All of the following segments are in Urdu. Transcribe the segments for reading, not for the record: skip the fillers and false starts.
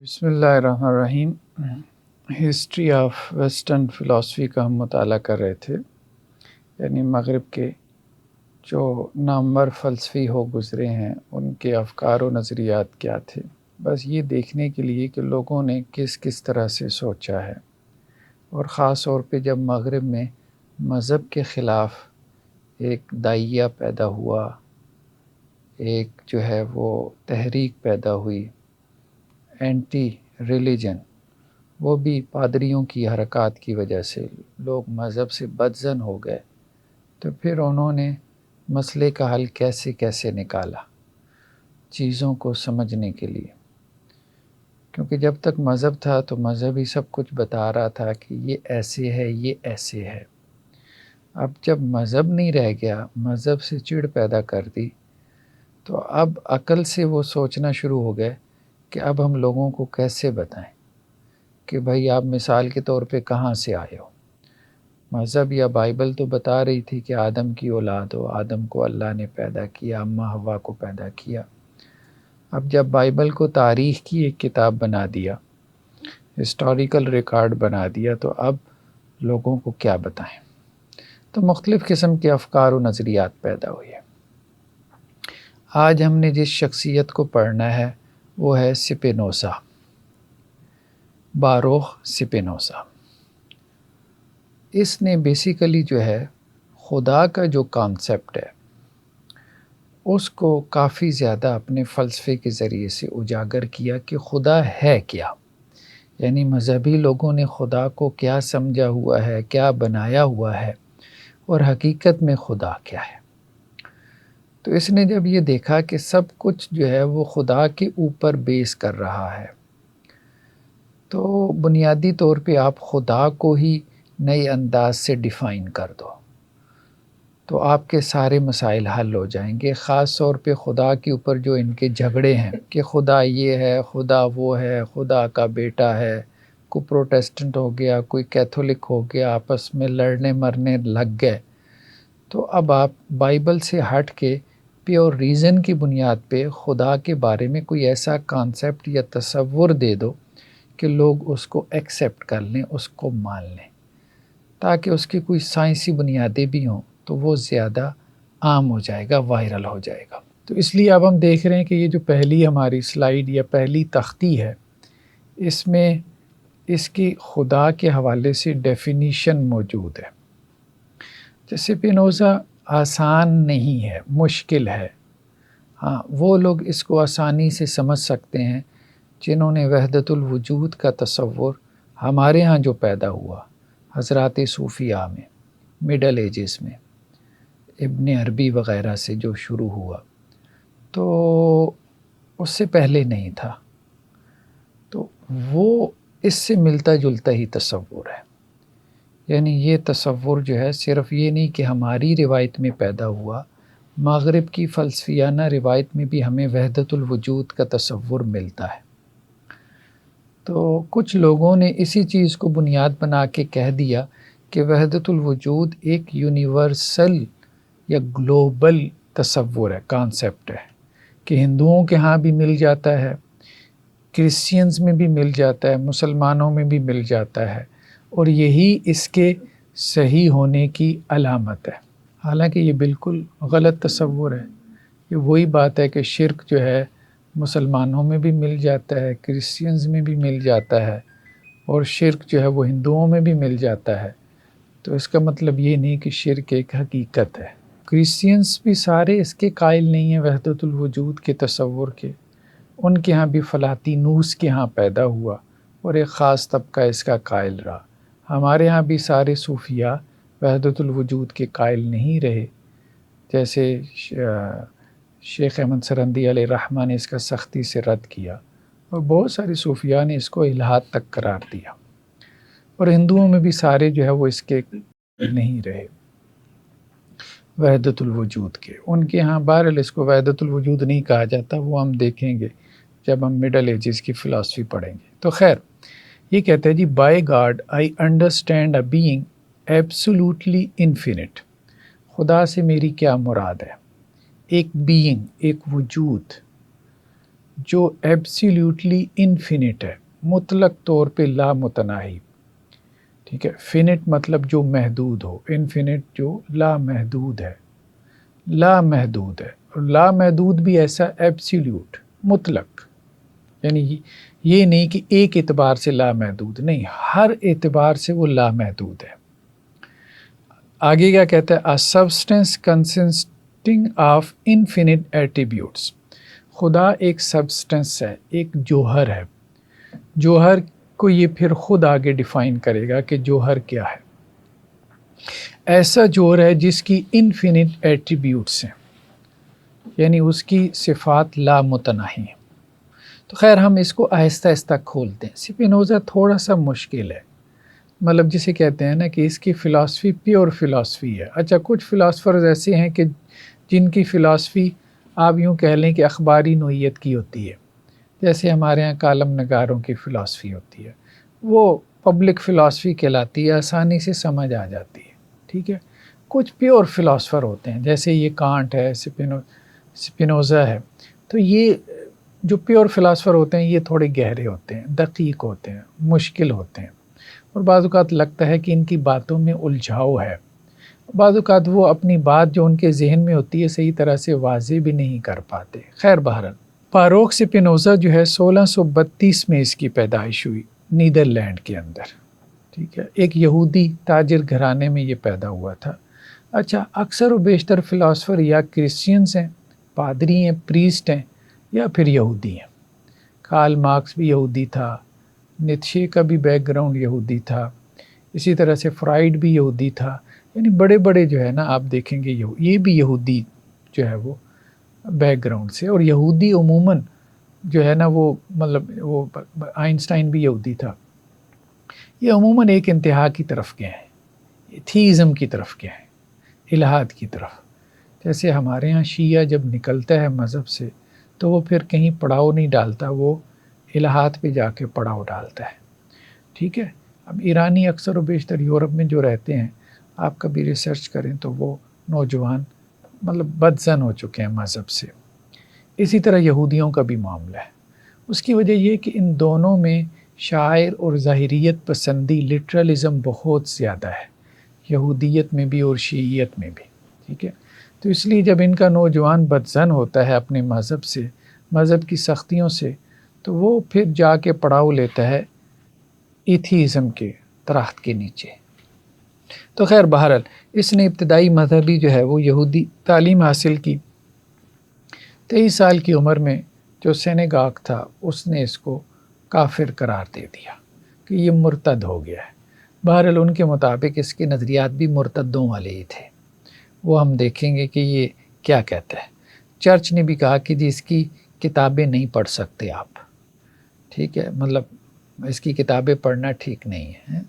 بسم اللہ الرحمن الرحیم۔ ہسٹری آف ویسٹرن فلاسفی کا ہم مطالعہ کر رہے تھے، یعنی مغرب کے جو نامور فلسفی ہو گزرے ہیں ان کے افکار و نظریات کیا تھے، بس یہ دیکھنے کے لیے کہ لوگوں نے کس طرح سے سوچا ہے، اور خاص طور پہ جب مغرب میں مذہب کے خلاف ایک داعیہ پیدا ہوا، ایک جو ہے وہ تحریک پیدا ہوئی اینٹی ریلیجن، وہ بھی پادریوں کی حرکات کی وجہ سے لوگ مذہب سے بدظن ہو گئے، تو پھر انہوں نے مسئلے کا حل کیسے نکالا چیزوں کو سمجھنے کے لیے، کیونکہ جب تک مذہب تھا تو مذہب ہی سب کچھ بتا رہا تھا کہ یہ ایسے ہے یہ ایسے ہے۔ اب جب مذہب نہیں رہ گیا، مذہب سے چڑ پیدا کر دی، تو اب عقل سے وہ سوچنا شروع ہو گئے کہ اب ہم لوگوں کو کیسے بتائیں کہ بھائی آپ مثال کے طور پہ کہاں سے آئے ہو۔ مذہب یا بائبل تو بتا رہی تھی کہ آدم کی اولاد ہو، آدم کو اللہ نے پیدا کیا، اماں حوا کو پیدا کیا۔ اب جب بائبل کو تاریخ کی ایک کتاب بنا دیا، ہسٹوریکل ریکارڈ بنا دیا، تو اب لوگوں کو کیا بتائیں؟ تو مختلف قسم کے افکار و نظریات پیدا ہوئے۔ آج ہم نے جس شخصیت کو پڑھنا ہے وہ ہے سپینوزا، باروخ سپینوزا۔ اس نے بیسیکلی جو ہے خدا کا جو کانسیپٹ ہے اس کو کافی زیادہ اپنے فلسفے کے ذریعے سے اجاگر کیا کہ خدا ہے کیا، یعنی مذہبی لوگوں نے خدا کو کیا سمجھا ہوا ہے، کیا بنایا ہوا ہے، اور حقیقت میں خدا کیا ہے۔ تو اس نے جب یہ دیکھا کہ سب کچھ جو ہے وہ خدا کے اوپر بیس کر رہا ہے، تو بنیادی طور پہ آپ خدا کو ہی نئے انداز سے ڈیفائن کر دو تو آپ کے سارے مسائل حل ہو جائیں گے۔ خاص طور پہ خدا کے اوپر جو ان کے جھگڑے ہیں کہ خدا یہ ہے، خدا وہ ہے، خدا کا بیٹا ہے، کوئی پروٹیسٹنٹ ہو گیا، کوئی کیتھولک ہو گیا، آپس میں لڑنے مرنے لگ گئے، تو اب آپ بائبل سے ہٹ کے پیور ریزن کی بنیاد پہ خدا کے بارے میں کوئی ایسا کانسیپٹ یا تصور دے دو کہ لوگ اس کو ایکسیپٹ کر لیں، اس کو مان لیں، تاکہ اس کی کوئی سائنسی بنیادیں بھی ہوں تو وہ زیادہ عام ہو جائے گا، وائرل ہو جائے گا۔ تو اس لیے اب ہم دیکھ رہے ہیں کہ یہ جو پہلی ہماری سلائیڈ یا پہلی تختی ہے، اس میں اس کی خدا کے حوالے سے ڈیفینیشن موجود ہے۔ جیسے سپینوزا آسان نہیں ہے، مشکل ہے۔ ہاں، وہ لوگ اس کو آسانی سے سمجھ سکتے ہیں جنہوں نے وحدت الوجود کا تصور ہمارے ہاں جو پیدا ہوا حضرات صوفیاء میں، مڈل ایجز میں، ابن عربی وغیرہ سے جو شروع ہوا، تو اس سے پہلے نہیں تھا، تو وہ اس سے ملتا جلتا ہی تصور ہے۔ یعنی یہ تصور جو ہے صرف یہ نہیں کہ ہماری روایت میں پیدا ہوا، مغرب کی فلسفیانہ روایت میں بھی ہمیں وحدت الوجود کا تصور ملتا ہے۔ تو کچھ لوگوں نے اسی چیز کو بنیاد بنا کے کہہ دیا کہ وحدت الوجود ایک یونیورسل یا گلوبل تصور ہے، کانسیپٹ ہے، کہ ہندوؤں کے ہاں بھی مل جاتا ہے، کرسچینز میں بھی مل جاتا ہے، مسلمانوں میں بھی مل جاتا ہے، اور یہی اس کے صحیح ہونے کی علامت ہے۔ حالانکہ یہ بالکل غلط تصور ہے۔ یہ وہی بات ہے کہ شرک جو ہے مسلمانوں میں بھی مل جاتا ہے، کرسچینز میں بھی مل جاتا ہے، اور شرک جو ہے وہ ہندوؤں میں بھی مل جاتا ہے، تو اس کا مطلب یہ نہیں کہ شرک ایک حقیقت ہے۔ کرسچینز بھی سارے اس کے قائل نہیں ہیں وحدت الوجود کے تصور کے، ان کے ہاں بھی فلاطینوس کے ہاں پیدا ہوا اور ایک خاص طبقہ اس کا قائل رہا۔ ہمارے ہاں بھی سارے صوفیاء وحدت الوجود کے قائل نہیں رہے، جیسے شیخ احمد سرندی علیہ رحمہ نے اس کا سختی سے رد کیا، اور بہت سارے صوفیاء نے اس کو الحاد تک قرار دیا، اور ہندوؤں میں بھی سارے جو ہے وہ اس کے نہیں رہے وحدت الوجود کے۔ ان کے ہاں بہرحال اس کو وحدت الوجود نہیں کہا جاتا، وہ ہم دیکھیں گے جب ہم مڈل ایجز کی فلاسفی پڑھیں گے۔ تو خیر، یہ کہتے ہیں جی by God I understand a being absolutely infinite. خدا سے میری کیا مراد ہے؟ ایک بینگ، ایک وجود جو ایبسلیوٹلی انفینٹ ہے، مطلق طور پہ لامتناہی. ٹھیک ہے، فینٹ مطلب جو محدود ہو، انفینٹ جو لامحدود ہے، لامحدود ہے. اور لامحدود بھی ایسا ایبسلیوٹ، مطلق، یعنی یہ نہیں کہ ایک اعتبار سے لامحدود، نہیں، ہر اعتبار سے وہ لامحدود ہے. آگے کیا کہتا ہے؟ a substance consisting of infinite attributes. خدا ایک سبسٹنس ہے، ایک جوہر ہے. جوہر کو یہ پھر خود آگے ڈیفائن کرے گا کہ جوہر کیا ہے. ایسا جوہر ہے جس کی انفینٹ ایٹریبیوٹس ہیں، یعنی اس کی صفات لامتناہی ہیں. تو خیر ہم اس کو آہستہ آہستہ کھولتے ہیں. سپینوزا تھوڑا سا مشکل ہے، مطلب جسے کہتے ہیں نا کہ اس کی فلاسفی پیور فلاسفی ہے. اچھا، کچھ فلاسفرز ایسے ہیں کہ جن کی فلاسفی آپ یوں کہہ لیں کہ اخباری نوعیت کی ہوتی ہے، جیسے ہمارے ہاں کالم نگاروں کی فلاسفی ہوتی ہے، وہ پبلک فلاسفی کہلاتی ہے، آسانی سے سمجھ آ جاتی ہے. ٹھیک ہے. کچھ پیور فلاسفر ہوتے ہیں، جیسے یہ کانٹ ہے، سپینوزا ہے. تو یہ جو پیور فلاسفر ہوتے ہیں یہ تھوڑے گہرے ہوتے ہیں، دقیق ہوتے ہیں، مشکل ہوتے ہیں، اور بعض اوقات لگتا ہے کہ ان کی باتوں میں الجھاؤ ہے. بعض اوقات وہ اپنی بات جو ان کے ذہن میں ہوتی ہے صحیح طرح سے واضح بھی نہیں کر پاتے. خیر بہرحال باروک سپینوزا جو ہے 1632 میں اس کی پیدائش ہوئی نیدرلینڈ کے اندر. ٹھیک ہے، ایک یہودی تاجر گھرانے میں یہ پیدا ہوا تھا. اچھا، اکثر و بیشتر فلاسفر یا کرسچینز ہیں، پادری ہیں، پریسٹ ہیں، یا پھر یہودی ہیں. کارل مارکس بھی یہودی تھا، نیتشے کا بھی بیک گراؤنڈ یہودی تھا، اسی طرح سے فرائیڈ بھی یہودی تھا. یعنی بڑے بڑے جو ہے نا آپ دیکھیں گے یہ بھی یہودی جو ہے وہ بیک گراؤنڈ سے. اور یہودی عموماً جو ہے نا وہ مطلب وہ آئنسٹائن بھی یہودی تھا، یہ عموماً ایک انتہا کی طرف گئے ہیں، تھیزم کی طرف گئے ہیں، الہاد کی طرف. جیسے ہمارے ہاں شیعہ جب نکلتا ہے مذہب سے تو وہ پھر کہیں پڑاؤ نہیں ڈالتا، وہ الہاد پہ جا کے پڑاؤ ڈالتا ہے. ٹھیک ہے. اب ایرانی اکثر و بیشتر یورپ میں جو رہتے ہیں، آپ کبھی ریسرچ کریں تو وہ نوجوان مطلب بدزن ہو چکے ہیں مذہب سے. اسی طرح یہودیوں کا بھی معاملہ ہے. اس کی وجہ یہ کہ ان دونوں میں شاعر اور ظاہریت پسندی لٹرلزم بہت زیادہ ہے، یہودیت میں بھی اور شیعیت میں بھی. ٹھیک ہے. تو اس لیے جب ان کا نوجوان بدزن ہوتا ہے اپنے مذہب سے، مذہب کی سختیوں سے، تو وہ پھر جا کے پڑاؤ لیتا ہے ایتھیزم کے درخت کے نیچے. تو خیر بہرحال اس نے ابتدائی مذہبی جو ہے وہ یہودی تعلیم حاصل کی. 23 سال کی عمر میں جو سینیگاگ تھا اس نے اس کو کافر قرار دے دیا کہ یہ مرتد ہو گیا ہے. بہرحال ان کے مطابق اس کے نظریات بھی مرتدوں والے ہی تھے. وہ ہم دیکھیں گے کہ یہ کیا کہتا ہے. چرچ نے بھی کہا کہ جی اس کی کتابیں نہیں پڑھ سکتے آپ. ٹھیک ہے، مطلب اس کی کتابیں پڑھنا ٹھیک نہیں ہے،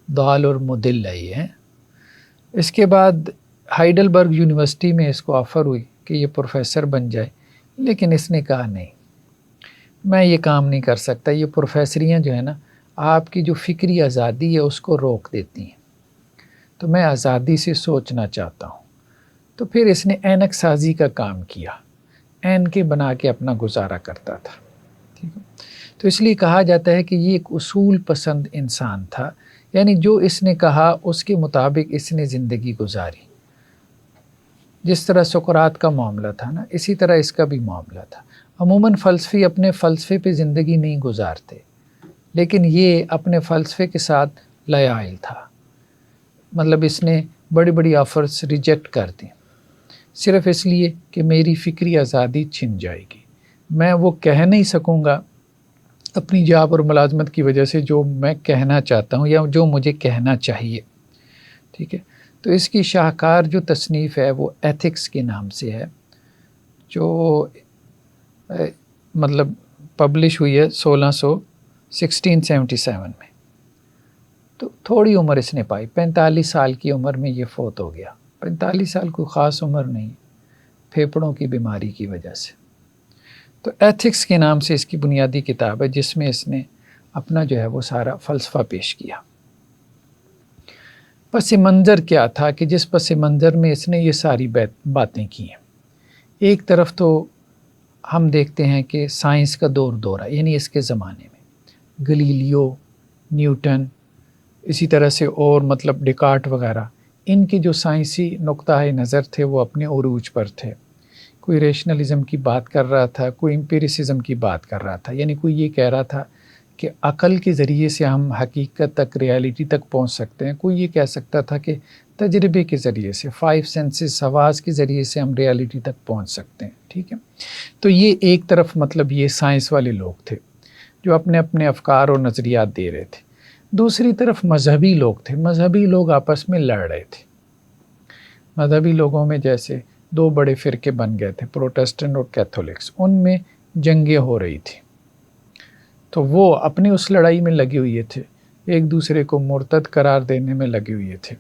ضال اور مدل ہے یہ. اس کے بعد ہائیڈلبرگ یونیورسٹی میں اس کو آفر ہوئی کہ یہ پروفیسر بن جائے، لیکن اس نے کہا نہیں، میں یہ کام نہیں کر سکتا. یہ پروفیسریاں جو ہے نا آپ کی جو فکری آزادی ہے اس کو روک دیتی ہیں، تو میں آزادی سے سوچنا چاہتا ہوں. تو پھر اس نے اینک سازی کا کام کیا، این کے بنا کے اپنا گزارا کرتا تھا. ٹھیک ہے. تو اس لیے کہا جاتا ہے کہ یہ ایک اصول پسند انسان تھا، یعنی جو اس نے کہا اس کے مطابق اس نے زندگی گزاری. جس طرح سقراط کا معاملہ تھا نا، اسی طرح اس کا بھی معاملہ تھا. عموماً فلسفی اپنے فلسفے پہ زندگی نہیں گزارتے، لیکن یہ اپنے فلسفے کے ساتھ لایعل تھا. مطلب اس نے بڑی بڑی آفرز ریجیکٹ کر دیں صرف اس لیے کہ میری فکری آزادی چھن جائے گی، میں وہ کہہ نہیں سکوں گا اپنی جاب اور ملازمت کی وجہ سے جو میں کہنا چاہتا ہوں یا جو مجھے کہنا چاہیے. ٹھیک ہے. تو اس کی شاہکار جو تصنیف ہے وہ ایتھکس کے نام سے ہے، جو مطلب پبلش ہوئی ہے 1677 میں. تو تھوڑی عمر اس نے پائی، 45 سال کی عمر میں یہ فوت ہو گیا. 45 سال کوئی خاص عمر نہیں، پھیپھڑوں کی بیماری کی وجہ سے. تو ایتھکس کے نام سے اس کی بنیادی کتاب ہے جس میں اس نے اپنا جو ہے وہ سارا فلسفہ پیش کیا. پس منظر کیا تھا کہ جس پس منظر میں اس نے یہ ساری باتیں کی ہیں. ایک طرف تو ہم دیکھتے ہیں کہ سائنس کا دورہ یعنی اس کے زمانے میں گلیلیو، نیوٹن، اسی طرح سے اور مطلب ڈیکارٹ وغیرہ، ان کے جو سائنسی نقطۂ نظر تھے وہ اپنے عروج پر تھے۔ کوئی ریشنلزم کی بات کر رہا تھا، کوئی امپیریسزم کی بات کر رہا تھا، یعنی کوئی یہ کہہ رہا تھا کہ عقل کے ذریعے سے ہم حقیقت تک، ریالٹی تک پہنچ سکتے ہیں، کوئی یہ کہہ سکتا تھا کہ تجربے کے ذریعے سے، 5 سینسز، حواس کے ذریعے سے ہم ریالٹی تک پہنچ سکتے ہیں، ٹھیک ہے۔ تو یہ ایک طرف مطلب یہ سائنس والے لوگ تھے جو اپنے اپنے افکار اور نظریات دے رہے تھے۔ دوسری طرف مذہبی لوگ تھے، مذہبی لوگ آپس میں لڑ رہے تھے۔ مذہبی لوگوں میں جیسے 2 بڑے فرقے بن گئے تھے، پروٹسٹنٹ اور کیتھولکس، ان میں جنگیں ہو رہی تھی، تو وہ اپنی اس لڑائی میں لگے ہوئے تھے، ایک دوسرے کو مرتد قرار دینے میں لگے ہوئے تھے۔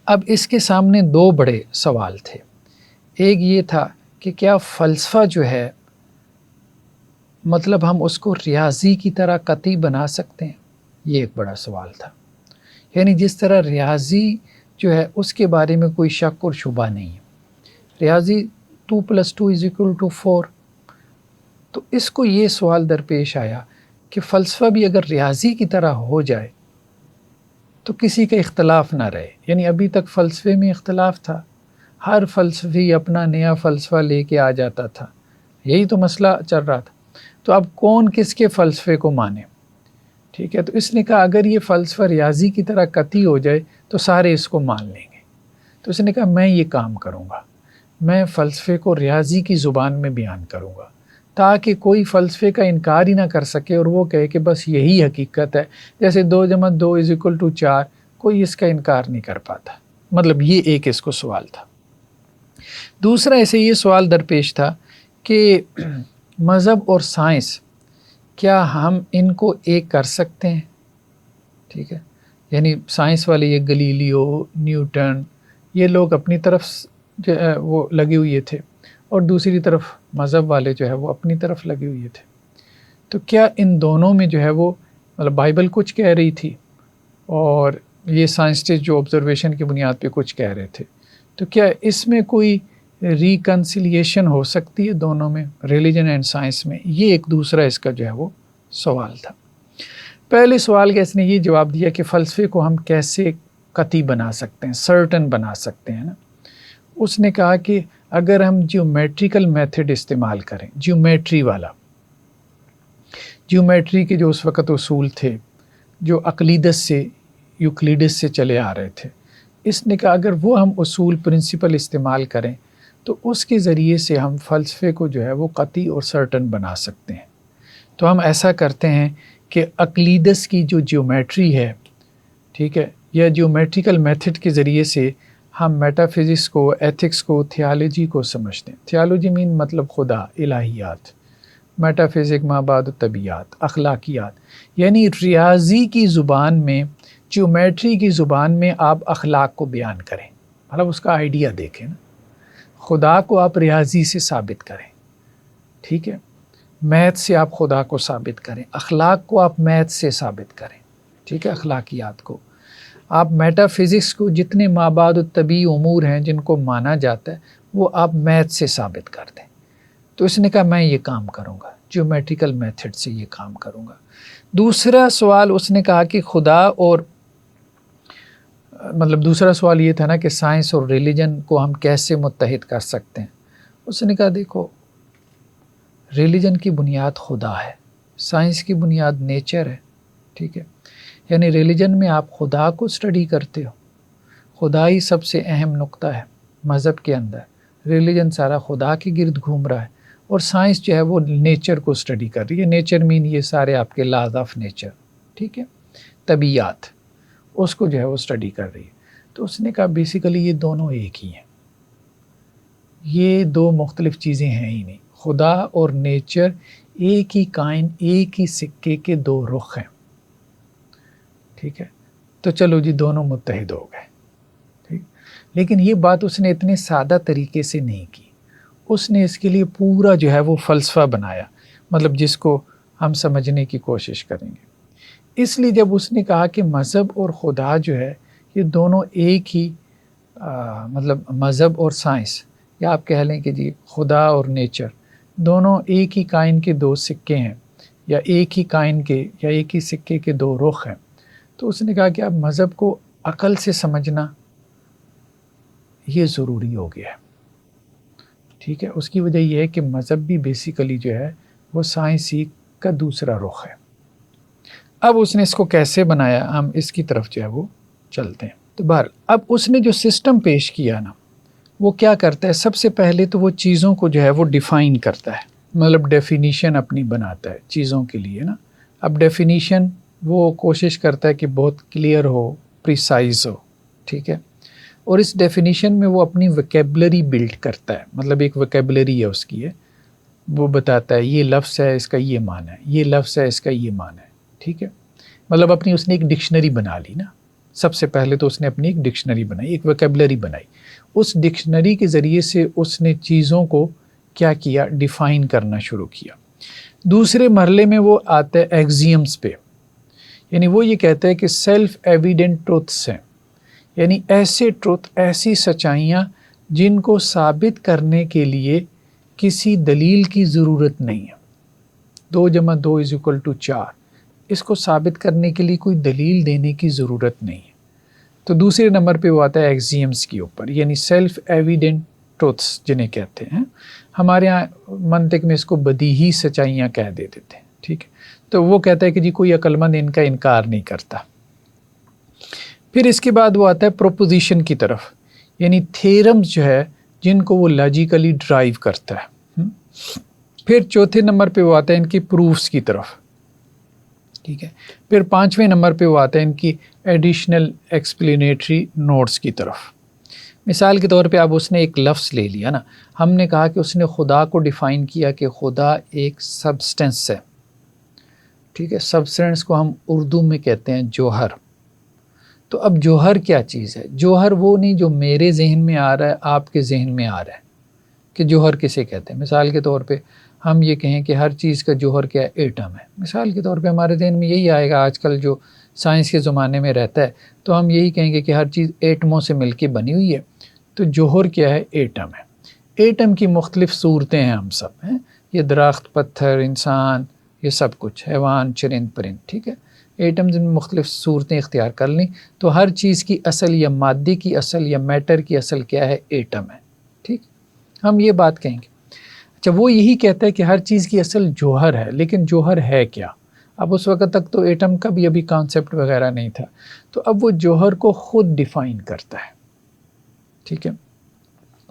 اب اس کے سامنے 2 بڑے سوال تھے۔ ایک یہ تھا کہ کیا فلسفہ جو ہے مطلب ہم اس کو ریاضی کی طرح قطعی بنا سکتے ہیں؟ یہ ایک بڑا سوال تھا، یعنی جس طرح ریاضی جو ہے اس کے بارے میں کوئی شک اور شبہ نہیں ہے، ریاضی 2+2=4، تو اس کو یہ سوال درپیش آیا کہ فلسفہ بھی اگر ریاضی کی طرح ہو جائے تو کسی کا اختلاف نہ رہے، یعنی ابھی تک فلسفے میں اختلاف تھا، ہر فلسفی اپنا نیا فلسفہ لے کے آ جاتا تھا، یہی تو مسئلہ چل رہا تھا، تو اب کون کس کے فلسفے کو مانے، ٹھیک ہے۔ تو اس نے کہا اگر یہ فلسفہ ریاضی کی طرح قطعی ہو جائے تو سارے اس کو مان لیں گے، تو اس نے کہا میں یہ کام کروں گا، میں فلسفے کو ریاضی کی زبان میں بیان کروں گا تاکہ کوئی فلسفے کا انکار ہی نہ کر سکے اور وہ کہے کہ بس یہی حقیقت ہے، جیسے 2+2=4، کوئی اس کا انکار نہیں کر پاتا، مطلب یہ ایک اس کو سوال تھا۔ دوسرا ایسے یہ سوال درپیش تھا کہ مذہب اور سائنس کیا ہم ان کو ایک کر سکتے ہیں، ٹھیک ہے، یعنی سائنس والے یہ گلیلیو، نیوٹن، یہ لوگ اپنی طرف جو ہے وہ لگے ہوئے تھے اور دوسری طرف مذہب والے جو ہے وہ اپنی طرف لگے ہوئے تھے، تو کیا ان دونوں میں جو ہے وہ مطلب بائبل کچھ کہہ رہی تھی اور یہ سائنسٹسٹ جو آبزرویشن کی بنیاد پہ کچھ کہہ رہے تھے، تو کیا اس میں کوئی ریکنسیلیشن ہو سکتی ہے دونوں میں، ریلیجن اینڈ سائنس میں؟ یہ ایک دوسرا اس کا جو ہے وہ سوال تھا۔ پہلے سوال کا اس نے یہ جواب دیا کہ فلسفے کو ہم کیسے قطعی بنا سکتے ہیں، سرٹن بنا سکتے ہیں نا۔ اس نے کہا کہ اگر ہم جیومیٹریکل میتھڈ استعمال کریں، جیومیٹری والا، جیومیٹری کے جو اس وقت اصول تھے جو اقلیدس سے، یوکلیڈس سے چلے آ رہے تھے، اس نے کہا اگر وہ ہم اصول، پرنسپل استعمال کریں تو اس کے ذریعے سے ہم فلسفے کو جو ہے وہ قطعی اور سرٹن بنا سکتے ہیں۔ تو ہم ایسا کرتے ہیں کہ اقلیدس کی جو جیومیٹری ہے، ٹھیک ہے، یا جیومیٹریکل میتھڈ کے ذریعے سے ہم میٹا فزکس کو، ایتھکس کو، تھیالوجی کو سمجھتے ہیں۔ تھیالوجی مین مطلب خدا، الہیات، میٹا فزک مابعد طبیعات، اخلاقیات، یعنی ریاضی کی زبان میں، جیومیٹری کی زبان میں آپ اخلاق کو بیان کریں، مطلب اس کا آئیڈیا دیکھیں نا، خدا کو آپ ریاضی سے ثابت کریں، ٹھیک ہے، میتھ سے آپ خدا کو ثابت کریں، اخلاق کو آپ میتھ سے ثابت کریں، ٹھیک ہے، اخلاقیات کو آپ، میٹا فزکس کو جتنے مابعد الطبیعی امور ہیں جن کو مانا جاتا ہے وہ آپ میتھ سے ثابت کر دیں۔ تو اس نے کہا میں یہ کام کروں گا، جیومیٹریکل میتھڈ سے یہ کام کروں گا۔ دوسرا سوال اس نے کہا کہ خدا اور مطلب دوسرا سوال یہ تھا نا کہ سائنس اور ریلیجن کو ہم کیسے متحد کر سکتے ہیں۔ اس نے کہا دیکھو، ریلیجن کی بنیاد خدا ہے، سائنس کی بنیاد نیچر ہے، ٹھیک ہے، یعنی ریلیجن میں آپ خدا کو اسٹڈی کرتے ہو، خدا ہی سب سے اہم نقطہ ہے مذہب کے اندر، ریلیجن سارا خدا کے گرد گھوم رہا ہے، اور سائنس جو ہے وہ نیچر کو اسٹڈی کر رہی ہے، نیچر مین یہ سارے آپ کے لاز آف نیچر، ٹھیک ہے، طبیعت، اس کو جو ہے وہ اسٹڈی کر رہی ہے۔ تو اس نے کہا بیسیکلی یہ دونوں ایک ہی ہیں، یہ 2 مختلف چیزیں ہیں ہی نہیں، خدا اور نیچر ایک ہی کائن، ایک ہی سکے کے 2 رخ ہیں، ٹھیک ہے۔ تو چلو جی دونوں متحد ہو گئے، ٹھیک، لیکن یہ بات اس نے اتنے سادہ طریقے سے نہیں کی، اس نے اس کے لیے پورا جو ہے وہ فلسفہ بنایا، مطلب جس کو ہم سمجھنے کی کوشش کریں گے۔ اس لیے جب اس نے کہا کہ مذہب اور خدا جو ہے یہ دونوں ایک ہی مطلب مذہب اور سائنس، یا آپ کہہ لیں کہ جی خدا اور نیچر، دونوں ایک ہی کائن کے دو سکے ہیں، یا ایک ہی کائن کے یا ایک ہی سکے کے دو رخ ہیں. تو اس نے کہا کہ اب مذہب کو عقل سے سمجھنا یہ ضروری ہو گیا ہے. ٹھیک ہے، اس کی وجہ یہ ہے کہ مذہب بھی بیسیکلی جو ہے وہ سائنسی کا دوسرا رخ ہے. اب اس نے اس کو کیسے بنایا، ہم اس کی طرف جو ہے وہ چلتے ہیں. تو بہر اب اس نے جو سسٹم پیش کیا نا، وہ کیا کرتا ہے، سب سے پہلے تو وہ چیزوں کو جو ہے وہ ڈیفائن کرتا ہے، مطلب ڈیفینیشن اپنی بناتا ہے چیزوں کے لیے نا. اب ڈیفینیشن وہ کوشش کرتا ہے کہ بہت کلیئر ہو، پریسائز ہو. ٹھیک ہے، اور اس ڈیفینیشن میں وہ اپنی ویکیبلری بلڈ کرتا ہے، مطلب ایک ویکیبلری ہے اس کی ہے، وہ بتاتا ہے یہ لفظ ہے اس کا یہ معنی ہے، یہ لفظ ہے اس کا یہ معنی ہے. ٹھیک ہے، مطلب اپنی اس نے ایک ڈکشنری بنا لی نا. سب سے پہلے تو اس نے اپنی ایک ڈکشنری بنائی، ایک ویکیبلری بنائی. اس ڈکشنری کے ذریعے سے اس نے چیزوں کو کیا کیا، ڈیفائن کرنا شروع کیا. دوسرے مرحلے میں وہ آتا ہے ایگزیمز پہ، یعنی وہ یہ کہتا ہے کہ سیلف ایویڈنٹ ٹروتھس ہیں، یعنی ایسے ٹروتھ، ایسی سچائیاں جن کو ثابت کرنے کے لیے کسی دلیل کی ضرورت نہیں ہے. 2 + 2 = 4، اس کو ثابت کرنے کے لیے کوئی دلیل دینے کی ضرورت نہیں ہے. تو دوسرے نمبر پہ وہ آتا ہے ایگزیمز کے اوپر، یعنی سیلف ایویڈنٹ ٹروتھس جنہیں کہتے ہیں. ہمارے ہاں منطق میں اس کو بدیہی سچائیاں کہہ دیتے تھے. ٹھیک ہے، تو وہ کہتا ہے کہ جی کوئی عقل مند ان کا انکار نہیں کرتا. پھر اس کے بعد وہ آتا ہے پروپوزیشن کی طرف، یعنی تھیرمز جو ہے جن کو وہ لاجیکلی ڈرائیو کرتا ہے. پھر چوتھے نمبر پہ وہ آتا ہے ان کی پروفز کی طرف. ٹھیک ہے، پھر 5ویں نمبر پہ وہ آتا ہے ان کی ایڈیشنل ایکسپلینیٹری نوٹس کی طرف. مثال کے طور پہ اب اس نے ایک لفظ لے لیا نا، ہم نے کہا کہ اس نے خدا کو ڈیفائن کیا کہ خدا ایک سبسٹنس ہے. ٹھیک ہے، سبسٹنس کو ہم اردو میں کہتے ہیں جوہر. تو اب جوہر کیا چیز ہے؟ جوہر وہ نہیں جو میرے ذہن میں آ رہا ہے، آپ کے ذہن میں آ رہا ہے کہ جوہر کسے کہتے ہیں. مثال کے طور پہ ہم یہ کہیں کہ ہر چیز کا جوہر کیا ہے، ایٹم ہے. مثال کے طور پہ ہمارے ذہن میں یہی آئے گا، آج کل جو سائنس کے زمانے میں رہتا ہے تو ہم یہی کہیں گے کہ ہر چیز ایٹموں سے مل کے بنی ہوئی ہے. تو جوہر کیا ہے؟ ایٹم ہے. ایٹم کی مختلف صورتیں ہیں، ہم سب ہیں، یہ درخت، پتھر، انسان، یہ سب کچھ، حیوان، چرند پرند. ٹھیک ہے، ایٹمز میں مختلف صورتیں اختیار کر لیں تو ہر چیز کی اصل یا مادے کی اصل یا میٹر کی اصل کیا ہے؟ ایٹم ہے. ٹھیک، ہم یہ بات کہیں گے. اچھا، وہ یہی کہتا ہے کہ ہر چیز کی اصل جوہر ہے، لیکن جوہر ہے کیا؟ اب اس وقت تک تو ایٹم کا بھی ابھی کانسیپٹ وغیرہ نہیں تھا. تو اب وہ جوہر کو خود ڈیفائن کرتا ہے. ٹھیک ہے،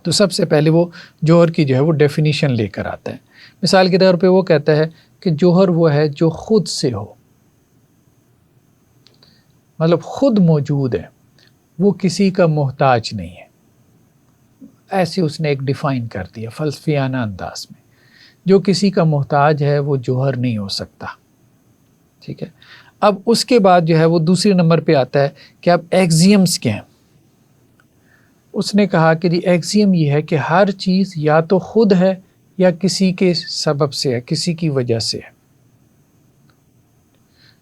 تو سب سے پہلے وہ جوہر کی جو ہے وہ ڈیفینیشن لے کر آتا ہے. مثال کے طور پہ وہ کہتا ہے کہ جوہر وہ ہے جو خود سے ہو، مطلب خود موجود ہے، وہ کسی کا محتاج نہیں ہے. ایسے اس نے ایک ڈیفائن کر دیا فلسفیانہ انداز میں. جو کسی کا محتاج ہے وہ جوہر نہیں ہو سکتا. ٹھیک ہے، اب اس کے بعد جو ہے وہ دوسرے نمبر پہ آتا ہے کہ اب ایگزیمز کیا ہیں. اس نے کہا کہ ایگزیم یہ ہے کہ ہر چیز یا تو خود ہے یا کسی کے سبب سے ہے، کسی کی وجہ سے ہے.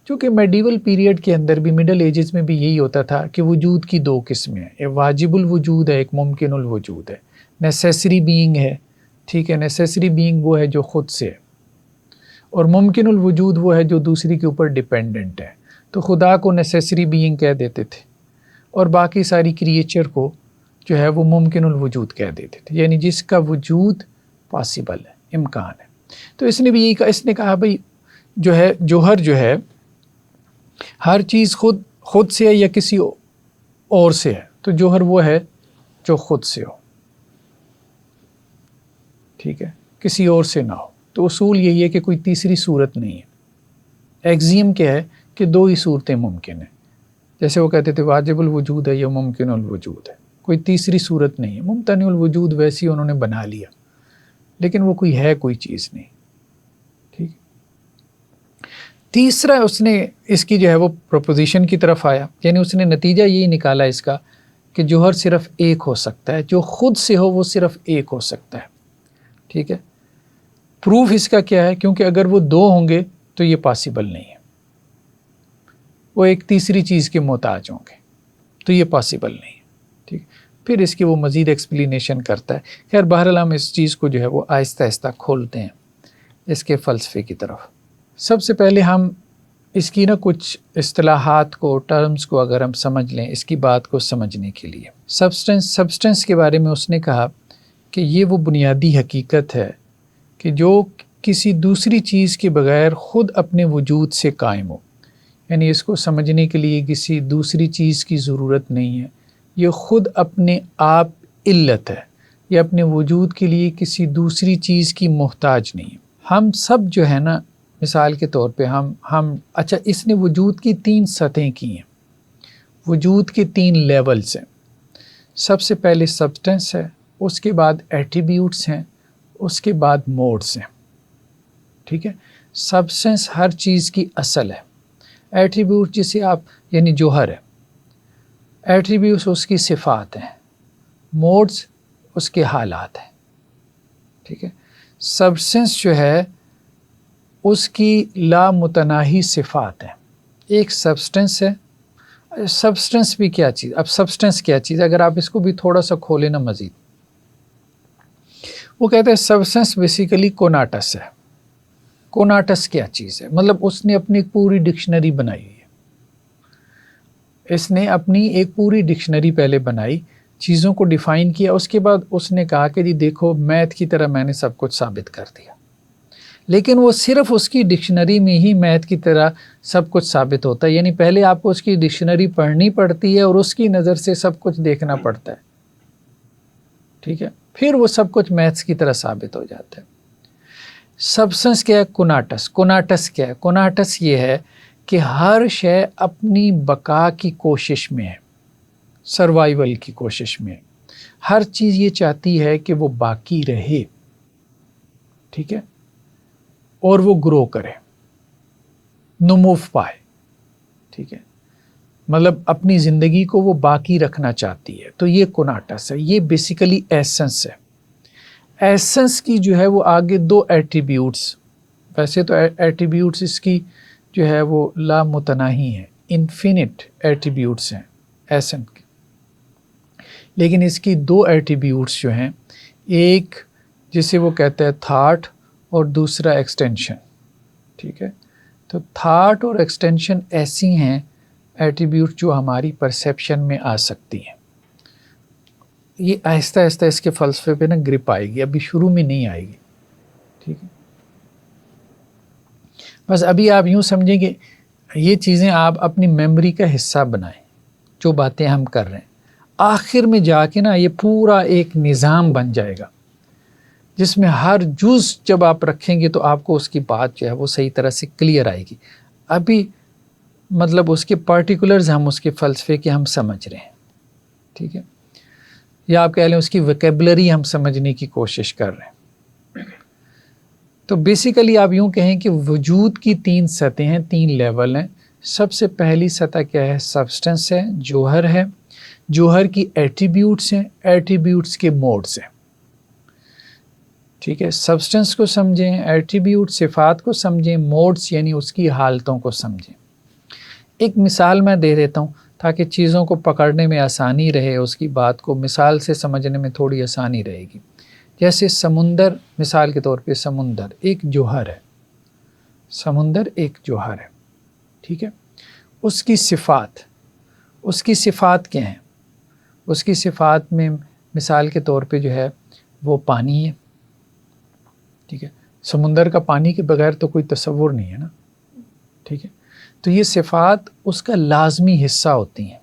چونکہ میڈیول پیریڈ کے اندر بھی، مڈل ایجز میں بھی یہی ہوتا تھا کہ وجود کی 2 قسمیں ہیں، ایک واجب الوجود ہے، ایک ممکن الوجود ہے. نیسیسری بینگ ہے. ٹھیک ہے، نیسیسری بینگ وہ ہے جو خود سے ہے، اور ممکن الوجود وہ ہے جو دوسری کے اوپر ڈیپینڈنٹ ہے. تو خدا کو نیسیسری بینگ کہہ دیتے تھے، اور باقی ساری کریچر کو جو ہے وہ ممکن الوجود کہہ دیتے تھے، یعنی جس کا وجود پاسبل ہے، امکان ہے. تو اس نے بھی یہی کہا، اس نے کہا بھائی جو ہے جوہر جو ہے ہر چیز خود سے ہے یا کسی اور سے ہے. تو جوہر وہ ہے جو خود سے ہو. ٹھیک ہے، کسی اور سے نہ ہو. تو اصول یہی ہے کہ کوئی تیسری صورت نہیں ہے. ایگزیم کیا ہے کہ 2 ہی صورتیں ممکن ہیں. جیسے وہ کہتے تھے واجب الوجود ہے یا ممکن الوجود ہے، کوئی تیسری صورت نہیں ہے. ممتنع الوجود ویسی انہوں نے بنا لیا، لیکن وہ کوئی چیز نہیں. ٹھیک، تیسرا اس نے اس کی جو ہے وہ پروپوزیشن کی طرف آیا، یعنی اس نے نتیجہ یہی نکالا اس کا کہ جوہر صرف ایک ہو سکتا ہے، جو خود سے ہو وہ صرف ایک ہو سکتا ہے. ٹھیک ہے، پروف اس کا کیا ہے؟ کیونکہ اگر وہ 2 ہوں گے تو یہ پاسبل نہیں ہے، وہ ایک تیسری چیز کے محتاج ہوں گے، تو یہ پاسبل نہیں ہے. ٹھیک، پھر اس کی وہ مزید ایکسپلینیشن کرتا ہے. خیر بہرحال ہم اس چیز کو جو ہے وہ آہستہ آہستہ کھولتے ہیں اس کے فلسفے کی طرف. سب سے پہلے ہم اس کی کچھ اصطلاحات کو، ٹرمز کو اگر ہم سمجھ لیں اس کی بات کو سمجھنے کے لیے. سبسٹنس کے بارے میں اس نے کہا کہ یہ وہ بنیادی حقیقت ہے کہ جو کسی دوسری چیز کے بغیر خود اپنے وجود سے قائم ہو. یعنی اس کو سمجھنے کے لیے کسی دوسری چیز کی ضرورت نہیں ہے، یہ خود اپنے آپ علت ہے، یہ اپنے وجود کے لیے کسی دوسری چیز کی محتاج نہیں ہے. ہم سب جو ہے نا، مثال کے طور پہ ہم اچھا اس نے وجود کی 3 سطحیں کی ہیں، وجود کے 3 لیولز ہیں. سب سے پہلے سبسٹنس ہے، اس کے بعد ایٹریبیوٹس ہیں، اس کے بعد موڈز ہیں. ٹھیک ہے، سبسٹنس ہر چیز کی اصل ہے. ایٹریبیوٹ جسے آپ یعنی جوہر ہے، ایٹریبیوٹس اس کی صفات ہیں، موڈز اس کے حالات ہیں. ٹھیک ہے، سبسٹنس جو ہے اس کی لامتناہی صفات ہیں. ایک سبسٹنس ہے. سبسٹنس بھی کیا چیز، اب سبسٹنس کیا چیز، اگر آپ اس کو بھی تھوڑا سا کھولیں نا مزید، وہ کہتے ہیں سبسٹنس بیسیکلی کوناٹس ہے. کوناٹس کیا چیز ہے، مطلب اس نے اپنی ایک پوری ڈکشنری بنائی ہے. اس نے اپنی ایک پوری ڈکشنری پہلے بنائی، چیزوں کو ڈیفائن کیا، اس کے بعد اس نے کہا کہ جی دیکھو میتھ کی طرح میں نے سب کچھ ثابت کر دیا. لیکن وہ صرف اس کی ڈکشنری میں ہی میتھ کی طرح سب کچھ ثابت ہوتا ہے. یعنی پہلے آپ کو اس کی ڈکشنری پڑھنی پڑتی ہے اور اس کی نظر سے سب کچھ دیکھنا پڑتا ہے. ٹھیک ہے، پھر وہ سب کچھ میتھس کی طرح ثابت ہو جاتا ہے. سبسٹنس کیا ہے؟ کوناٹس. کوناٹس کیا ہے؟ کوناٹس یہ ہے کہ ہر شے اپنی بقا کی کوشش میں ہے، سروائیول کی کوشش میں ہے. ہر چیز یہ چاہتی ہے کہ وہ باقی رہے. ٹھیک ہے، اور وہ گرو کرے، نمو پائے. ٹھیک ہے، مطلب اپنی زندگی کو وہ باقی رکھنا چاہتی ہے. تو یہ کوناٹس ہے، یہ بیسیکلی ایسنس ہے. ایسنس کی جو ہے وہ آگے 2 ایٹریبیوٹس، ویسے تو ایٹریبیوٹس اس کی جو ہے وہ لامتناہی ہیں، انفینٹ ایٹریبیوٹس ہیں ایسنس کے. لیکن اس کی 2 ایٹریبیوٹس جو ہیں، ایک جسے وہ کہتا ہے تھاٹ اور دوسرا ایکسٹینشن. ٹھیک ہے، تو تھاٹ اور ایکسٹینشن ایسی ہیں ایٹریبیوٹ جو ہماری پرسیپشن میں آ سکتی ہیں. یہ آہستہ آہستہ اس کے فلسفے پہ گرپ آئے گی، ابھی شروع میں نہیں آئے گی. ٹھیک ہے، بس ابھی آپ یوں سمجھیں کہ یہ چیزیں آپ اپنی میموری کا حصہ بنائیں، جو باتیں ہم کر رہے ہیں. آخر میں جا کے یہ پورا ایک نظام بن جائے گا جس میں ہر جز جب آپ رکھیں گے تو آپ کو اس کی بات جو ہے وہ صحیح طرح سے کلیئر آئے گی. ابھی مطلب اس کے پارٹیکولرز ہم اس کے فلسفے کے ہم سمجھ رہے ہیں. ٹھیک ہے، یا آپ کہہ لیں اس کی ویکیبلری ہم سمجھنے کی کوشش کر رہے ہیں. تو بیسیکلی آپ یوں کہیں کہ وجود کی 3 سطحیں ہیں، 3 لیول ہیں. سب سے پہلی سطح کیا ہے؟ سبسٹنس ہے، جوہر ہے. جوہر کی ایٹریبیوٹس ہیں، ایٹریبیوٹس کے موڈز ہیں. ٹھیک ہے، سبسٹنس کو سمجھیں، ایٹریبیوٹ صفات کو سمجھیں، موڈز یعنی اس کی حالتوں کو سمجھیں. ایک مثال میں دے دیتا ہوں تاکہ چیزوں کو پکڑنے میں آسانی رہے، اس کی بات کو مثال سے سمجھنے میں تھوڑی آسانی رہے گی. جیسے سمندر، مثال کے طور پہ سمندر ایک جوہر ہے. سمندر ایک جوہر ہے. ٹھیک ہے، اس کی صفات کیا ہیں؟ اس کی صفات میں مثال کے طور پہ جو ہے وہ پانی ہے. ٹھیک ہے، سمندر کا پانی کے بغیر تو کوئی تصور نہیں ہے نا. ٹھیک ہے، تو یہ صفات اس کا لازمی حصہ ہوتی ہیں،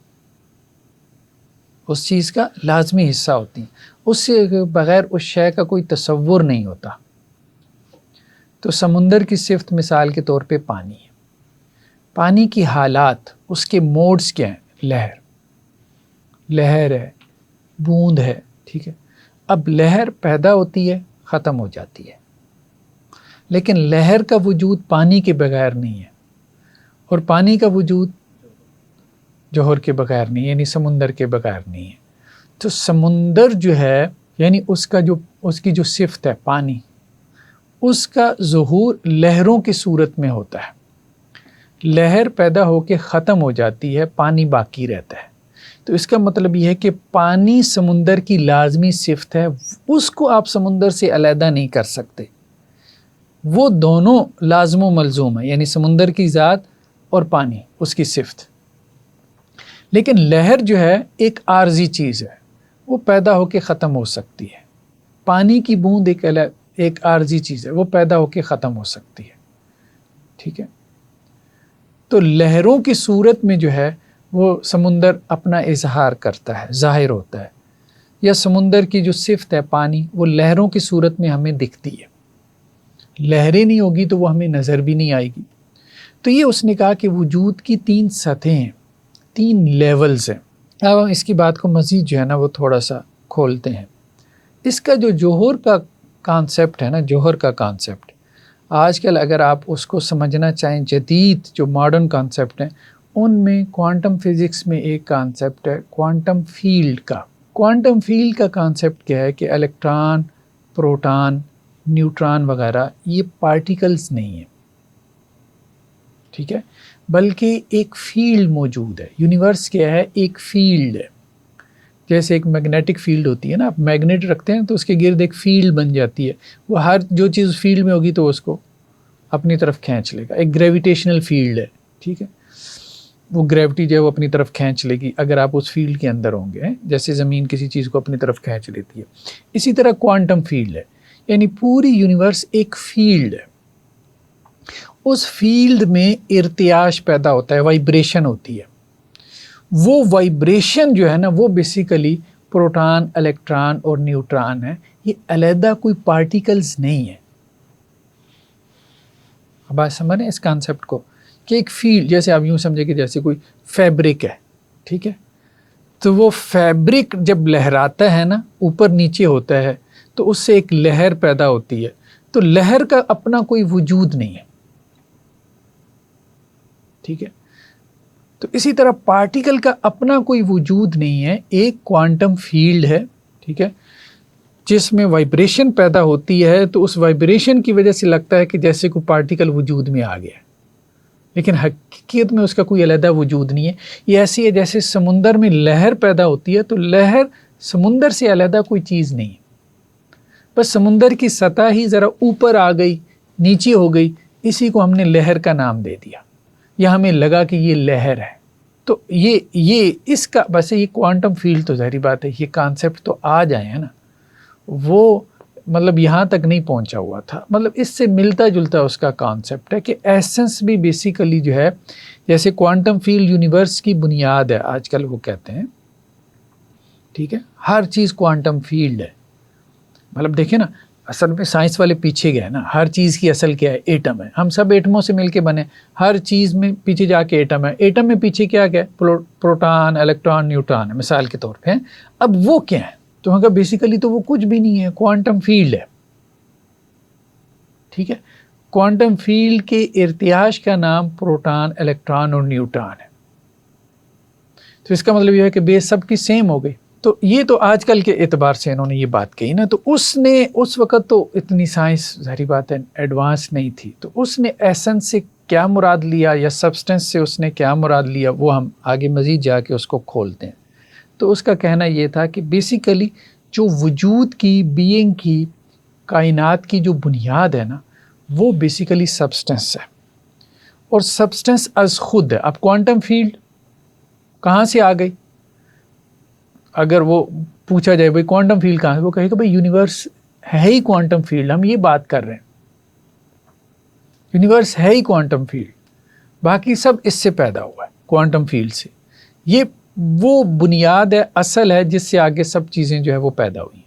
اس چیز کا لازمی حصہ ہوتی ہیں. اس سے بغیر اس شے کا کوئی تصور نہیں ہوتا. تو سمندر کی صفت مثال کے طور پہ پانی ہے. پانی کی حالات، اس کے موڈز کیا ہیں؟ لہر ہے، بوند ہے. ٹھیک ہے، اب لہر پیدا ہوتی ہے، ختم ہو جاتی ہے، لیکن لہر کا وجود پانی کے بغیر نہیں ہے، اور پانی کا وجود جوہر کے بغیر نہیں، یعنی سمندر کے بغیر نہیں ہے. تو سمندر جو ہے یعنی اس کی جو صفت ہے پانی، اس کا ظہور لہروں کی صورت میں ہوتا ہے. لہر پیدا ہو کے ختم ہو جاتی ہے، پانی باقی رہتا ہے. تو اس کا مطلب یہ ہے کہ پانی سمندر کی لازمی صفت ہے، اس کو آپ سمندر سے علیحدہ نہیں کر سکتے، وہ دونوں لازم و ملزوم ہے، یعنی سمندر کی ذات اور پانی اس کی صفت۔ لیکن لہر جو ہے ایک عارضی چیز ہے، وہ پیدا ہو کے ختم ہو سکتی ہے۔ پانی کی بوند ایک عارضی چیز ہے، وہ پیدا ہو کے ختم ہو سکتی ہے، ٹھیک ہے۔ تو لہروں کی صورت میں جو ہے وہ سمندر اپنا اظہار کرتا ہے، ظاہر ہوتا ہے، یا سمندر کی جو صفت ہے پانی، وہ لہروں کی صورت میں ہمیں دکھتی ہے۔ لہریں نہیں ہوگی تو وہ ہمیں نظر بھی نہیں آئے گی۔ تو یہ اس نے کہا کہ وجود کی 3 سطحیں ہیں، 3 لیولز ہیں۔ اب ہم اس کی بات کو مزید جو ہے نا وہ تھوڑا سا کھولتے ہیں۔ اس کا جو جوہر کا کانسیپٹ ہے نا، جوہر کا کانسیپٹ، آج کل اگر آپ اس کو سمجھنا چاہیں، جدید جو ماڈرن کانسیپٹ ہیں ان میں کوانٹم فزکس میں ایک کانسیپٹ ہے کوانٹم فیلڈ کا۔ کوانٹم فیلڈ کا کانسیپٹ کیا ہے کہ الیکٹران، پروٹان، نیوٹران وغیرہ یہ پارٹیکلز نہیں ہیں، ٹھیک ہے، بلکہ ایک فیلڈ موجود ہے۔ یونیورس کیا ہے؟ ایک فیلڈ ہے، جیسے ایک میگنیٹک فیلڈ ہوتی ہے نا، آپ میگنیٹ رکھتے ہیں تو اس کے گرد ایک فیلڈ بن جاتی ہے، وہ ہر جو چیز فیلڈ میں ہوگی تو اس کو اپنی طرف کھینچ لے گا۔ ایک گریویٹیشنل فیلڈ ہے، ٹھیک ہے، وہ گریوٹی جو ہے وہ اپنی طرف کھینچ لے گی اگر آپ اس فیلڈ کے اندر ہوں گے، جیسے زمین کسی چیز کو اپنی طرف کھینچ لیتی ہے۔ اسی طرح کوانٹم فیلڈ ہے، یعنی پوری یونیورس ایک فیلڈ ہے، اس فیلڈ میں ارتعاش پیدا ہوتا ہے، وائبریشن ہوتی ہے۔ وہ وائبریشن جو ہے نا وہ بیسیکلی پروٹان، الیکٹران اور نیوٹران ہے، یہ علیحدہ کوئی پارٹیکلز نہیں ہے۔ اب آپ سمجھ رہے ہیں اس کانسیپٹ کو کہ ایک فیلڈ، جیسے آپ یوں سمجھے کہ جیسے کوئی فیبرک ہے، ٹھیک ہے، تو وہ فیبرک جب لہراتا ہے نا، اوپر نیچے ہوتا ہے، تو اس سے ایک لہر پیدا ہوتی ہے، تو لہر کا اپنا کوئی وجود نہیں ہے، ٹھیک ہے۔ تو اسی طرح پارٹیکل کا اپنا کوئی وجود نہیں ہے، ایک کوانٹم فیلڈ ہے، ٹھیک ہے، جس میں وائبریشن پیدا ہوتی ہے، تو اس وائبریشن کی وجہ سے لگتا ہے کہ جیسے کوئی پارٹیکل وجود میں آ گیا ہے، لیکن حقیقت میں اس کا کوئی علیحدہ وجود نہیں ہے۔ یہ ایسی ہے جیسے سمندر میں لہر پیدا ہوتی ہے، تو لہر سمندر سے علیحدہ کوئی چیز نہیں ہے، بس سمندر کی سطح ہی ذرا اوپر آ گئی، نیچے ہو گئی، اسی کو ہم نے لہر کا نام دے دیا، یا ہمیں لگا کہ یہ لہر ہے۔ تو یہ اس کا بس یہ کوانٹم فیلڈ تو ظاہری بات ہے، یہ کانسیپٹ تو آ جائے ہیں نا، وہ مطلب یہاں تک نہیں پہنچا ہوا تھا، مطلب اس سے ملتا جلتا اس کا کانسیپٹ ہے کہ ایسنس بھی بیسیکلی جو ہے، جیسے کوانٹم فیلڈ یونیورس کی بنیاد ہے آج کل وہ کہتے ہیں، ٹھیک ہے، ہر چیز کوانٹم فیلڈ ہے۔ مطلب دیکھیں نا، اصل میں سائنس والے پیچھے گئے نا، ہر چیز کی اصل کیا ہے؟ ایٹم ہے، ہم سب ایٹموں سے مل کے بنے، ہر چیز میں پیچھے جا کے ایٹم ہے، ایٹم میں پیچھے کیا ہے؟ پروٹان، الیکٹران، نیوٹران ہے مثال کے طور پہ۔ اب وہ کیا ہے؟ تو ہم کہا بیسیکلی تو وہ کچھ بھی نہیں ہے، کوانٹم فیلڈ ہے، ٹھیک ہے۔ کوانٹم فیلڈ کے ارتعاش کا نام پروٹان، الیکٹران اور نیوٹران ہے۔ تو اس کا مطلب یہ ہے کہ بیس سب کی سیم ہو گئی۔ تو یہ تو آج کل کے اعتبار سے انہوں نے یہ بات کہی نا، تو اس نے اس وقت تو اتنی سائنس ظاہری بات ہے ایڈوانس نہیں تھی، تو اس نے ایسنس سے کیا مراد لیا یا سبسٹنس سے اس نے کیا مراد لیا، وہ ہم آگے مزید جا کے اس کو کھولتے ہیں۔ تو اس کا کہنا یہ تھا کہ بیسیکلی جو وجود کی، بینگ کی، کائنات کی جو بنیاد ہے نا، وہ بیسیکلی سبسٹنس ہے، اور سبسٹنس از خود ہے۔ اب کوانٹم فیلڈ کہاں سے آ گئی؟ اگر وہ پوچھا جائے بھئی کوانٹم فیلڈ کہاں ہے، وہ کہے گا بھئی یونیورس ہے ہی کوانٹم فیلڈ، ہم یہ بات کر رہے ہیں، یونیورس ہے ہی کوانٹم فیلڈ، باقی سب اس سے پیدا ہوا ہے، کوانٹم فیلڈ سے۔ یہ وہ بنیاد ہے، اصل ہے، جس سے آگے سب چیزیں جو ہے وہ پیدا ہوئی۔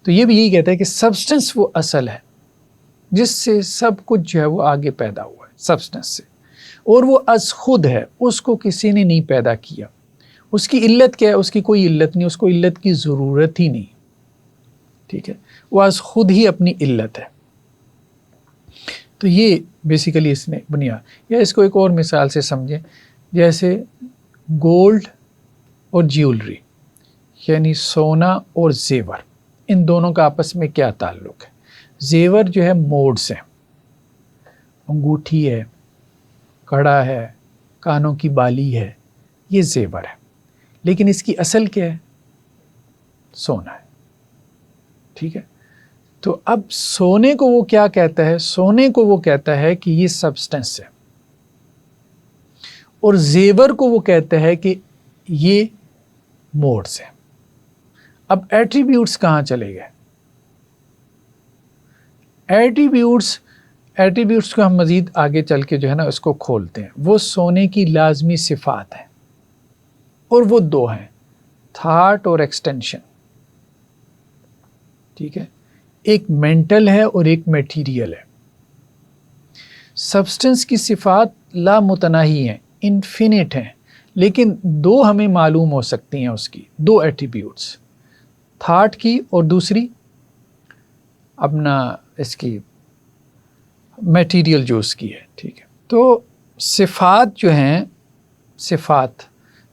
تو یہ بھی یہی کہتا ہے کہ سبسٹنس وہ اصل ہے جس سے سب کچھ جو ہے وہ آگے پیدا ہوا ہے، سبسٹنس سے، اور وہ از خود ہے، اس کو کسی نے نہیں پیدا کیا۔ اس کی علت کیا ہے؟ اس کی کوئی علت نہیں، اس کو علت کی ضرورت ہی نہیں، ٹھیک ہے، وہ از خود ہی اپنی علت ہے۔ تو یہ بیسیکلی اس نے بنیاد، یا اس کو ایک اور مثال سے سمجھیں، جیسے گولڈ اور جیولری، یعنی سونا اور زیور، ان دونوں کا آپس میں کیا تعلق ہے؟ زیور جو ہے موڈز ہیں، انگوٹھی ہے، کڑا ہے، کانوں کی بالی ہے، یہ زیور ہے۔ لیکن اس کی اصل کیا ہے؟ سونا ہے. ٹھیک ہے. تو اب سونے کو وہ کیا کہتا ہے؟ سونے کو وہ کہتا ہے کہ یہ سبسٹنس ہے، اور زیور کو وہ کہتا ہے کہ یہ موڈز ہے. اب ایٹریبیوٹس کہاں چلے گئے؟ ایٹریبیوٹس کو ہم مزید آگے چل کے جو ہے نا اس کو کھولتے ہیں. وہ سونے کی لازمی صفات ہیں، اور وہ دو ہیں، تھاٹ اور ایکسٹینشن. ٹھیک ہے. ایک مینٹل ہے اور ایک میٹیریل ہے. سبسٹنس کی صفات لامتناہی ہیں، انفینٹ ہیں، لیکن دو ہمیں معلوم ہو سکتی ہیں. اس کی دو ایٹریبیوٹس، تھاٹ کی اور دوسری اپنا اس کی میٹیریل جو اس کی ہے. ٹھیک ہے. تو صفات جو ہیں، صفات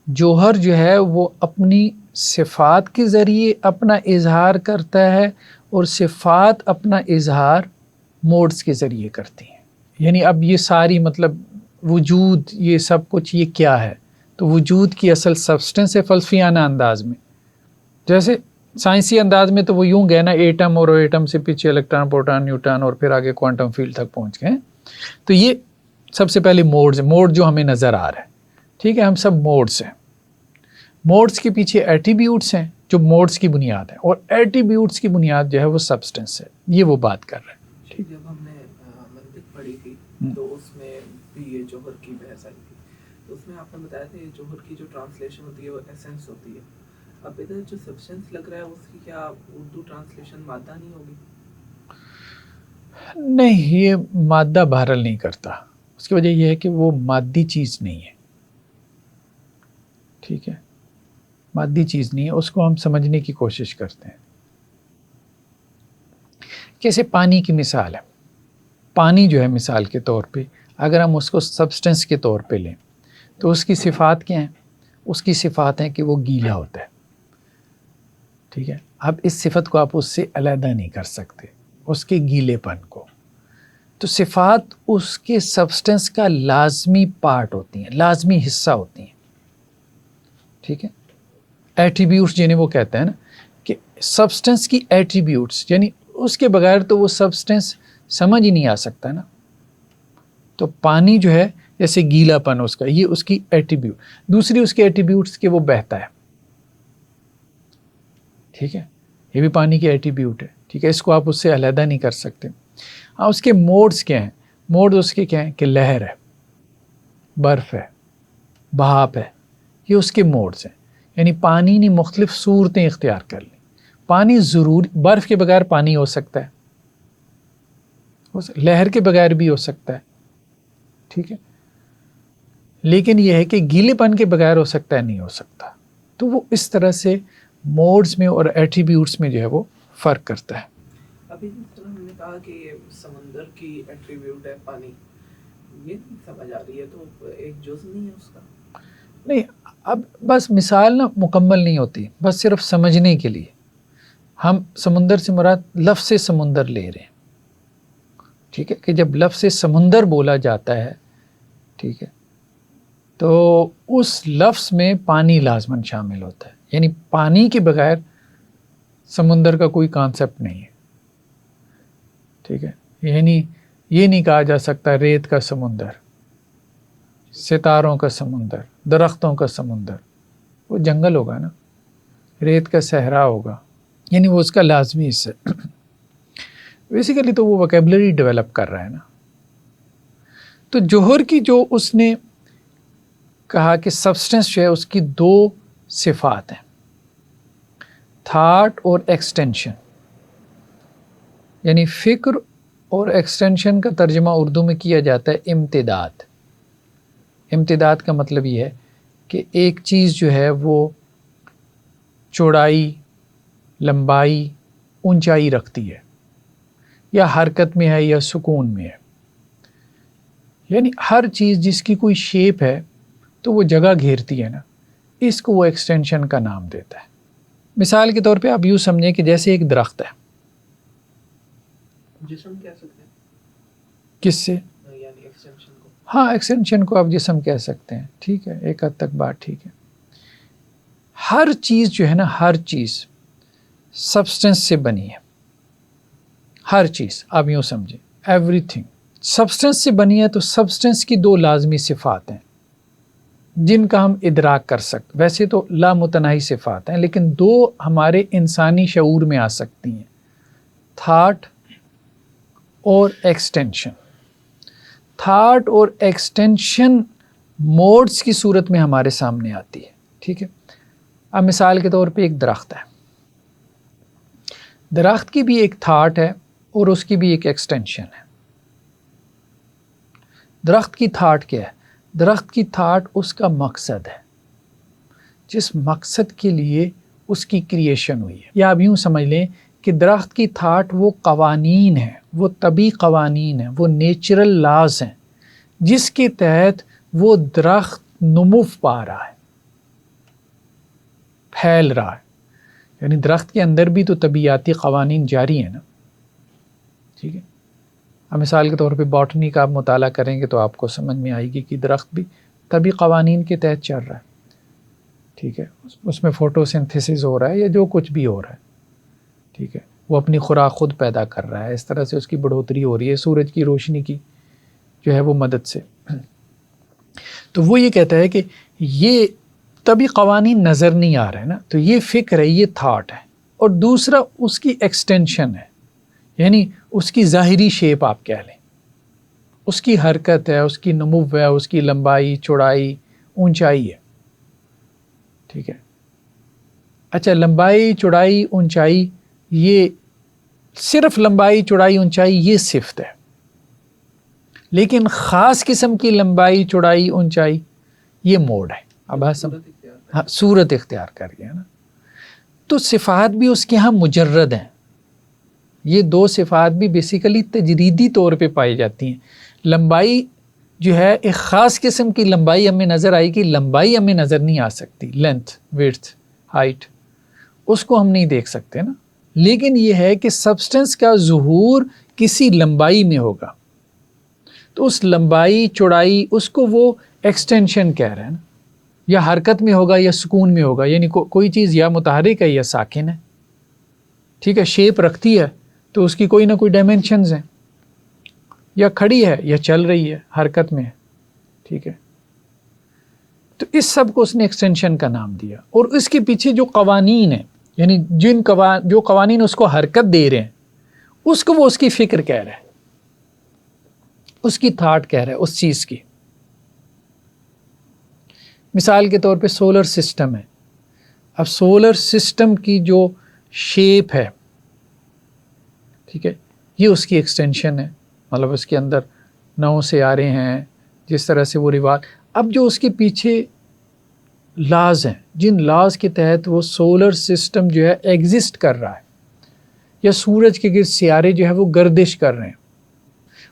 جوہر جو ہے وہ اپنی صفات کے ذریعے اپنا اظہار کرتا ہے، اور صفات اپنا اظہار موڈز کے ذریعے کرتی ہیں. یعنی اب یہ ساری مطلب وجود، یہ سب کچھ یہ کیا ہے؟ تو وجود کی اصل سبسٹنس ہے فلسفیانہ انداز میں. جیسے سائنسی انداز میں تو وہ یوں گئے نا، ایٹم اور ایٹم سے پیچھے الیکٹران، پروٹون، نیوٹران، اور پھر آگے کوانٹم فیلڈ تک پہنچ گئے. تو یہ سب سے پہلے موڈز ہیں، موڈ جو ہمیں نظر آ رہا ہے. ٹھیک ہے. ہم سب موڈز ہیں. موڈز کے پیچھے ایٹریبیوٹس ہیں جو موڈز کی بنیاد ہے، اور ایٹریبیوٹس کی بنیاد جو ہے وہ سبسٹنس ہے. یہ وہ بات کر رہے ہیں. جب ہم نے منطق پڑھی تھی تو اس میں بھی یہ جوہر کی بحث آئی تھی، تو اس میں آپ نے بتایا تھا یہ جوہر کی جو ٹرانسلیشن ہوتی ہے وہ ایسنس ہوتی ہے. اب ادھر جو سبسٹنس لگ رہا ہے اس کی کیا اردو ٹرانسلیشن مادہ نہیں ہوگی؟ نہیں، یہ مادہ بہرحال نہیں کرتا. اس کی وجہ یہ ہے کہ وہ مادی چیز نہیں ہے. ٹھیک ہے. مادی چیز نہیں ہے. اس کو ہم سمجھنے کی کوشش کرتے ہیں. جیسے پانی کی مثال ہے. پانی جو ہے مثال کے طور پہ اگر ہم اس کو سبسٹنس کے طور پہ لیں تو اس کی صفات کیا ہیں؟ اس کی صفات ہیں کہ وہ گیلا ہوتا ہے. ٹھیک ہے. اب اس صفت کو آپ اس سے علیحدہ نہیں کر سکتے، اس کے گیلے پن کو. تو صفات اس کے سبسٹنس کا لازمی پارٹ ہوتی ہیں، لازمی حصہ ہوتی ہیں. ٹھیک ہے. ایٹریبیوٹس جنہیں وہ کہتے ہیں نا کہ سبسٹنس کی ایٹریبیوٹس، یعنی اس کے بغیر تو وہ سبسٹنس سمجھ ہی نہیں آ سکتا نا. تو پانی جو ہے جیسے گیلا پن اس کا، یہ اس کی ایٹریبیوٹ. دوسری اس کے ایٹریبیوٹس کہ وہ بہتا ہے. ٹھیک ہے. یہ بھی پانی کی ایٹریبیوٹ ہے. ٹھیک ہے. اس کو آپ اس سے علیحدہ نہیں کر سکتے. ہاں، اس کے موڈز کیا ہیں؟ موڈ اس کے کیا ہیں کہ لہر ہے، برف ہے، بھاپ ہے. یہ اس کے موڈز ہیں. یعنی پانی نے مختلف صورتیں اختیار کر لی. پانی ضرور، برف کے بغیر پانی ہو سکتا ہے، لہر کے بغیر بھی ہو سکتا ہے. ٹھیک ہے. لیکن یہ ہے کہ گیلے پن کے بغیر ہو سکتا ہے، نہیں ہو سکتا. تو وہ اس طرح سے موڈز میں اور ایٹریبیوٹس میں جو ہے وہ فرق کرتا ہے. ابھی جس طرح ہم نے کہا کہ یہ سمندر کی ایٹریبیوٹ ہے پانی، یہ نہیں سمجھ آ رہی ہے. تو ایک جز نہیں ہے اس کا؟ نہیں، اب بس مثال نا مکمل نہیں ہوتی، بس صرف سمجھنے کے لیے ہم سمندر سے مراد لفظ سمندر لے رہے ہیں. ٹھیک ہے. کہ جب لفظ سمندر بولا جاتا ہے، ٹھیک ہے، تو اس لفظ میں پانی لازماً شامل ہوتا ہے. یعنی پانی کے بغیر سمندر کا کوئی کانسیپٹ نہیں ہے. ٹھیک ہے. یعنی یہ نہیں کہا جا سکتا ریت کا سمندر، ستاروں کا سمندر، درختوں کا سمندر. وہ جنگل ہوگا نا، ریت کا صحرا ہوگا. یعنی وہ اس کا لازمی حصہ ہے. بیسیکلی تو وہ ویکیبلری ڈیولپ کر رہا ہے نا. تو جوہر کی جو اس نے کہا کہ سبسٹنس جو ہے اس کی دو صفات ہیں، تھاٹ اور ایکسٹینشن. یعنی فکر اور ایکسٹینشن کا ترجمہ اردو میں کیا جاتا ہے امتداد. امتداد کا مطلب یہ ہے کہ ایک چیز جو ہے وہ چوڑائی، لمبائی، اونچائی رکھتی ہے، یا حرکت میں ہے یا سکون میں ہے. یعنی ہر چیز جس کی کوئی شیپ ہے تو وہ جگہ گھیرتی ہے نا، اس کو وہ ایکسٹینشن کا نام دیتا ہے. مثال کے طور پہ آپ یوں سمجھیں کہ جیسے ایک درخت ہے. جسم کہہ سکتے ہیں کس سے؟ یعنی ایکسٹینشن کو. ہاں، ایکسٹینشن کو آپ جسم کہہ سکتے ہیں. ٹھیک ہے، ایک حد تک بات ٹھیک ہے. ہر چیز جو ہے نا، ہر چیز سبسٹنس سے بنی ہے. ہر چیز آپ یوں سمجھیں، ایوری تھنگ سبسٹنس سے بنی ہے. تو سبسٹنس کی دو لازمی صفات ہیں جن کا ہم ادراک کر سکتے. ویسے تو لامتناہی صفات ہیں، لیکن دو ہمارے انسانی شعور میں آ سکتی ہیں، تھاٹ اور ایکسٹینشن. تھاٹ اور ایکسٹینشن موڈز کی صورت میں ہمارے سامنے آتی ہے. ٹھیک ہے، اب مثال کے طور پہ ایک درخت ہے. درخت کی بھی ایک تھاٹ ہے اور اس کی بھی ایک ایکسٹینشن ہے. درخت کی تھاٹ کیا ہے؟ درخت کی تھاٹ اس کا مقصد ہے، جس مقصد کے لیے اس کی کریشن ہوئی ہے. یا آپ یوں سمجھ لیں کہ درخت کی تھاٹ وہ قوانین ہیں، وہ طبعی قوانین ہیں، وہ نیچرل لاز ہیں جس کے تحت وہ درخت نمو پا رہا ہے، پھیل رہا ہے. یعنی درخت کے اندر بھی تو طبیعیاتی قوانین جاری ہیں نا. ٹھیک ہے، اب مثال کے طور پہ باٹنی کا آپ مطالعہ کریں گے تو آپ کو سمجھ میں آئے گی کہ درخت بھی طبعی قوانین کے تحت چل رہا ہے. ٹھیک ہے، اس میں فوٹو سنتھیسس ہو رہا ہے یا جو کچھ بھی ہو رہا ہے. ٹھیک ہے، وہ اپنی خوراک خود پیدا کر رہا ہے، اس طرح سے اس کی بڑھوتری ہو رہی ہے سورج کی روشنی کی جو ہے وہ مدد سے. تو وہ یہ کہتا ہے کہ یہ طبعی قوانین نظر نہیں آ رہے ہیں نا، تو یہ فکر ہے، یہ تھاٹ ہے. اور دوسرا اس کی ایکسٹینشن ہے، یعنی اس کی ظاہری شیپ آپ کہہ لیں، اس کی حرکت ہے، اس کی نمو ہے، اس کی لمبائی چوڑائی اونچائی ہے. ٹھیک ہے، اچھا لمبائی چوڑائی اونچائی، یہ صرف لمبائی چوڑائی اونچائی یہ صفت ہے، لیکن خاص قسم کی لمبائی چوڑائی اونچائی یہ موڈ ہے. اب صورت اختیار کر گیا نا. تو صفات بھی اس کے ہاں مجرد ہیں. یہ دو صفات بھی بیسیکلی تجریدی طور پہ پائی جاتی ہیں. لمبائی جو ہے ایک خاص قسم کی لمبائی ہمیں نظر آئے گی، لمبائی ہمیں نظر نہیں آ سکتی، لینتھ، ویڈتھ، ہائٹ اس کو ہم نہیں دیکھ سکتے نا. لیکن یہ ہے کہ سبسٹنس کا ظہور کسی لمبائی میں ہوگا، تو اس لمبائی چوڑائی اس کو وہ ایکسٹینشن کہہ رہے ہیں نا. یا حرکت میں ہوگا یا سکون میں ہوگا، یعنی کوئی چیز یا متحرک ہے یا ساکن ہے. ٹھیک ہے، شیپ رکھتی ہے تو اس کی کوئی نہ کوئی ڈائمینشنز ہیں، یا کھڑی ہے یا چل رہی ہے، حرکت میں ہے. ٹھیک ہے، تو اس سب کو اس نے ایکسٹینشن کا نام دیا. اور اس کے پیچھے جو قوانین ہیں، یعنی جو قوانین اس کو حرکت دے رہے ہیں، اس کو وہ اس کی فکر کہہ رہے ہیں، اس کی تھاٹ کہہ رہے ہیں اس چیز کی. مثال کے طور پہ سولر سسٹم ہے. اب سولر سسٹم کی جو شیپ ہے، ٹھیک ہے، یہ اس کی ایکسٹینشن ہے. مطلب اس کے اندر 9 سیارے ہیں، جس طرح سے وہ رواج. اب جو اس کے پیچھے لاز ہیں، جن لاز کے تحت وہ سولر سسٹم جو ہے ایگزسٹ کر رہا ہے، یا سورج کے گرد سیارے جو ہے وہ گردش کر رہے ہیں،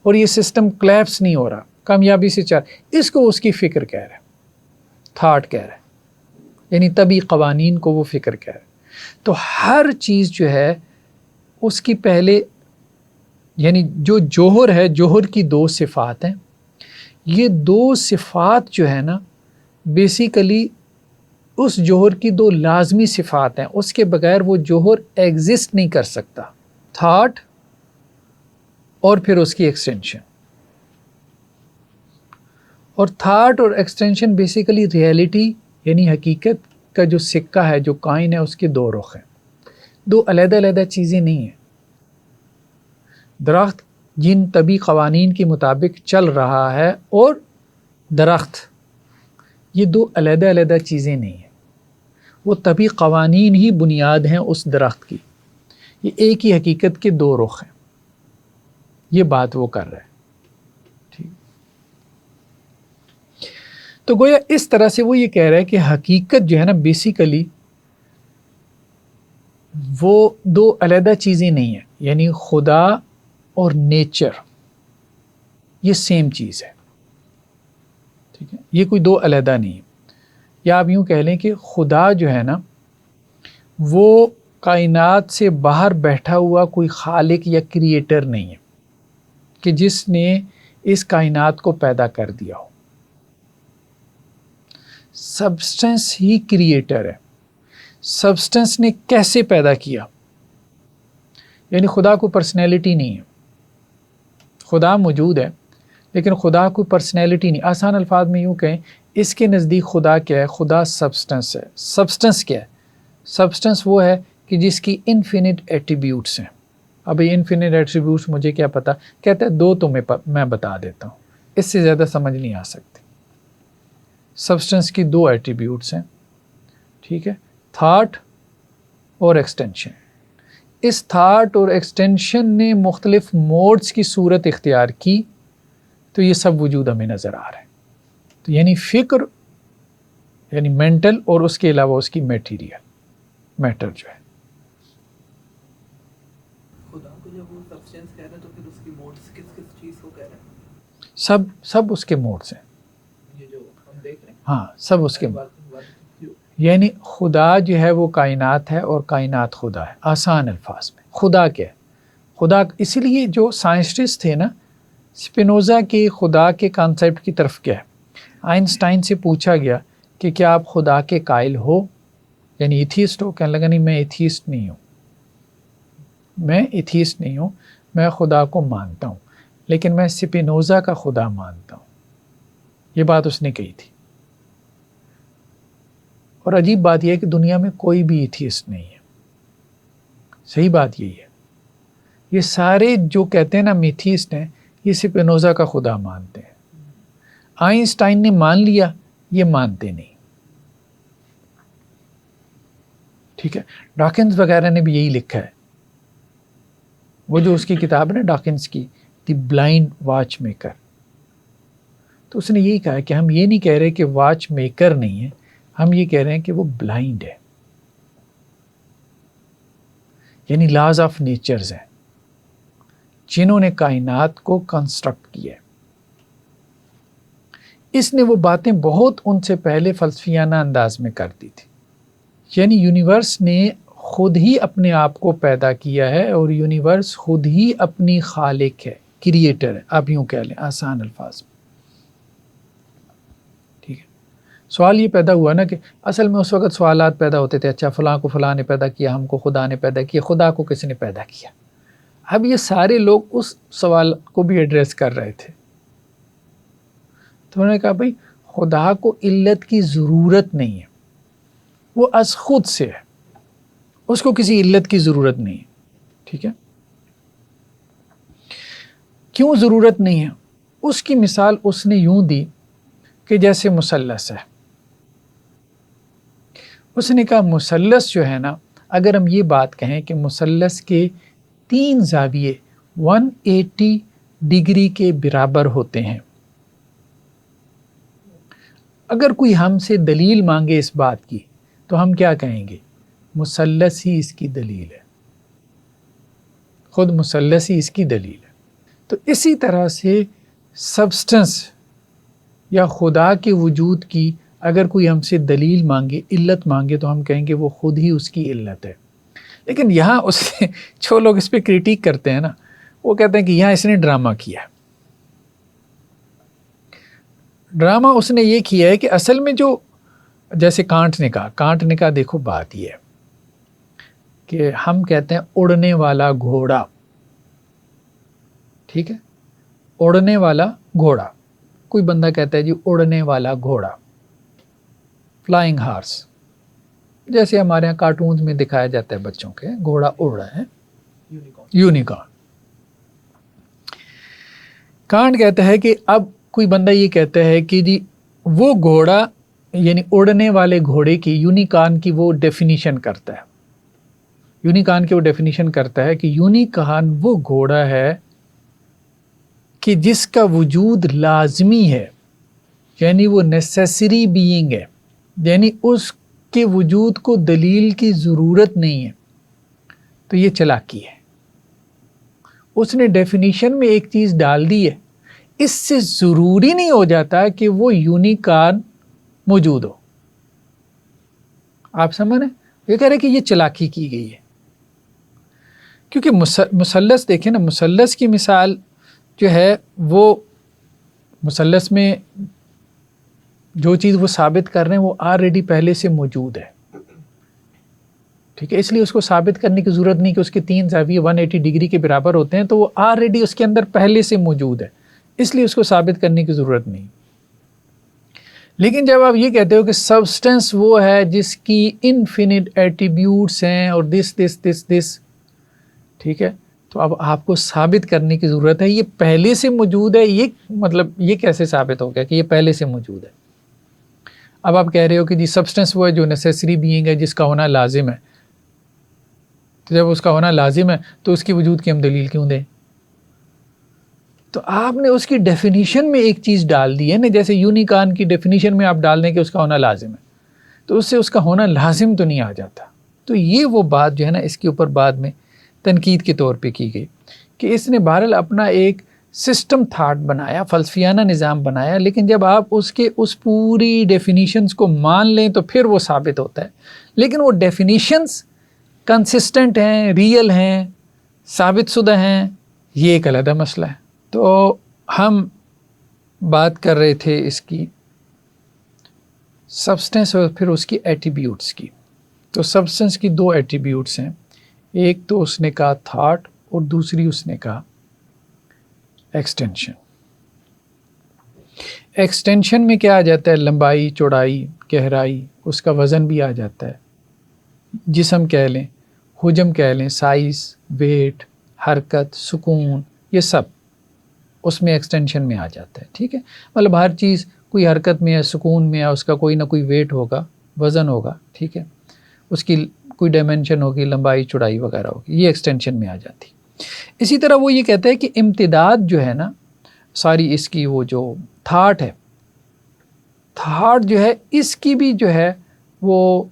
اور یہ سسٹم کلیپس نہیں ہو رہا، کامیابی سے چل، اس کو اس کی فکر کہہ رہے ہیں، تھاٹ کہہ رہے ہیں. یعنی طبعی قوانین کو وہ فکر کہہ رہے ہیں. تو ہر چیز جو ہے اس کی پہلے، یعنی جو جوہر ہے، جوہر کی دو صفات ہیں. یہ دو صفات جو ہے نا بیسیکلی اس جوہر کی دو لازمی صفات ہیں، اس کے بغیر وہ جوہر ایگزسٹ نہیں کر سکتا. تھاٹ اور پھر اس کی ایکسٹینشن. اور تھاٹ اور ایکسٹینشن بیسیکلی ریئلٹی یعنی حقیقت کا جو سکہ ہے، جو کائن ہے، اس کے دو رخ ہیں، دو علیحدہ علیحدہ چیزیں نہیں ہیں. درخت جن طبعی قوانین کے مطابق چل رہا ہے اور درخت، یہ دو علیحدہ علیحدہ چیزیں نہیں ہیں. وہ طبعی قوانین ہی بنیاد ہیں اس درخت کی. یہ ایک ہی حقیقت کے دو رخ ہیں. یہ بات وہ کر رہا ہے. ٹھیک، تو گویا اس طرح سے وہ یہ کہہ رہا ہے کہ حقیقت جو ہے نا بیسیکلی وہ دو علیحدہ چیزیں نہیں ہیں. یعنی خدا اور نیچر یہ سیم چیز ہے. ٹھیک ہے، یہ کوئی دو علیحدہ نہیں ہے. یا آپ یوں کہہ لیں کہ خدا جو ہے نا وہ کائنات سے باہر بیٹھا ہوا کوئی خالق یا کریٹر نہیں ہے کہ جس نے اس کائنات کو پیدا کر دیا ہو. سبسٹنس ہی کریٹر ہے. سبسٹنس نے کیسے پیدا کیا. یعنی خدا کو پرسنالٹی نہیں ہے، خدا موجود ہے لیکن خدا کو پرسنالٹی نہیں. آسان الفاظ میں یوں کہیں، اس کے نزدیک خدا کیا ہے؟ خدا سبسٹنس ہے. سبسٹنس کیا ہے؟ سبسٹنس وہ ہے کہ جس کی انفینٹ ایٹریبیوٹس ہیں. اب یہ انفینٹ ایٹریبیوٹس مجھے کیا پتہ، کہتا ہے دو تمہیں میں بتا دیتا ہوں، اس سے زیادہ سمجھ نہیں آ سکتی. سبسٹنس کی دو ایٹریبیوٹس ہیں، ٹھیک ہے، تھاٹ اور ایکسٹینشن. اس تھاٹ اور ایکسٹینشن نے مختلف موڈز کی صورت اختیار کی تو یہ سب وجود ہمیں نظر آ رہا ہے. تو یعنی فکر، یعنی مینٹل، اور اس کے علاوہ اس کی میٹیریل، میٹر جو ہے. خدا کو جب وہ سبسٹینس کہہ رہے ہیں تو پھر اس کی موڈز کس کس چیز کو کہہ رہے ہیں؟ سب اس کے موڈز ہیں. یہ جو ہم دیکھ رہے ہیں ہاں سب اس کے، یعنی خدا جو ہے وہ کائنات ہے اور کائنات خدا ہے. آسان الفاظ میں خدا کیا ہے؟ خدا اسی لیے جو سائنسٹسٹ تھے نا، سپینوزا کے خدا کے کانسیپٹ کی طرف کیا ہے، آئنسٹائن سے پوچھا گیا کہ کیا آپ خدا کے قائل ہو، یعنی ایتھیسٹ ہو؟ کہنے لگا نہیں، میں ایتھیسٹ نہیں ہوں، میں ایتھیسٹ نہیں ہوں، میں خدا کو مانتا ہوں لیکن میں سپینوزا کا خدا مانتا ہوں. یہ بات اس نے کہی تھی. اور عجیب بات یہ ہے کہ دنیا میں کوئی بھی ایتھیسٹ نہیں ہے. صحیح بات یہی ہے، یہ سارے جو کہتے ہیں نا میتھیسٹ ہیں، یہ سپینوزا کا خدا مانتے ہیں. آئنسٹائن نے مان لیا، یہ مانتے نہیں. ٹھیک ہے، ڈاکنز وغیرہ نے بھی یہی لکھا ہے. وہ جو اس کی کتاب ہے نا ڈاکنز کی، دی بلائنڈ واچ میکر، تو اس نے یہی کہا کہ ہم یہ نہیں کہہ رہے کہ واچ میکر نہیں ہے، ہم یہ کہہ رہے ہیں کہ وہ بلائنڈ ہے. یعنی لاز آف نیچرز ہیں جنہوں نے کائنات کو کنسٹرکٹ کیا ہے. اس نے وہ باتیں بہت ان سے پہلے فلسفیانہ انداز میں کر دی تھی. یعنی یونیورس نے خود ہی اپنے آپ کو پیدا کیا ہے اور یونیورس خود ہی اپنی خالق ہے، کریٹر ہے، آپ یوں کہہ لیں آسان الفاظ میں. ٹھیک ہے، سوال یہ پیدا ہوا نا کہ اصل میں اس وقت سوالات پیدا ہوتے تھے، اچھا فلاں کو فلاں نے پیدا کیا، ہم کو خدا نے پیدا کیا، خدا کو کس نے پیدا کیا؟ اب یہ سارے لوگ اس سوال کو بھی ایڈریس کر رہے تھے. تو انہوں نے کہا بھائی خدا کو علت کی ضرورت نہیں ہے، وہ از خود سے ہے، اس کو کسی علت کی ضرورت نہیں ہے. ٹھیک ہے، کیوں ضرورت نہیں ہے؟ اس کی مثال اس نے یوں دی کہ جیسے مثلث ہے. اس نے کہا مثلث جو ہے نا، اگر ہم یہ بات کہیں کہ مثلث کے 3 زاویے 180 ڈگری کے برابر ہوتے ہیں، اگر کوئی ہم سے دلیل مانگے اس بات کی تو ہم کیا کہیں گے؟ مثلث ہی اس کی دلیل ہے، خود مثلث ہی اس کی دلیل ہے. تو اسی طرح سے سبسٹنس یا خدا کے وجود کی اگر کوئی ہم سے دلیل مانگے، علت مانگے، تو ہم کہیں گے وہ خود ہی اس کی علت ہے. لیکن یہاں اس نے جو لوگ اس پہ کریٹیک کرتے ہیں نا، وہ کہتے ہیں کہ یہاں اس نے ڈرامہ کیا ہے. ڈرامہ اس نے یہ کیا ہے کہ اصل میں جو، جیسے کانٹ نے کہا دیکھو بات یہ ہے کہ ہم کہتے ہیں اڑنے والا گھوڑا. ٹھیک ہے، اڑنے والا گھوڑا، کوئی بندہ کہتا ہے جی اڑنے والا گھوڑا، فلائنگ ہارس، جیسے ہمارے یہاں کارٹونز میں دکھایا جاتا ہے بچوں کے، گھوڑا اڑ رہا ہے، یونیکارن. کانٹ کہتا ہے کہ اب کوئی بندہ یہ کہتا ہے کہ جی وہ گھوڑا، یعنی اڑنے والے گھوڑے کی، یونیکارن کی وہ ڈیفینیشن کرتا ہے. یونیکارن کی وہ ڈیفینیشن کرتا ہے کہ یونیکارن وہ گھوڑا ہے کہ جس کا وجود لازمی ہے، یعنی وہ نیسیسری بینگ ہے، یعنی اس کے وجود کو دلیل کی ضرورت نہیں ہے. تو یہ چلاکی ہے. اس نے ڈیفینیشن میں ایک چیز ڈال دی ہے، اس سے ضروری نہیں ہو جاتا کہ وہ یونیکارن موجود ہو. آپ سمجھ رہے ہیں؟ یہ کہہ رہے کہ یہ چلاکی کی گئی ہے. کیونکہ مثلث دیکھیں نا، مثلث کی مثال جو ہے وہ مثلث میں جو چیز وہ ثابت کر رہے ہیں وہ آلریڈی پہلے سے موجود ہے. ٹھیک ہے. اس لیے اس کو ثابت کرنے کی ضرورت نہیں کہ اس کے 3 زاویے 180 ڈگری کے برابر ہوتے ہیں، تو وہ آلریڈی اس کے اندر پہلے سے موجود ہے، اس لیے اس کو ثابت کرنے کی ضرورت نہیں. لیکن جب آپ یہ کہتے ہو کہ سبسٹنس وہ ہے جس کی انفینٹ ایٹریبیوٹس ہیں اور دس، ٹھیک ہے، تو اب آپ کو ثابت کرنے کی ضرورت ہے یہ پہلے سے موجود ہے. یہ مطلب یہ کیسے ثابت ہو گیا کہ یہ پہلے سے موجود ہے؟ اب آپ کہہ رہے ہو کہ جی سبسٹنس وہ ہے جو نیسیسری بینگ ہے، جس کا ہونا لازم ہے. تو جب اس کا ہونا لازم ہے تو اس کی وجود کی ہم دلیل کیوں دیں؟ تو آپ نے اس کی ڈیفینیشن میں ایک چیز ڈال دی ہے نا، جیسے یونیکارن کی ڈیفینیشن میں آپ ڈال دیں کہ اس کا ہونا لازم ہے، تو اس سے اس کا ہونا لازم تو نہیں آ جاتا. تو یہ وہ بات جو ہے نا، اس کے اوپر بعد میں تنقید کے طور پہ کی گئی کہ اس نے بہرحال اپنا ایک سسٹم تھاٹ بنایا، فلسفیانہ نظام بنایا، لیکن جب آپ اس کے اس پوری ڈیفینیشنز کو مان لیں تو پھر وہ ثابت ہوتا ہے. لیکن وہ ڈیفینیشنز کنسسٹنٹ ہیں، ریئل ہیں، ثابت شدہ ہیں، یہ ایک علیحدہ مسئلہ ہے. تو ہم بات کر رہے تھے اس کی سبسٹنس اور پھر اس کی ایٹریبیوٹس کی. تو سبسٹنس کی 2 ایٹریبیوٹس ہیں، ایک تو اس نے کہا تھاٹ اور دوسری اس نے کہا ایکسٹینشن. ایکسٹینشن میں کیا آ جاتا ہے؟ لمبائی، چوڑائی، گہرائی، اس کا وزن بھی آ جاتا ہے، جسم کہہ لیں، حجم کہہ لیں، سائز، ویٹ، حرکت، سکون، یہ سب اس میں ایکسٹینشن میں آ جاتا ہے. ٹھیک ہے، مطلب ہر چیز کوئی حرکت میں ہے، سکون میں ہے، اس کا کوئی نہ کوئی ویٹ ہوگا، وزن ہوگا. ٹھیک ہے، اس کی کوئی ڈائمینشن ہوگی، لمبائی، چوڑائی وغیرہ ہوگی، یہ ایکسٹینشن میں آ جاتی. اسی طرح وہ یہ کہتا ہے کہ امتداد جو ہے نا ساری اس کی، وہ جو تھاٹ ہے، تھاٹ جو ہے اس کی بھی جو ہے وہ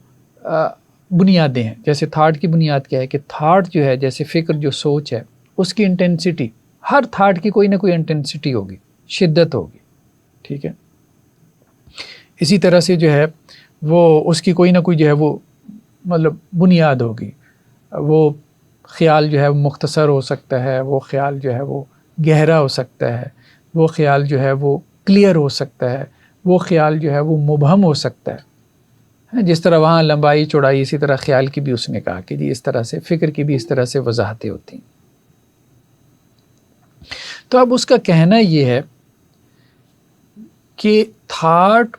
بنیادیں ہیں. جیسے تھاٹ کی بنیاد کیا ہے کہ تھاٹ جو ہے، جیسے فکر جو سوچ ہے، اس کی انٹینسٹی، ہر تھاٹ کی کوئی نہ کوئی انٹینسٹی ہوگی، شدت ہوگی. ٹھیک ہے، اسی طرح سے جو ہے وہ اس کی کوئی نہ کوئی جو ہے وہ مطلب بنیاد ہوگی. وہ خیال جو ہے وہ مختصر ہو سکتا ہے، وہ خیال جو ہے وہ گہرا ہو سکتا ہے، وہ خیال جو ہے وہ کلیئر ہو سکتا ہے، وہ خیال جو ہے وہ مبہم ہو سکتا ہے. جس طرح وہاں لمبائی، چوڑائی، اسی طرح خیال کی بھی اس نے کہا کہ جی اس طرح سے، فکر کی بھی اس طرح سے وضاحتیں ہوتی ہیں. تو اب اس کا کہنا یہ ہے کہ تھاٹ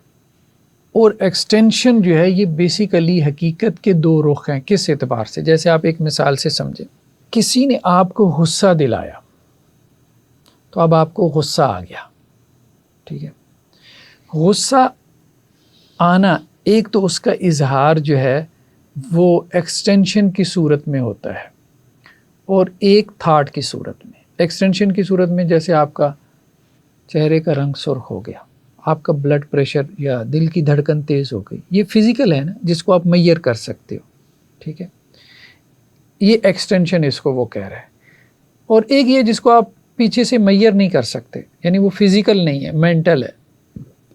اور ایکسٹینشن جو ہے یہ بیسیکلی حقیقت کے 2 رخ ہیں. کس اعتبار سے؟ جیسے آپ ایک مثال سے سمجھیں، کسی نے آپ کو غصہ دلایا تو اب آپ کو غصہ آ گیا. ٹھیک ہے، غصہ آنا ایک تو اس کا اظہار جو ہے وہ ایکسٹینشن کی صورت میں ہوتا ہے اور ایک تھاٹ کی صورت میں. ایکسٹینشن کی صورت میں جیسے آپ کا چہرے کا رنگ سرخ ہو گیا، آپ کا بلڈ پریشر یا دل کی دھڑکن تیز ہو گئی، یہ فزیکل ہے نا، جس کو آپ میئر کر سکتے ہو. ٹھیک ہے، یہ ایکسٹینشن اس کو وہ کہہ رہا ہے. اور ایک یہ جس کو آپ پیچھے سے میئر نہیں کر سکتے، یعنی وہ فزیکل نہیں ہے، مینٹل ہے.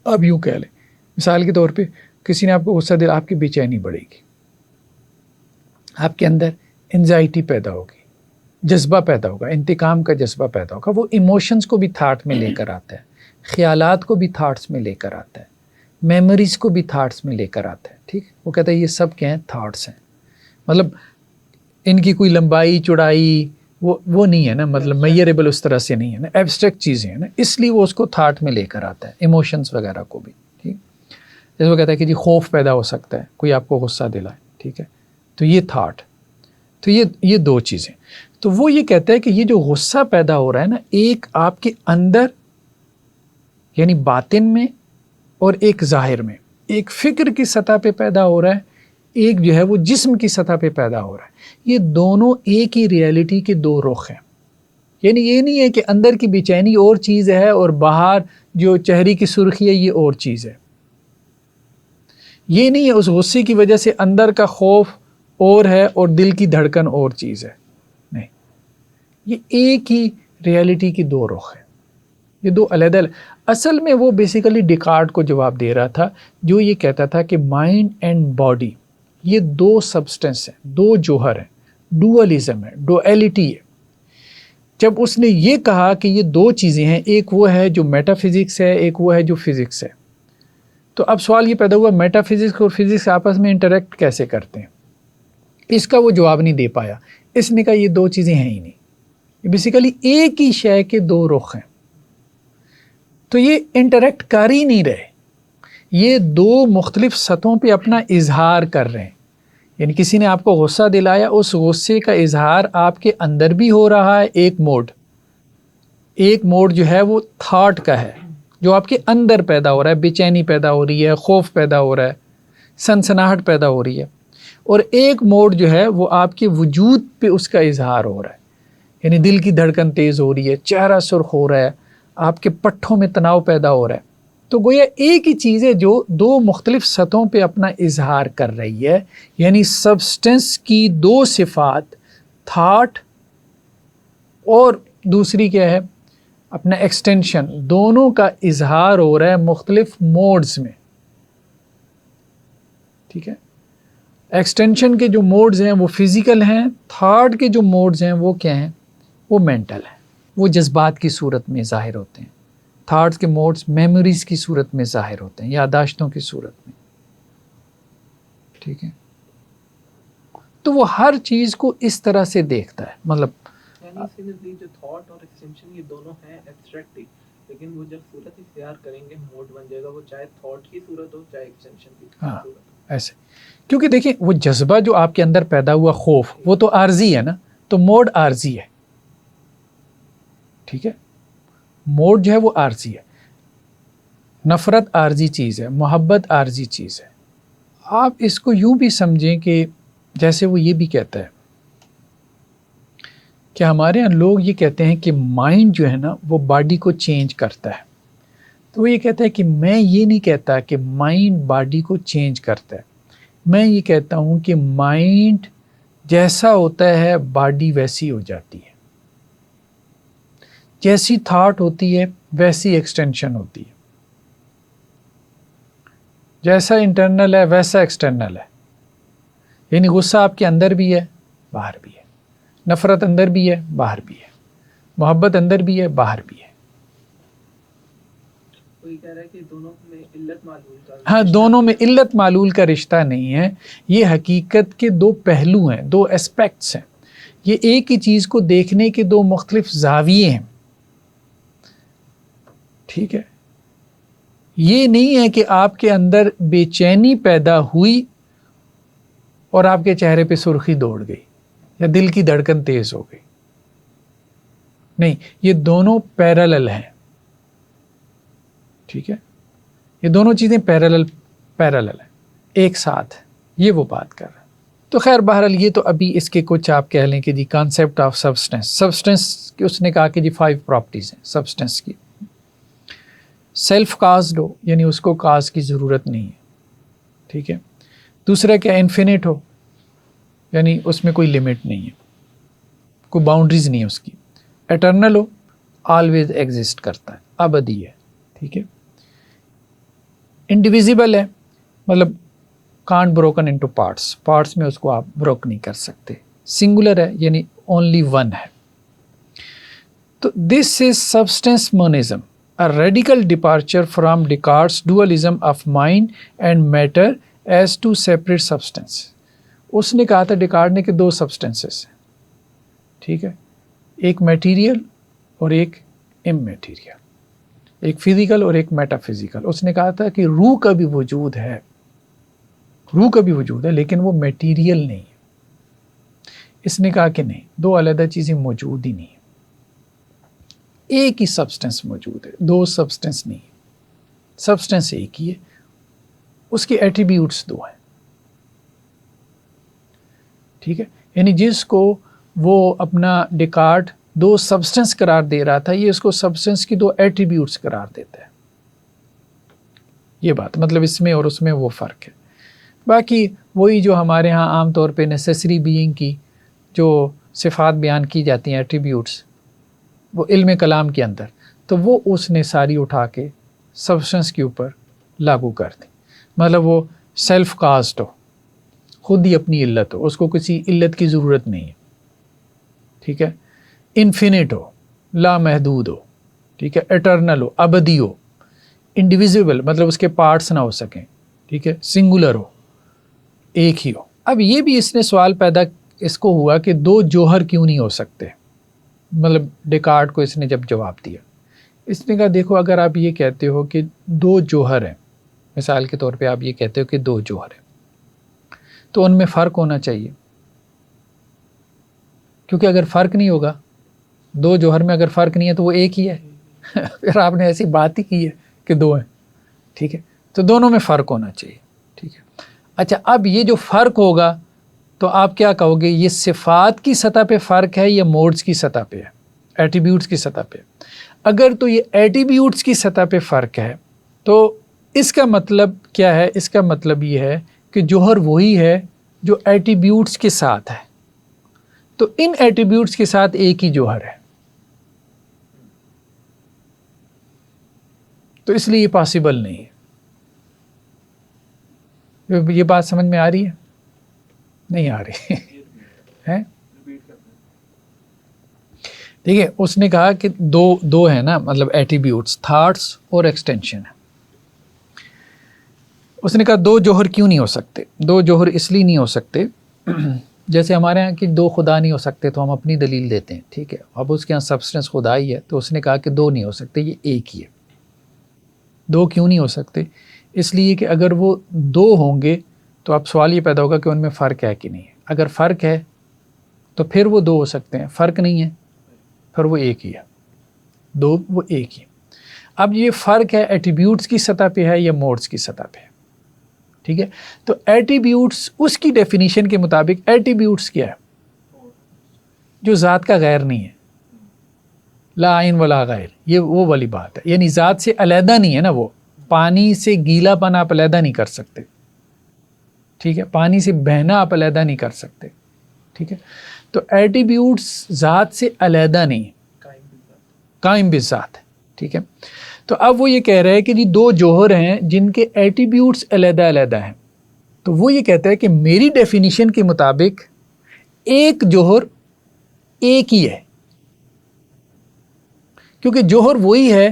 آپ یوں کہہ لیں، مثال کے طور پہ کسی نے آپ کو غصہ دیا، آپ کی بے چینی بڑھے گی، آپ کے اندر انزائٹی پیدا ہوگی، جذبہ پیدا ہوگا، انتقام کا جذبہ پیدا ہوگا. وہ ایموشنز کو بھی تھاٹ میں لے کر آتا ہے، خیالات کو بھی تھاٹس میں لے کر آتا ہے، میموریز کو بھی تھاٹس میں لے کر آتا ہے. ٹھیک، وہ کہتا ہے یہ سب کیا ہیں؟ تھاٹس ہیں. مطلب ان کی کوئی لمبائی، چوڑائی وہ نہیں ہے نا، مطلب میئریبل اس طرح سے نہیں ہے نا، ایبسٹریکٹ چیزیں ہیں نا، اس لیے وہ اس کو تھاٹ میں لے کر آتا ہے، ایموشنز وغیرہ کو بھی. ٹھیک، جیسے وہ کہتا ہے کہ جی خوف پیدا ہو سکتا ہے، کوئی آپ کو غصہ دلائے. ٹھیک ہے، تو یہ تھاٹ، تو یہ 2 چیزیں. تو وہ یہ کہتا ہے کہ یہ جو غصہ پیدا ہو رہا ہے نا، ایک آپ کے اندر یعنی باطن میں اور ایک ظاہر میں، ایک فکر کی سطح پہ پیدا ہو رہا ہے، ایک جو ہے وہ جسم کی سطح پہ پیدا ہو رہا ہے. یہ دونوں ایک ہی ریئلٹی کے 2 رخ ہیں. یعنی یہ نہیں ہے کہ اندر کی بے چینی اور چیز ہے اور باہر جو چہرے کی سرخی ہے یہ اور چیز ہے. یہ نہیں ہے اس غصے کی وجہ سے اندر کا خوف اور ہے اور دل کی دھڑکن اور چیز ہے. نہیں، یہ ایک ہی ریئلٹی کی 2 رخ ہیں، یہ 2 علیحدہ. اصل میں وہ بیسیکلی ڈیکارٹ کو جواب دے رہا تھا، جو یہ کہتا تھا کہ مائنڈ اینڈ باڈی یہ 2 سبسٹنس ہیں، 2 جوہر ہیں، ڈوئلزم ہے، ڈوئلٹی ہے. جب اس نے یہ کہا کہ یہ 2 چیزیں ہیں، ایک وہ ہے جو میٹا فزکس ہے، ایک وہ ہے جو فزکس ہے، تو اب سوال یہ پیدا ہوا میٹا فزکس اور فزکس آپس میں انٹریکٹ کیسے کرتے ہیں؟ اس کا وہ جواب نہیں دے پایا. اس نے کہا یہ دو چیزیں ہیں ہی نہیں، بیسیکلی ایک ہی شے کے دو رخ ہیں. تو یہ انٹریکٹ کر ہی نہیں رہے، یہ دو مختلف سطحوں پہ اپنا اظہار کر رہے ہیں. یعنی کسی نے آپ کو غصہ دلایا، اس غصے کا اظہار آپ کے اندر بھی ہو رہا ہے. ایک موڈ جو ہے وہ تھاٹ کا ہے، جو آپ کے اندر پیدا ہو رہا ہے، بے چینی پیدا ہو رہی ہے، خوف پیدا ہو رہا ہے، سنسناہٹ پیدا ہو رہی ہے. اور ایک موڈ جو ہے وہ آپ کے وجود پہ اس کا اظہار ہو رہا ہے، یعنی دل کی دھڑکن تیز ہو رہی ہے، چہرہ سرخ ہو رہا ہے، آپ کے پٹھوں میں تناؤ پیدا ہو رہا ہے. تو گویا ایک ہی چیز ہے جو دو مختلف سطحوں پہ اپنا اظہار کر رہی ہے. یعنی سبسٹنس کی دو صفات، تھاٹ اور دوسری کیا ہے اپنا ایکسٹینشن، دونوں کا اظہار ہو رہا ہے مختلف موڈز میں. ٹھیک ہے، ایکسٹینشن کے جو موڈز ہیں وہ فزیکل ہیں، تھاٹ کے جو موڈز ہیں وہ کیا ہیں، وہ مینٹل ہیں، وہ جذبات کی صورت میں ظاہر ہوتے ہیں. تھاٹس کے موڈز میموریز کی صورت میں ظاہر ہوتے ہیں، یادداشتوں کی صورت میں. ٹھیک ہے، تو وہ ہر چیز کو اس طرح سے دیکھتا ہے. مطلب یعنی جو تھاٹ اور ایکسٹینشن یہ دونوں ہیں ایبسٹریکٹ ہی، لیکن وہ جب صورت اختیار کریں گے موڈ بن جائے گا، وہ چاہے تھاٹ کی صورت ہو چاہے ایکسٹینشن کی صورت ہو. ایسے کیونکہ دیکھیں وہ جذبہ جو آپ کے اندر پیدا ہوا خوف، وہ تو عارضی ہے نا، تو موڈ عارضی ہے. ٹھیک ہے، موڈ جو ہے وہ عارضی ہے. نفرت عارضی چیز ہے، محبت عارضی چیز ہے. آپ اس کو یوں بھی سمجھیں کہ جیسے وہ یہ بھی کہتا ہے کہ ہمارے یہاں لوگ یہ کہتے ہیں کہ مائنڈ جو ہے نا وہ باڈی کو چینج کرتا ہے. تو وہ یہ کہتا ہے کہ میں یہ نہیں کہتا کہ مائنڈ باڈی کو چینج کرتا ہے، میں یہ کہتا ہوں کہ مائنڈ جیسا ہوتا ہے باڈی ویسی ہو جاتی ہے، جیسی تھاٹ ہوتی ہے ویسی ایکسٹینشن ہوتی ہے، جیسا انٹرنل ہے ویسا ایکسٹرنل ہے. یعنی غصہ آپ کے اندر بھی ہے باہر بھی ہے، نفرت اندر بھی ہے باہر بھی ہے، محبت اندر بھی ہے باہر بھی ہے. کوئی کہہ رہا ہے کہ دونوں میں علت معلول کا ہاں، دونوں میں علت معلول کا رشتہ نہیں ہے، یہ حقیقت کے دو پہلو ہیں، دو اسپیکٹس ہیں. یہ ایک ہی چیز کو دیکھنے کے دو مختلف زاویے ہیں. ٹھیک ہے، یہ نہیں ہے کہ آپ کے اندر بے چینی پیدا ہوئی اور آپ کے چہرے پہ سرخی دوڑ گئی یا دل کی دھڑکن تیز ہو گئی. نہیں، یہ دونوں پیرالل ہیں. ٹھیک ہے، یہ دونوں چیزیں پیرالل ہیں، ایک ساتھ. یہ وہ بات کر رہا ہے. تو خیر بہرحال یہ تو ابھی اس کے کچھ آپ کہہ لیں کہ جی کانسیپٹ آف سبسٹنس کی اس نے کہا کہ جی 5 پراپرٹیز ہیں سبسٹنس کی. سیلف کازڈ ہو، یعنی اس کو کاز کی ضرورت نہیں ہے. ٹھیک ہے، دوسرا کیا انفینٹ ہو، یعنی اس میں کوئی لمٹ نہیں ہے، کوئی باؤنڈریز نہیں ہے اس کی. ایٹرنل ہو، آلویز ایگزسٹ کرتا ہے، ابدی ہے. ٹھیک ہے، انڈیویزیبل ہے، مطلب کانٹ بروکن انٹو پارٹس میں اس کو آپ بروک نہیں کر سکتے. سنگولر ہے، یعنی اونلی ون ہے. تو this is substance monism, a radical departure from Descartes' dualism of mind and matter as two separate substance. اس نے کہا تھا ڈیکارٹ نے کہ دو سبسٹنسز ہیں. ٹھیک ہے، ایک میٹیریل اور ایک امیٹیریل، ایک فزیکل اور ایک میٹا فزیکل. اس نے کہا تھا کہ روح کا بھی وجود ہے، روح کا بھی وجود ہے لیکن وہ میٹیریل نہیں ہے. اس نے کہا کہ نہیں، دو علیحدہ چیزیں موجود ہی نہیں ہیں، ایک ہی سبسٹنس موجود ہے، دو سبسٹنس نہیں ہے. سبسٹنس ایک ہی ہے، اس کے ایٹریبیوٹس دو ہیں. ٹھیک ہے، یعنی جس کو وہ اپنا ڈیکارٹ دو سبسٹنس قرار دے رہا تھا، یہ اس کو سبسٹنس کی دو ایٹریبیوٹس قرار دیتا ہے. یہ بات مطلب اس میں اور اس میں وہ فرق ہے. باقی وہی جو ہمارے ہاں عام طور پہ نیسیسری بینگ کی جو صفات بیان کی جاتی ہیں، ایٹریبیوٹس، وہ علم کلام کے اندر، تو وہ اس نے ساری اٹھا کے سبسٹنس کے اوپر لاگو کر دی. مطلب وہ سیلف کازڈ ہو، خود ہی اپنی علت ہو، اس کو کسی علت کی ضرورت نہیں ہے. ٹھیک ہے، انفینٹ ہو، لامحدود ہو. ٹھیک ہے، ایٹرنل ہو، ابدی ہو. انڈیویزیبل مطلب اس کے پارٹس نہ ہو سکیں. ٹھیک ہے، سنگولر ہو، ایک ہی ہو. اب یہ بھی اس نے سوال پیدا اس کو ہوا کہ دو جوہر کیوں نہیں ہو سکتے، مطلب ڈیکارٹ کو اس نے جب جواب دیا، اس نے کہا دیکھو اگر آپ یہ کہتے ہو کہ دو جوہر ہیں، مثال کے طور پہ آپ یہ کہتے ہو کہ دو جوہر ہیں، تو ان میں فرق ہونا چاہیے، کیونکہ اگر فرق نہیں ہوگا، دو جوہر میں اگر فرق نہیں ہے تو وہ ایک ہی ہے پھر آپ نے ایسی بات ہی کی ہے کہ دو ہیں، ٹھیک ہے، تو دونوں میں فرق ہونا چاہیے، ٹھیک ہے۔ اچھا اب یہ جو فرق ہوگا تو آپ کیا کہو گے، یہ صفات کی سطح پہ فرق ہے یا موڈز کی سطح پہ ہے، ایٹریبیوٹس کی سطح پہ؟ اگر تو یہ ایٹریبیوٹس کی سطح پہ فرق ہے تو اس کا مطلب کیا ہے؟ اس کا مطلب یہ ہے کہ جوہر وہی ہے جو ایٹریبیوٹس کے ساتھ ہے، تو ان ایٹریبیوٹس کے ساتھ ایک ہی جوہر ہے، تو اس لیے یہ پاسبل نہیں ہے۔ یہ بات سمجھ میں آ رہی ہے؟ نہیں آ رہی ہے؟ دیکھیے اس نے کہا کہ دو ہیں نا، مطلب ایٹریبیوٹس، تھاٹس اور ایکسٹینشن ہے۔ اس نے کہا دو جوہر کیوں نہیں ہو سکتے؟ دو جوہر اس لیے نہیں ہو سکتے، جیسے ہمارے یہاں کہ دو خدا نہیں ہو سکتے تو ہم اپنی دلیل دیتے ہیں، ٹھیک ہے، اب اس کے یہاں سبسٹنس خدا ہی ہے، تو اس نے کہا کہ دو نہیں ہو سکتے، یہ ایک ہی ہے۔ دو کیوں نہیں ہو سکتے؟ اس لیے کہ اگر وہ دو ہوں گے تو اب سوال یہ پیدا ہوگا کہ ان میں فرق ہے کہ نہیں ہے، اگر فرق ہے تو پھر وہ دو ہو سکتے ہیں، فرق نہیں ہے پھر وہ ایک ہی ہے، دو وہ ایک ہی۔ اب یہ فرق ہے ایٹریبیوٹس کی سطح پہ ہے یا موڈز کی سطح پہ ہے، ٹھیک ہے۔ تو ایٹریبیوٹس اس کی ڈیفینیشن کے مطابق ایٹریبیوٹس کیا ہے؟ جو ذات کا غیر نہیں ہے، لا عین ولا غیر، یہ وہ والی بات ہے، یعنی ذات سے علیحدہ نہیں ہے نا، وہ پانی سے گیلا پن آپ علیحدہ نہیں کر سکتے، ٹھیک ہے، پانی سے بہنا آپ علیحدہ نہیں کر سکتے، ٹھیک ہے۔ تو ایٹریبیوٹس ذات سے علیحدہ نہیں ہے، قائم بالذات ہے، ٹھیک ہے۔ تو اب وہ یہ کہہ رہے ہیں کہ جی دو جوہر ہیں جن کے ایٹریبیوٹس علیحدہ علیحدہ ہیں، تو وہ یہ کہتا ہے کہ میری ڈیفینیشن کے مطابق ایک جوہر ایک ہی ہے، کیونکہ جوہر وہی ہے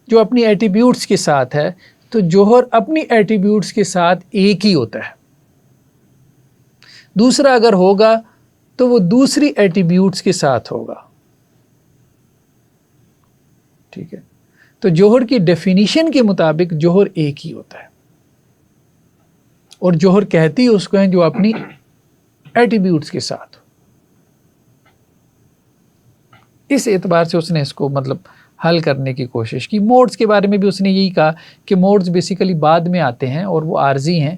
جو اپنی ایٹریبیوٹس کے ساتھ ہے، تو جوہر اپنی ایٹریبیوٹس کے ساتھ ایک ہی ہوتا ہے۔ دوسرا اگر ہوگا تو وہ دوسری ایٹریبیوٹس کے ساتھ ہوگا، ٹھیک ہے۔ تو جوہر کی ڈیفینیشن کے مطابق جوہر ایک ہی ہوتا ہے، اور جوہر کہتی اس کو ہیں جو اپنی ایٹریبیوٹس کے ساتھ۔ اس اعتبار سے اس نے اس کو مطلب حل کرنے کی کوشش کی۔ موڈز کے بارے میں بھی اس نے یہی کہا کہ موڈز بیسیکلی بعد میں آتے ہیں اور وہ عارضی ہیں،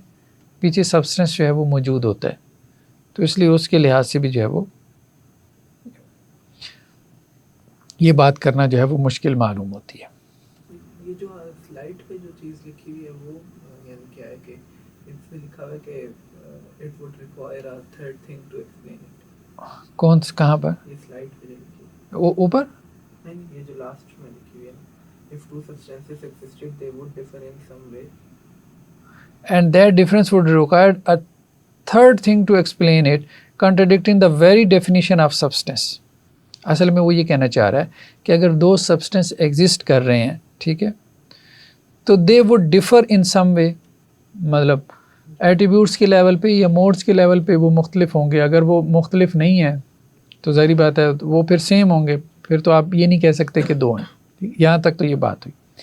پیچھے سبسٹنس جو ہے وہ موجود ہوتا ہے، تو اس لیے اس کے لحاظ سے بھی جو ہے وہ یہ بات کرنا جو ہے وہ مشکل معلوم ہوتی ہے۔ یہ جو سلائڈ پہ جو چیز لکھی ہوئی ہے وہ یعنی کیا ہے کہ اس میں لکھا ہوا ہے کہ it would require a third thing to explain it۔ کون کہاں پر؟ یہ سلائڈ پہ جو لکھی ہے اوپر نہیں، یہ جو لاسٹ میں لکھی ہوئی ہے if two substances existed they would differ in some way and that difference would require a third thing to explain it, contradicting the very definition of substance۔ اصل میں وہ یہ کہنا چاہ رہا ہے کہ اگر دو سبسٹنس ایگزسٹ کر رہے ہیں، ٹھیک ہے، تو دے would differ in some way، مطلب ایٹریبیوٹس کے لیول پہ یا موڈز کے لیول پہ وہ مختلف ہوں گے۔ اگر وہ مختلف نہیں ہیں تو ظاہری بات ہے وہ پھر سیم ہوں گے، پھر تو آپ یہ نہیں کہہ سکتے کہ دو ہیں۔ یہاں تک تو یہ بات ہوئی۔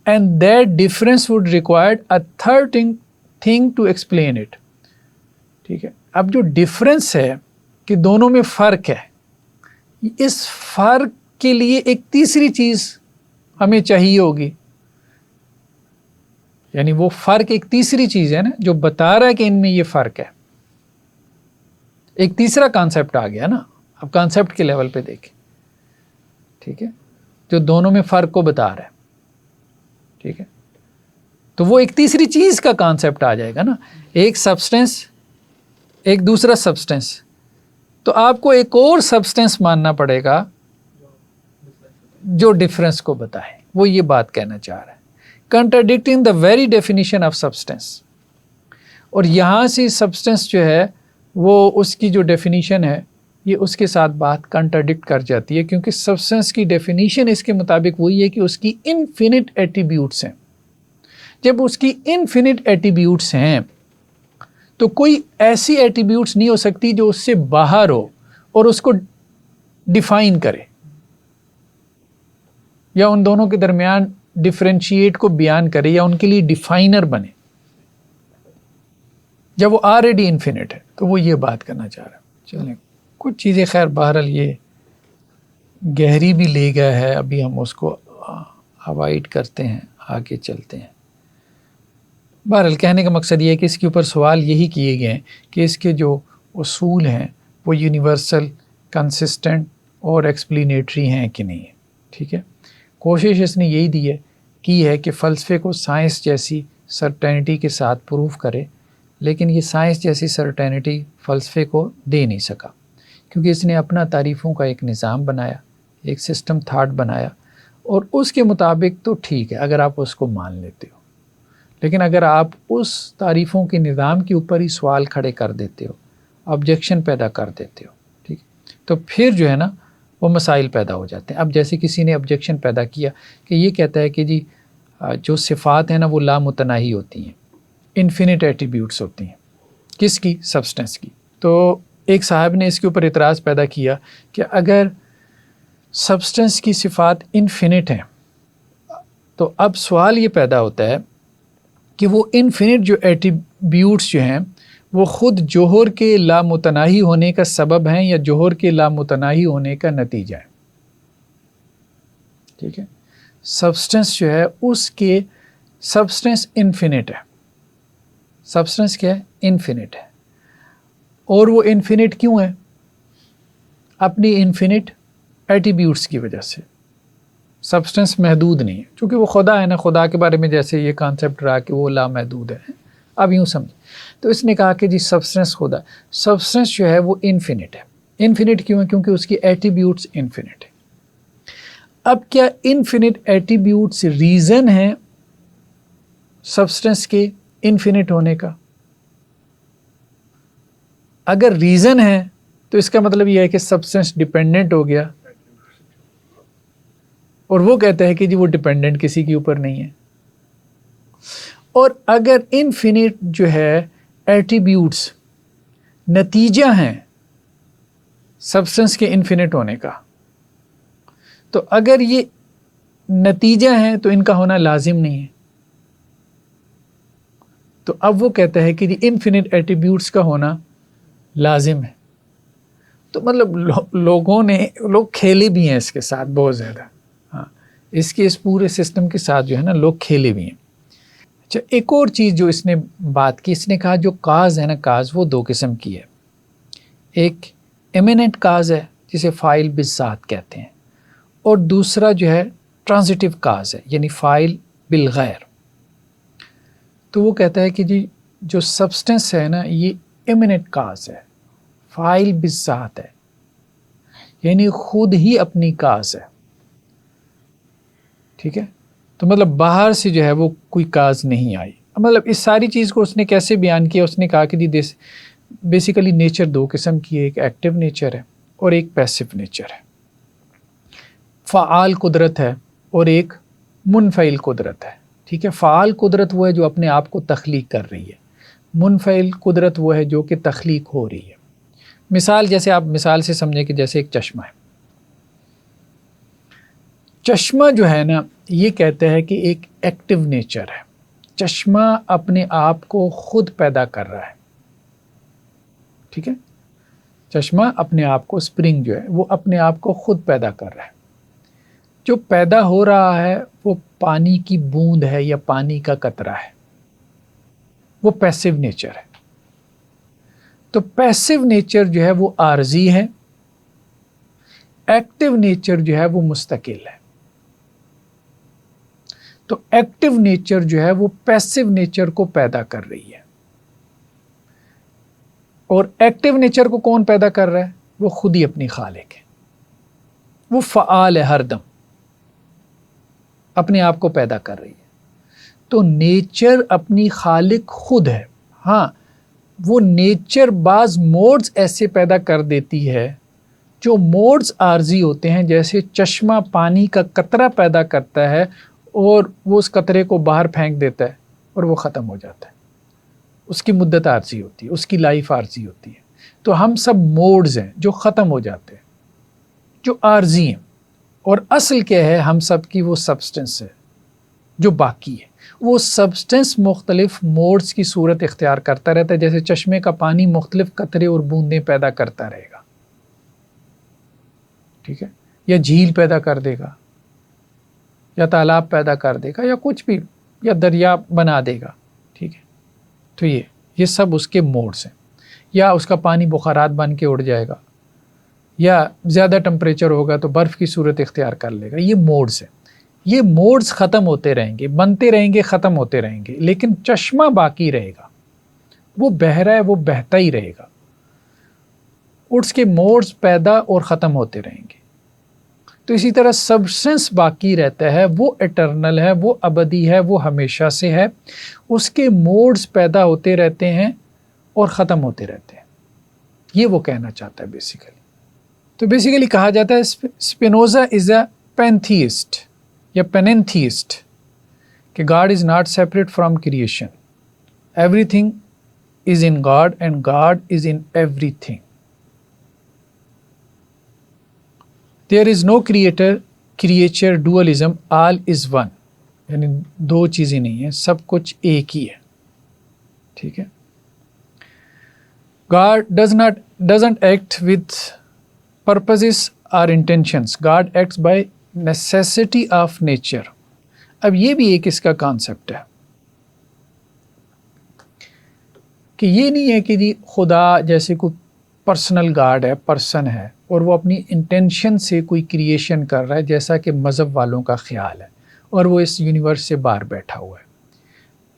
And that difference would required a third thing to explain it, ٹھیک ہے۔ اب جو ڈفرینس ہے کہ دونوں میں فرق ہے، اس فرق کے لیے ایک تیسری چیز ہمیں چاہیے ہوگی، یعنی وہ فرق ایک تیسری چیز ہے نا جو بتا رہا ہے کہ ان میں یہ فرق ہے۔ ایک تیسرا کانسیپٹ آ گیا نا، اب کانسیپٹ کے لیول پہ دیکھیں، ٹھیک ہے، جو دونوں میں فرق کو بتا رہا ہے، ٹھیک ہے۔ تو وہ ایک تیسری چیز کا کانسیپٹ آ جائے گا نا، ایک سبسٹنس ایک دوسرا سبسٹنس، تو آپ کو ایک اور سبسٹنس ماننا پڑے گا جو ڈفرینس کو بتائے۔ وہ یہ بات کہنا چاہ رہا ہے، contradicting the very definition of substance. اور یہاں سے سبسٹنس جو ہے وہ اس کی جو ڈیفینیشن ہے یہ اس کے ساتھ بات کنٹراڈکٹ کر جاتی ہے، کیونکہ سبسٹنس کی ڈیفینیشن اس کے مطابق وہی ہے کہ اس کی انفینٹ ایٹریبیوٹس ہیں۔ جب اس کی انفینٹ ایٹریبیوٹس ہیں تو کوئی ایسی ایٹریبیوٹس نہیں ہو سکتی جو اس سے باہر ہو اور اس کو ڈیفائن کرے یا ان دونوں کے درمیان ڈفرینشیٹ کو بیان کرے یا ان کے لیے ڈیفائنر بنے. جب وہ آلریڈی انفینٹ ہے تو وہ یہ بات کرنا چاہ رہا ہے. چلیں کچھ چیزیں خیر بہرحال یہ گہری بھی لے گیا ہے، ابھی ہم اس کو اوائڈ کرتے ہیں، آگے چلتے ہیں. بہرحال کہنے کا مقصد یہ ہے کہ اس کے اوپر سوال یہی کیے گئے ہیں کہ اس کے جو اصول ہیں وہ یونیورسل، کنسسٹنٹ اور ایکسپلینیٹری ہیں کہ نہیں ہے. ٹھیک ہے، کوشش اس نے یہی دی ہے کی ہے کہ فلسفے کو سائنس جیسی سرٹینٹی کے ساتھ پروف کرے، لیکن یہ سائنس جیسی سرٹینٹی فلسفے کو دے نہیں سکا، کیونکہ اس نے اپنا تعریفوں کا ایک نظام بنایا، ایک سسٹم تھاٹ بنایا، اور اس کے مطابق تو ٹھیک ہے اگر آپ اس کو مان لیتے ہو، لیکن اگر آپ اس تعریفوں کے نظام کے اوپر ہی سوال کھڑے کر دیتے ہو، آبجیکشن پیدا کر دیتے ہو، ٹھیک، تو پھر جو ہے نا وہ مسائل پیدا ہو جاتے ہیں. اب جیسے کسی نے آبجیکشن پیدا کیا کہ یہ کہتا ہے کہ جی جو صفات ہیں نا وہ لامتناہی ہوتی ہیں، انفینٹ ایٹریبیوٹس ہوتی ہیں. کس کی؟ سبسٹنس کی. تو ایک صاحب نے اس کے اوپر اعتراض پیدا کیا کہ اگر سبسٹنس کی صفات انفینٹ ہیں تو اب سوال یہ پیدا ہوتا ہے کہ وہ انفینٹ جو ایٹریبیوٹس جو ہیں وہ خود جوہر کے لامتناہی ہونے کا سبب ہیں یا جوہر کے لامتناہی ہونے کا نتیجہ ہے. ٹھیک ہے، سبسٹنس جو ہے اس کے سبسٹنس انفینٹ ہے. سبسٹنس کیا ہے؟ انفینٹ ہے. اور وہ انفینٹ کیوں ہے؟ اپنی انفینٹ ایٹریبیوٹس کی وجہ سے. سبسٹنس محدود نہیں ہے، چونکہ وہ خدا ہے نا، خدا کے بارے میں جیسے یہ کانسیپٹ رہا کہ وہ لامحدود ہے. اب یوں سمجھ، تو اس نے کہا کہ جی سبسٹنس خدا، سبسٹنس جو ہے وہ انفینٹ ہے. انفینٹ کیوں ہے؟ کیونکہ اس کی ایٹریبیوٹس انفینٹ ہے. اب کیا انفینٹ ایٹریبیوٹس ریزن ہیں سبسٹنس کے انفینٹ ہونے کا؟ اگر ریزن ہے تو اس کا مطلب یہ ہے کہ سبسٹنس ڈیپینڈنٹ ہو گیا، اور وہ کہتا ہے کہ جی وہ ڈیپینڈنٹ کسی کے اوپر نہیں ہے. اور اگر انفینٹ جو ہے ایٹریبیوٹس نتیجہ ہیں سبسٹنس کے انفینٹ ہونے کا، تو اگر یہ نتیجہ ہیں تو ان کا ہونا لازم نہیں ہے. تو اب وہ کہتا ہے کہ انفینٹ ایٹریبیوٹس کا ہونا لازم ہے. تو مطلب لوگ کھیلے بھی ہیں اس کے ساتھ بہت زیادہ. ہاں، اس پورے سسٹم کے ساتھ جو ہے نا لوگ کھیلے بھی ہیں. اچھا، ایک اور چیز جو اس نے بات کی، اس نے کہا جو کاز ہے نا، کاز وہ دو قسم کی ہے. ایک ایمیننٹ کاز ہے جسے فاعل بالذات کہتے ہیں، اور دوسرا جو ہے ٹرانزٹیو کاز ہے، یعنی فاعل بالغیر. تو وہ کہتا ہے کہ جی جو سبسٹنس ہے نا یہ ایمیننٹ کاز ہے، فاعل بالذات ہے، یعنی خود ہی اپنی کاز ہے. ٹھیک ہے، تو مطلب باہر سے جو ہے وہ کوئی کاز نہیں آئی. مطلب اس ساری چیز کو اس نے کیسے بیان کیا؟ اس نے کہا کہ جی بیسیکلی نیچر دو قسم کی ہے، ایک ایکٹیو نیچر ہے اور ایک پیسو نیچر ہے. فعال قدرت ہے اور ایک منفعل قدرت ہے. ٹھیک ہے، فعال قدرت وہ ہے جو اپنے آپ کو تخلیق کر رہی ہے، منفعل قدرت وہ ہے جو کہ تخلیق ہو رہی ہے. مثال، جیسے آپ مثال سے سمجھیں کہ جیسے ایک چشمہ ہے. چشمہ جو ہے نا یہ کہتا ہے کہ ایک ایکٹیو نیچر ہے. چشمہ اپنے آپ کو خود پیدا کر رہا ہے. ٹھیک ہے، چشمہ اپنے آپ کو، اسپرنگ جو ہے وہ اپنے آپ کو خود پیدا کر رہا ہے. جو پیدا ہو رہا ہے وہ پانی کی بوند ہے یا پانی کا قطرہ ہے، وہ پیسو نیچر ہے. تو پیسو نیچر جو ہے وہ عارضی ہے، ایکٹیو نیچر جو ہے وہ مستقل ہے. تو ایکٹیو نیچر جو ہے وہ پیسو نیچر کو پیدا کر رہی ہے، اور ایکٹیو نیچر کو کون پیدا کر رہا ہے؟ وہ خود ہی اپنی خالق ہے، وہ فعال ہے، ہر دم اپنے آپ کو پیدا کر رہی ہے. تو نیچر اپنی خالق خود ہے. ہاں، وہ نیچر بعض موڈز ایسے پیدا کر دیتی ہے جو موڈز عارضی ہوتے ہیں، جیسے چشمہ پانی کا قطرہ پیدا کرتا ہے اور وہ اس قطرے کو باہر پھینک دیتا ہے اور وہ ختم ہو جاتا ہے. اس کی مدت عارضی ہوتی ہے، اس کی لائف عارضی ہوتی ہے. تو ہم سب موڈز ہیں جو ختم ہو جاتے ہیں، جو عارضی ہیں. اور اصل کیا ہے ہم سب کی؟ وہ سبسٹنس ہے جو باقی ہے. وہ سبسٹنس مختلف موڈز کی صورت اختیار کرتا رہتا ہے، جیسے چشمے کا پانی مختلف قطرے اور بوندیں پیدا کرتا رہے گا، ٹھیک ہے، یا جھیل پیدا کر دے گا، یا تالاب پیدا کر دے گا، یا کچھ بھی، یا دریا بنا دے گا، ٹھیک ہے. تو یہ سب اس کے موڈز ہیں. یا اس کا پانی بخارات بن کے اڑ جائے گا، یا زیادہ ٹمپریچر ہوگا تو برف کی صورت اختیار کر لے گا. یہ موڈز ہیں. یہ موڈز ختم ہوتے رہیں گے، بنتے رہیں گے، ختم ہوتے رہیں گے، لیکن چشمہ باقی رہے گا. وہ بہہ رہا ہے، وہ بہتا ہی رہے گا. اس کے موڈز پیدا اور ختم ہوتے رہیں گے. تو اسی طرح سبسٹنس باقی رہتا ہے، وہ ایٹرنل ہے، وہ ابدی ہے، وہ ہمیشہ سے ہے. اس کے موڈز پیدا ہوتے رہتے ہیں اور ختم ہوتے رہتے ہیں. یہ وہ کہنا چاہتا ہے بیسیکلی. تو بیسیکلی کہا جاتا ہے اسپینوزا از اے پینتھیسٹ یا پیننتھیسٹ کہ God is not separate from creation. Everything is in God and God is in everything. There is no creature dualism, all is one. یعنی دو چیزیں نہیں ہیں، سب کچھ ایک ہی ہے، ٹھیک ہے. God doesn't act with purposes or intentions. God acts by necessity of nature. اب یہ بھی ایک اس کا کانسیپٹ ہے کہ یہ نہیں ہے کہ جی خدا جیسے کوئی پرسنل گاڈ ہے، پرسن ہے، اور وہ اپنی انٹینشن سے کوئی کریشن کر رہا ہے جیسا کہ مذہب والوں کا خیال ہے، اور وہ اس یونیورس سے باہر بیٹھا ہوا ہے.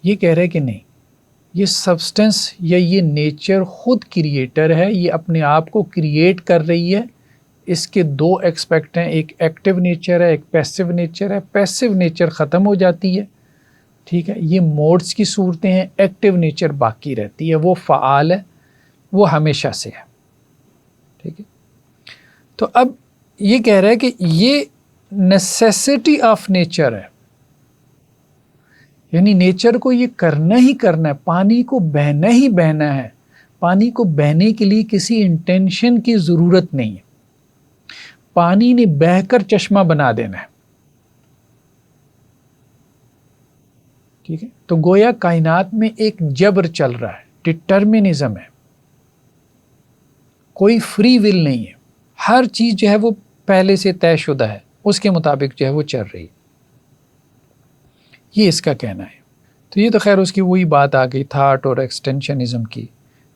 یہ کہہ رہے کہ نہیں، یہ سبسٹنس یا یہ نیچر خود کریٹر ہے، یہ اپنے آپ کو کریٹ کر رہی ہے. اس کے دو ایکسپیکٹ ہیں، ایک ایکٹیو نیچر ہے، ایک پیسیو نیچر ہے. پیسیو نیچر ختم ہو جاتی ہے، ٹھیک ہے. یہ موڈز کی صورتیں ہیں، ایکٹیو نیچر باقی رہتی ہے، وہ فعال ہے، وہ ہمیشہ سے ہے، ٹھیک ہے. تو اب یہ کہہ رہا ہے کہ یہ نیسیسٹی آف نیچر ہے، یعنی نیچر کو یہ کرنا ہی کرنا ہے. پانی کو بہنا ہی بہنا ہے. پانی کو بہنے کے لیے کسی انٹینشن کی ضرورت نہیں ہے. پانی نے بہہ کر چشمہ بنا دینا ہے، ٹھیک ہے. تو گویا کائنات میں ایک جبر چل رہا ہے، ڈٹرمنزم ہے، کوئی فری ول نہیں ہے. ہر چیز جو ہے وہ پہلے سے طے شدہ ہے، اس کے مطابق جو ہے وہ چل رہی ہے. یہ اس کا کہنا ہے. تو یہ تو خیر اس کی وہی بات آ گئی تھاٹ اور ایکسٹینشنزم کی.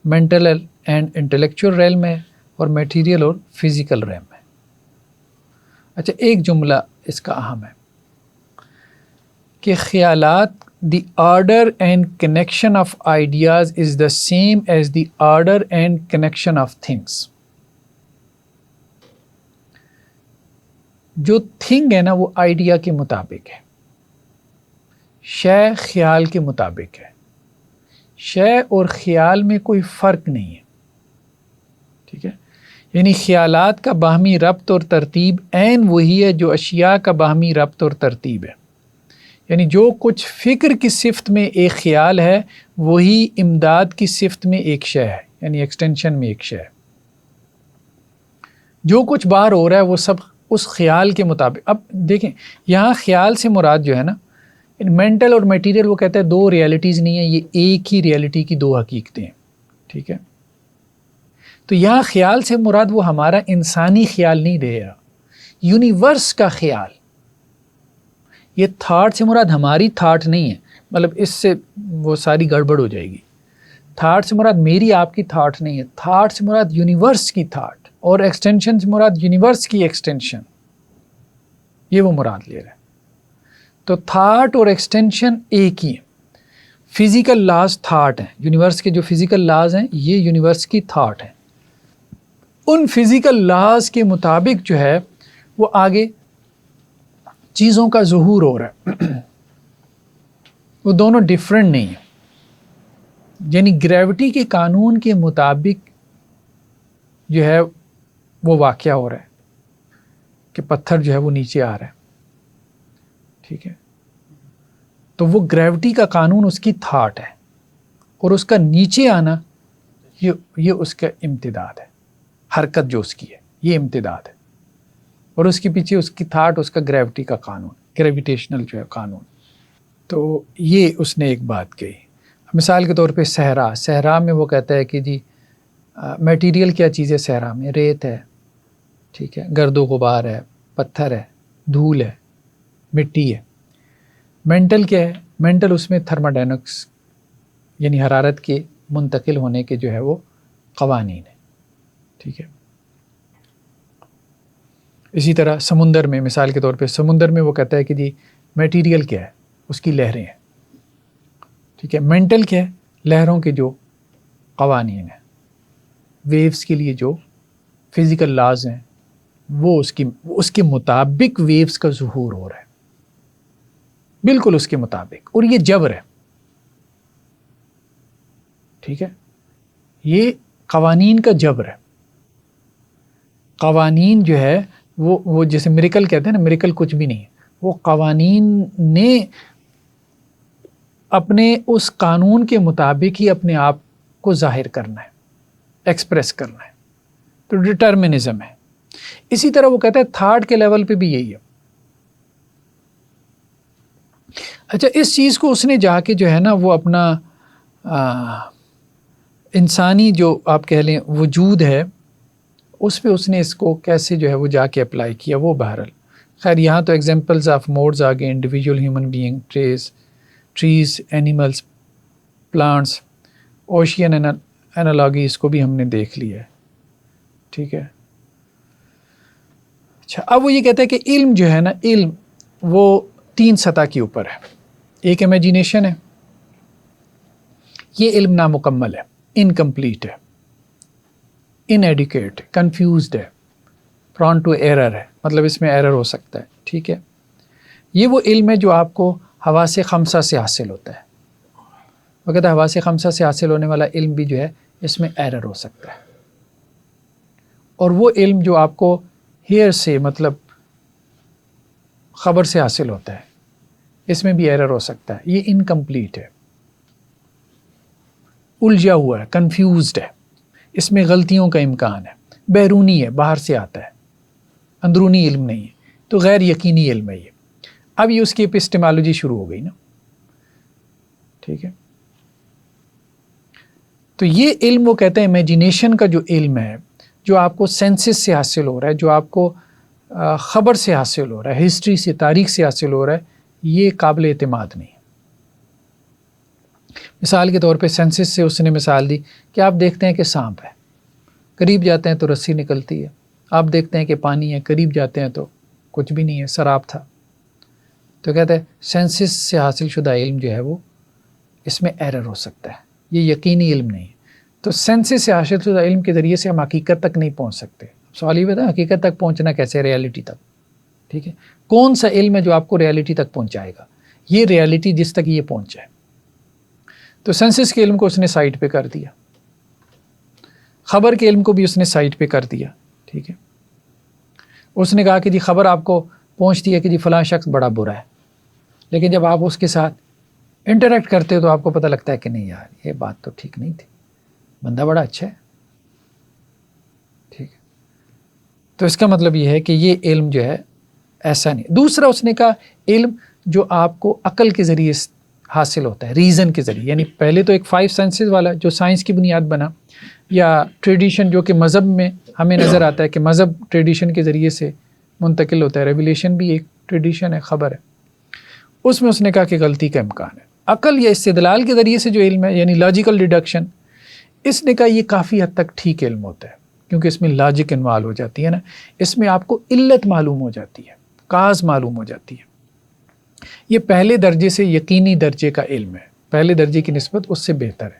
مینٹل اینڈ انٹلیکچوئل ریلم ہے، اور میٹیریل اور فزیکل ریلم ہے. اچھا، ایک جملہ اس کا اہم ہے کہ خیالات the order and connection of ideas is the same as the order and connection of things. جو تھنگ ہے نا وہ آئیڈیا کے مطابق ہے، شے خیال کے مطابق ہے. شے اور خیال میں کوئی فرق نہیں ہے، ٹھیک ہے. یعنی خیالات کا باہمی ربط اور ترتیب عین وہی ہے جو اشیاء کا باہمی ربط اور ترتیب ہے. یعنی جو کچھ فکر کی صفت میں ایک خیال ہے وہی امداد کی صفت میں ایک شے ہے، یعنی ایکسٹینشن میں ایک شے ہے. جو کچھ باہر ہو رہا ہے وہ سب اس خیال کے مطابق. اب دیکھیں یہاں خیال سے مراد جو ہے نا، مینٹل اور میٹیریل، وہ کہتے ہیں دو ریالٹیز نہیں ہیں، یہ ایک ہی ریالٹی کی دو حقیقتیں ہیں، ٹھیک ہے. تو یہاں خیال سے مراد وہ ہمارا انسانی خیال نہیں دے رہا، یونیورس کا خیال. یہ تھاٹ سے مراد ہماری تھاٹ نہیں ہے، مطلب اس سے وہ ساری گڑبڑ ہو جائے گی. تھاٹ سے مراد میری آپ کی تھاٹ نہیں ہے، تھاٹ سے مراد یونیورس کی تھاٹ، اور ایکسٹینشن سے مراد یونیورس کی ایکسٹینشن. یہ وہ مراد لے رہا ہے. تو تھاٹ اور ایکسٹینشن ایک ہی ہے. فزیکل لاز تھاٹ ہیں، یونیورس کے جو فزیکل لاز ہیں یہ یونیورس کی تھاٹ ہیں. ان فزیکل لاز کے مطابق جو ہے وہ آگے چیزوں کا ظہور ہو رہا ہے. وہ دونوں ڈیفرنٹ نہیں ہیں. یعنی گریوٹی کے قانون کے مطابق جو ہے وہ واقعہ ہو رہا ہے کہ پتھر جو ہے وہ نیچے آ رہا ہے، ٹھیک ہے. تو وہ گریوٹی کا قانون اس کی تھاٹ ہے، اور اس کا نیچے آنا یہ اس کا امتداد ہے. حرکت جو اس کی ہے یہ امتداد ہے, اور اس کے پیچھے اس کی تھاٹ, اس کا گریوٹی کا قانون, گریویٹیشنل جو ہے قانون. تو یہ اس نے ایک بات کہی. مثال کے طور پہ صحرا میں وہ کہتا ہے کہ جی میٹیریل کیا چیز ہے صحرا میں؟ ریت ہے, ٹھیک ہے, گرد و غبار ہے, پتھر ہے, دھول ہے, مٹی ہے. مینٹل کیا ہے؟ مینٹل اس میں تھرموڈائنمکس یعنی حرارت کے منتقل ہونے کے جو ہے وہ قوانین ہیں, ٹھیک ہے. اسی طرح سمندر میں, مثال کے طور پہ سمندر میں وہ کہتا ہے کہ جی میٹیریل کیا ہے؟ اس کی لہریں ہیں, ٹھیک ہے. مینٹل کیا ہے؟ لہروں کے جو قوانین ہیں, ویوز کے لیے جو فزیکل لاز ہیں وہ اس کے مطابق ویوز کا ظہور ہو رہا ہے, بالکل اس کے مطابق, اور یہ جبر ہے, ٹھیک ہے. یہ قوانین کا جبر ہے. قوانین جو ہے وہ جیسے میریکل کہتے ہیں نا, میریکل کچھ بھی نہیں ہے, وہ قوانین نے اپنے اس قانون کے مطابق ہی اپنے آپ کو ظاہر کرنا ہے, ایکسپریس کرنا ہے. تو ڈٹرمنزم ہے. اسی طرح وہ کہتا ہے تھاٹ کے لیول پہ بھی یہی ہے. اچھا, اس چیز کو اس نے جا کے جو ہے نا وہ اپنا انسانی جو آپ کہہ لیں وجود ہے اس پہ اس نے اس کو کیسے جو ہے وہ جا کے اپلائی کیا, وہ بہرحال خیر یہاں تو ایگزامپلز آف موڈز آ گئے, individual human being, trees, animals, plants, ocean analogy, اس کو بھی ہم نے دیکھ لیا ہے, ٹھیک ہے. اچھا, اب وہ یہ کہتا ہے کہ علم جو ہے نا, علم وہ 3 سطح کے اوپر ہے. ایک امیجینیشن ہے, یہ علم نامکمل ہے, انکمپلیٹ ہے, ان ایڈوکیٹ, کنفیوزڈ ہے, پرون ٹو ایرر ہے, مطلب اس میں ایرر ہو سکتا ہے, ٹھیک ہے. یہ وہ علم ہے جو آپ کو حواس خمسہ سے حاصل ہوتا ہے. وہ کہتا ہے حواس خمسہ سے حاصل ہونے والا علم بھی جو ہے اس میں ایرر ہو سکتا ہے. اور وہ علم جو آپ کو ہیئر سے مطلب خبر سے حاصل ہوتا ہے اس میں بھی ایرر ہو سکتا ہے. یہ انکمپلیٹ ہے, الجھا ہوا ہے, کنفیوزڈ ہے, اس میں غلطیوں کا امکان ہے, بیرونی ہے, باہر سے آتا ہے, اندرونی علم نہیں ہے, تو غیر یقینی علم ہے یہ. اب یہ اس کی اپسٹیمالوجی شروع ہو گئی نا, ٹھیک ہے. تو یہ علم وہ کہتے ہیں امیجینیشن کا جو علم ہے, جو آپ کو سینسز سے حاصل ہو رہا ہے, جو آپ کو خبر سے حاصل ہو رہا ہے, ہسٹری سے, تاریخ سے حاصل ہو رہا ہے, یہ قابل اعتماد نہیں ہے. مثال کے طور پہ سینسز سے اس نے مثال دی کہ آپ دیکھتے ہیں کہ سانپ ہے, قریب جاتے ہیں تو رسی نکلتی ہے. آپ دیکھتے ہیں کہ پانی ہے, قریب جاتے ہیں تو کچھ بھی نہیں ہے, سراب تھا. تو کہتے ہیں سینسز سے حاصل شدہ علم جو ہے وہ اس میں ایرر ہو سکتا ہے, یہ یقینی علم نہیں ہے. تو سینسز سے حاصل شدہ علم کے ذریعے سے ہم حقیقت تک نہیں پہنچ سکتے. سوال یہ بتا حقیقت تک پہنچنا کیسے, ریالٹی تک, ٹھیک ہے. کون سا علم ہے جو آپ کو ریالٹی تک پہنچائے گا؟ یہ ریالٹی جس تک یہ پہنچے. تو سینسز کے علم کو اس نے سائٹ پہ کر دیا, خبر کے علم کو بھی اس نے سائٹ پہ کر دیا, ٹھیک ہے. اس نے کہا کہ جی خبر آپ کو پہنچتی ہے کہ جی فلاں شخص بڑا برا ہے, لیکن جب آپ اس کے ساتھ انٹریکٹ کرتے ہو تو آپ کو پتہ لگتا ہے کہ نہیں یار یہ بات تو ٹھیک نہیں تھی, بندہ بڑا اچھا ہے, ٹھیک ہے. تو اس کا مطلب یہ ہے کہ یہ علم جو ہے ایسا نہیں. دوسرا اس نے کہا علم جو آپ کو عقل کے ذریعے حاصل ہوتا ہے, ریزن کے ذریعے, یعنی پہلے تو ایک 5 سینسز والا جو سائنس کی بنیاد بنا, یا ٹریڈیشن جو کہ مذہب میں ہمیں نظر آتا ہے کہ مذہب ٹریڈیشن کے ذریعے سے منتقل ہوتا ہے, ریویلیشن بھی ایک ٹریڈیشن ہے, خبر ہے. اس میں اس نے کہا کہ غلطی کا امکان ہے. عقل یا استدلال کے ذریعے سے جو علم ہے یعنی لاجیکل ڈیڈکشن, اس نے کہا یہ کافی حد تک ٹھیک علم ہوتا ہے, کیونکہ اس میں لاجک انوالو ہو جاتی ہے نا, اس میں آپ کو علت معلوم ہو جاتی ہے, کاز معلوم ہو جاتی ہے. یہ پہلے درجے سے یقینی درجے کا علم ہے, پہلے درجے کی نسبت اس سے بہتر ہے.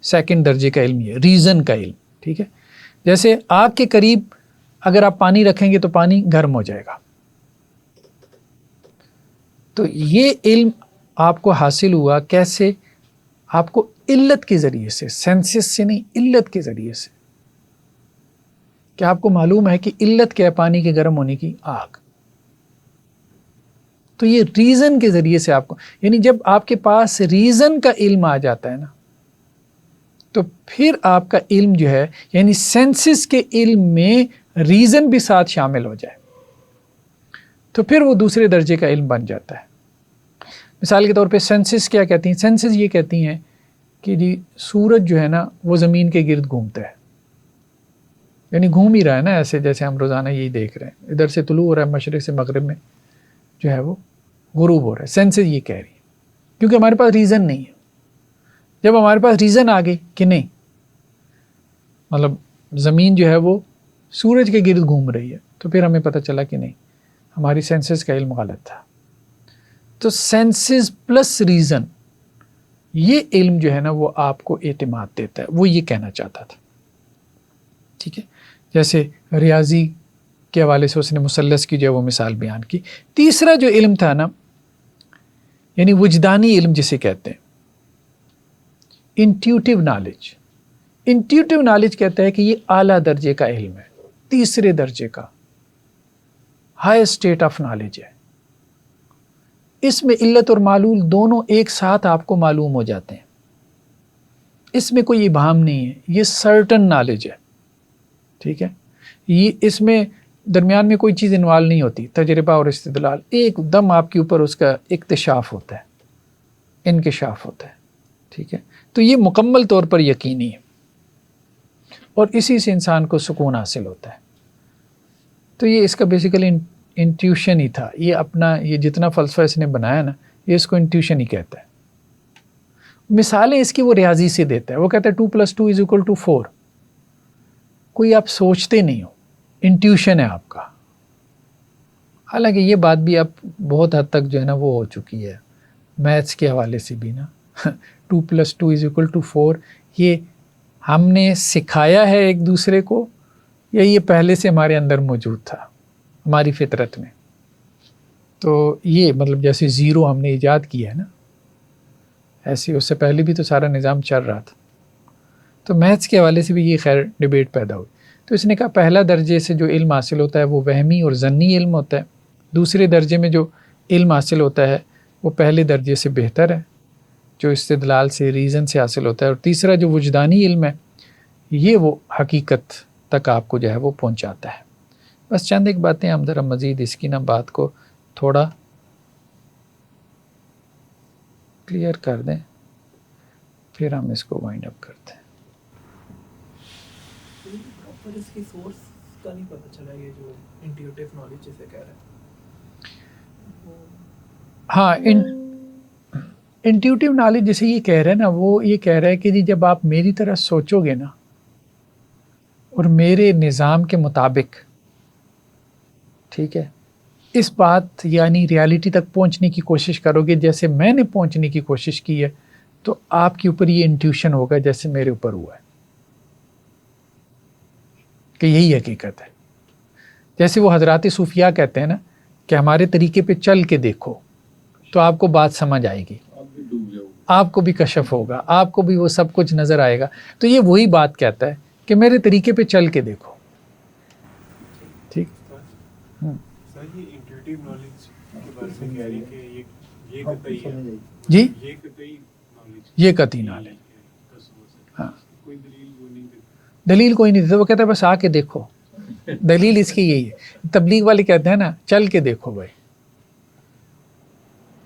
سیکنڈ درجے کا علم یہ ریزن کا علم, ٹھیک ہے. جیسے آگ کے قریب اگر آپ پانی رکھیں گے تو پانی گرم ہو جائے گا. تو یہ علم آپ کو حاصل ہوا کیسے؟ آپ کو علت کے ذریعے سے, سینسز سے نہیں, علت کے ذریعے سے, کہ آپ کو معلوم ہے کہ علت کیا ہے پانی کے گرم ہونے کی, آگ. تو یہ ریزن کے ذریعے سے آپ کو, یعنی جب آپ کے پاس ریزن کا علم آ جاتا ہے نا, تو پھر آپ کا علم جو ہے یعنی سینسز کے علم میں ریزن بھی ساتھ شامل ہو جائے تو پھر وہ دوسرے درجے کا علم بن جاتا ہے. مثال کے طور پہ سینسز کیا کہتی ہیں؟ سینسز یہ کہتی ہیں کہ جی سورج جو ہے نا وہ زمین کے گرد گھومتا ہے، یعنی گھوم ہی رہا ہے نا، ایسے جیسے ہم روزانہ یہی دیکھ رہے ہیں، ادھر سے طلوع ہو رہا ہے، مشرق سے مغرب میں جو ہے وہ غروب ہو رہا ہے. سینسز یہ کہہ رہی ہے کیونکہ ہمارے پاس ریزن نہیں ہے. جب ہمارے پاس ریزن آ گئی کہ نہیں مطلب زمین جو ہے وہ سورج کے گرد گھوم رہی ہے تو پھر ہمیں پتہ چلا کہ نہیں ہماری سینسز کا علم غلط تھا. تو سینسز پلس ریزن یہ علم جو ہے نا وہ آپ کو اعتماد دیتا ہے، وہ یہ کہنا چاہتا تھا. ٹھیک ہے، جیسے ریاضی کے حوالے سے اس نے مثلث کی جو ہے وہ مثال بیان کی. تیسرا جو علم تھا نا یعنی وجدانی علم جسے کہتے ہیں انٹیوٹیو نالج. انٹیوٹیو نالج کہتا ہے کہ یہ اعلیٰ درجے کا علم ہے، تیسرے درجے کا ہائی اسٹیٹ آف نالج ہے. اس میں علت اور معلول دونوں ایک ساتھ آپ کو معلوم ہو جاتے ہیں، اس میں کوئی ابہام نہیں ہے، یہ سرٹن نالج ہے. ٹھیک ہے، یہ اس میں درمیان میں کوئی چیز انوالو نہیں ہوتی، تجربہ اور استدلال ایک دم آپ کے اوپر اس کا اکتشاف ہوتا ہے، انکشاف ہوتا ہے. ٹھیک ہے، تو یہ مکمل طور پر یقینی ہے اور اسی سے انسان کو سکون حاصل ہوتا ہے. تو یہ اس کا بیسیکلی انٹیوشن ہی تھا. یہ اپنا یہ جتنا فلسفہ اس نے بنایا نا یہ اس کو انٹیوشن ہی کہتا ہے. مثالیں اس کی وہ ریاضی سے دیتا ہے، وہ کہتا ہے 2+2=4. کوئی آپ سوچتے نہیں ہو، انٹیوشن ہے آپ کا. حالانکہ یہ بات بھی اب بہت حد تک جو ہے نا وہ ہو چکی ہے میتھس کے حوالے سے بھی نا 2+2=4 یہ ہم نے سکھایا ہے ایک دوسرے کو یا یہ پہلے سے ہمارے اندر موجود تھا ہماری فطرت میں. تو یہ مطلب جیسے زیرو ہم نے ایجاد کیا ہے نا ایسے اس سے پہلے بھی تو سارا نظام چل رہا تھا. تو میتھس کے حوالے سے بھی یہ خیر ڈیبیٹ پیدا ہوئی. تو اس نے کہا پہلا درجے سے جو علم حاصل ہوتا ہے وہ وہمی اور ظنی علم ہوتا ہے، دوسرے درجے میں جو علم حاصل ہوتا ہے وہ پہلے درجے سے بہتر ہے جو استدلال سے ریزن سے حاصل ہوتا ہے، اور تیسرا جو وجدانی علم ہے یہ وہ حقیقت تک آپ کو جو ہے وہ پہنچاتا ہے. بس چند ایک باتیں ہم ذرا مزید اس کی نا بات کو تھوڑا کلیئر کر دیں پھر ہم اس کو وائنڈ اپ کرتے ہیں. پر اس کی سورس کا نہیں پتہ چلا، یہ جو انٹیوٹیو نالج جسے کہہ رہے ہیں. ہاں انٹیوٹیو نالج جسے یہ کہہ رہے ہیں نا وہ یہ کہہ رہا ہے کہ جی جب آپ میری طرح سوچو گے نا اور میرے نظام کے مطابق، ٹھیک ہے، اس بات یعنی ریالٹی تک پہنچنے کی کوشش کرو گے جیسے میں نے پہنچنے کی کوشش کی ہے تو آپ کے اوپر یہ انٹیوشن ہوگا جیسے میرے اوپر ہوا ہے کہ یہی حقیقت ہے. جیسے وہ حضرات صوفیاء کہتے ہیں نا کہ ہمارے طریقے پہ چل کے دیکھو تو آپ کو بات سمجھ آئے گی، آپ کو بھی کشف ہوگا، آپ کو بھی وہ سب کچھ نظر آئے گا. تو یہ وہی بات کہتا ہے کہ میرے طریقے پہ چل کے دیکھو. ٹھیک جی یہ قطعی نالج. ہاں دلیل کوئی نہیں دیتا، وہ کہتا ہے بس آ کے دیکھو. دلیل اس کی یہی ہے. تبلیغ والے کہتے ہیں نا چل کے دیکھو بھائی،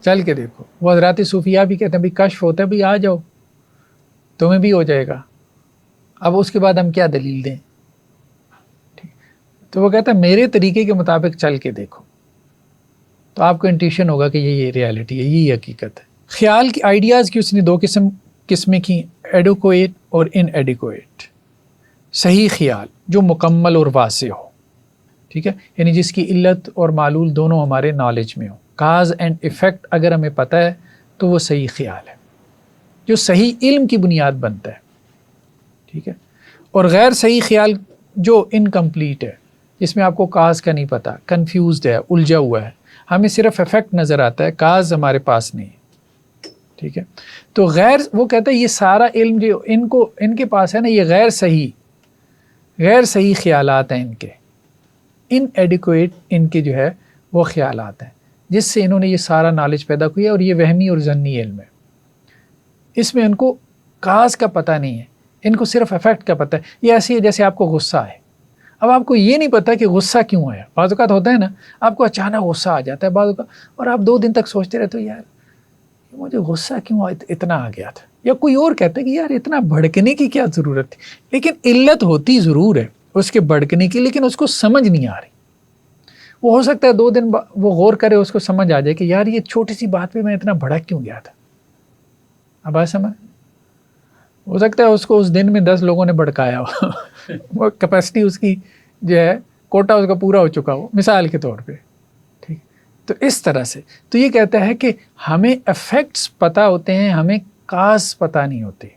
چل کے دیکھو. وہ حضرات صوفیاء بھی کہتے ہیں بھائی کشف ہوتا ہے بھائی آ جاؤ تمہیں بھی ہو جائے گا. اب اس کے بعد ہم کیا دلیل دیں؟ تو وہ کہتا ہے میرے طریقے کے مطابق چل کے دیکھو تو آپ کو انٹیوشن ہوگا کہ یہ ریالٹی ہے، یہی حقیقت ہے. خیال کی آئیڈیاز کی اس نے دو قسمیں کی، ایڈوکویٹ اور ان ایڈیکویٹ. صحیح خیال جو مکمل اور واضح ہو، ٹھیک ہے، یعنی جس کی علت اور معلول دونوں ہمارے نالج میں ہو، کاز اینڈ ایفیکٹ اگر ہمیں پتہ ہے تو وہ صحیح خیال ہے جو صحیح علم کی بنیاد بنتا ہے. ٹھیک ہے، اور غیر صحیح خیال جو انکمپلیٹ ہے جس میں آپ کو کاز کا نہیں پتہ، کنفیوزڈ ہے، الجھا ہوا ہے، ہمیں صرف ایفیکٹ نظر آتا ہے، کاز ہمارے پاس نہیں ہے. ٹھیک ہے، تو غیر وہ کہتا ہے یہ سارا علم جو ان کے پاس ہے نا یہ غیر صحیح خیالات ہیں، ان کے ان ایڈیکویٹ ان کے جو ہے وہ خیالات ہیں جس سے انہوں نے یہ سارا نالج پیدا کیا، اور یہ وہمی اور ظنی علم ہے. اس میں ان کو کاز کا پتہ نہیں ہے ان کو صرف افیکٹ کا پتہ ہے. یہ ایسی ہے جیسے آپ کو غصہ ہے. اب آپ کو یہ نہیں پتا کہ غصہ کیوں ہے. بعض اوقات ہوتا ہے نا, آپ کو اچانک غصہ آ جاتا ہے بعض اوقات, اور آپ 2 دن تک سوچتے رہتے ہو یار مجھے غصہ کیوں اتنا آ گیا تھا, یا کوئی اور کہتا ہے کہ یار اتنا بھڑکنے کی کیا ضرورت تھی. لیکن علت ہوتی ضرور ہے اس کے بھڑکنے کی, لیکن اس کو سمجھ نہیں آ رہی. وہ ہو سکتا ہے 2 دن وہ غور کرے, اس کو سمجھ آ جائے کہ یار یہ چھوٹی سی بات پہ میں اتنا بھڑک کیوں گیا تھا. اب بات سمجھ, ہو سکتا ہے اس کو اس دن میں 10 لوگوں نے بھڑکایا ہو, وہ کیپیسٹی اس کی جو ہے کوٹا اس کا پورا ہو چکا ہو مثال کے طور پہ. ٹھیک, تو اس طرح سے تو یہ کہتا ہے کہ ہمیں افیکٹس پتہ ہوتے ہیں, ہمیں کاز پتہ نہیں ہوتے.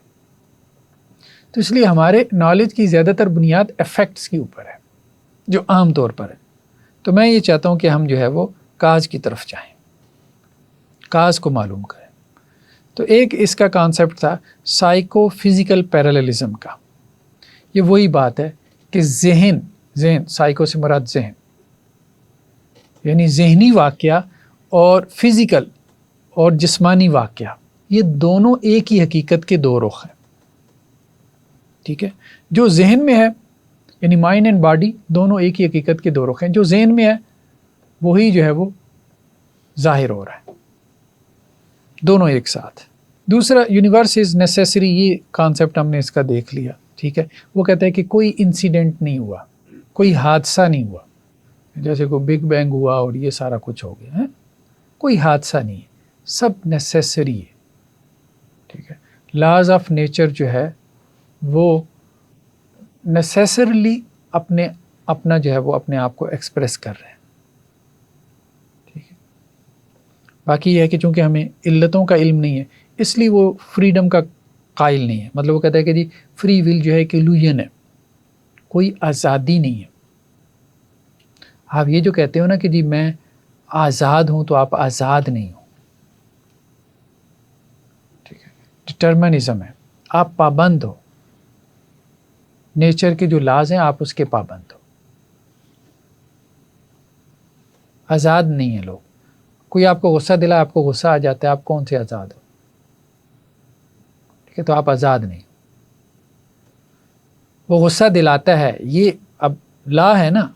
تو اس لیے ہمارے نالج کی زیادہ تر بنیاد افیکٹس کے اوپر ہے جو عام طور پر ہے. تو میں یہ چاہتا ہوں کہ ہم جو ہے وہ کاز کی طرف جائیں, کاز کو معلوم کریں. تو ایک اس کا کانسیپٹ تھا سائیکو فزیکل پیراللزم کا. یہ وہی بات ہے کہ ذہن سائیکو سے مراد ذہن یعنی ذہنی واقعہ اور فزیکل اور جسمانی واقعہ, یہ دونوں ایک ہی حقیقت کے 2 رخ ہیں. ٹھیک ہے, جو ذہن میں ہے یعنی مائنڈ اینڈ باڈی دونوں ایک ہی حقیقت کے 2 رخ ہیں. جو ذہن میں ہے وہی جو ہے وہ ظاہر ہو رہا ہے, دونوں ایک ساتھ. دوسرا یونیورس از نیسیسری, یہ کانسیپٹ ہم نے اس کا دیکھ لیا. ٹھیک ہے, وہ کہتا ہے کہ کوئی انسیڈنٹ نہیں ہوا, کوئی حادثہ نہیں ہوا, جیسے کوئی بگ بینگ ہوا اور یہ سارا کچھ ہو گیا ہے, کوئی حادثہ نہیں ہے, سب نیسیسری ہے. ٹھیک ہے, لاز آف نیچر جو ہے وہ نیسیسرلی اپنا جو ہے وہ اپنے آپ کو ایکسپریس کر رہے ہیں. ٹھیک ہے, باقی یہ ہے کہ چونکہ ہمیں علتوں کا علم نہیں ہے اس لیے وہ فریڈم کا قائل نہیں ہے. مطلب وہ کہتا ہے کہ جی فری ول جو ہے ایک ایلوژن ہے, کوئی آزادی نہیں ہے. آپ یہ جو کہتے ہو نا کہ جی میں آزاد ہوں, تو آپ آزاد نہیں ہو. ٹھیک ہے, ڈٹرمنزم ہے, آپ پابند ہو, نیچر کے جو لاز ہیں آپ اس کے پابند ہو. آزاد نہیں ہیں لوگ. کوئی آپ کو غصہ دلا, آپ کو غصہ آ جاتا ہے, آپ کون سے آزاد ہو. ٹھیک ہے, تو آپ آزاد نہیں. وہ غصہ دلاتا ہے, یہ اب لا ہے نا.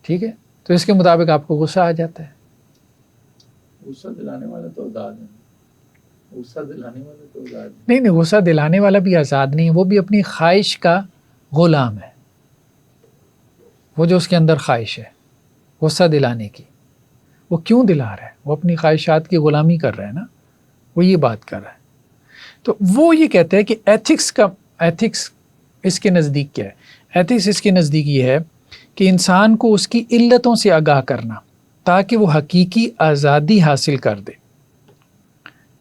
ٹھیک ہے, تو اس کے مطابق آپ کو غصہ آ جاتا ہے. غصہ دلانے والا تو آزاد ہے, غصہ دلانے والا تو آزاد نہیں, غصہ دلانے والا بھی آزاد نہیں ہے, وہ بھی اپنی خواہش کا غلام ہے. وہ جو اس کے اندر خواہش ہے غصہ دلانے کی, وہ کیوں دلا رہا ہے؟ وہ اپنی خواہشات کی غلامی کر رہا ہے نا, وہ یہ بات کر رہا ہے. تو وہ یہ کہتے ہیں کہ ایتھکس اس کے نزدیک کیا ہے؟ ایتھکس اس کے نزدیک یہ ہے کہ انسان کو اس کی علتوں سے آگاہ کرنا تاکہ وہ حقیقی آزادی حاصل کر دے.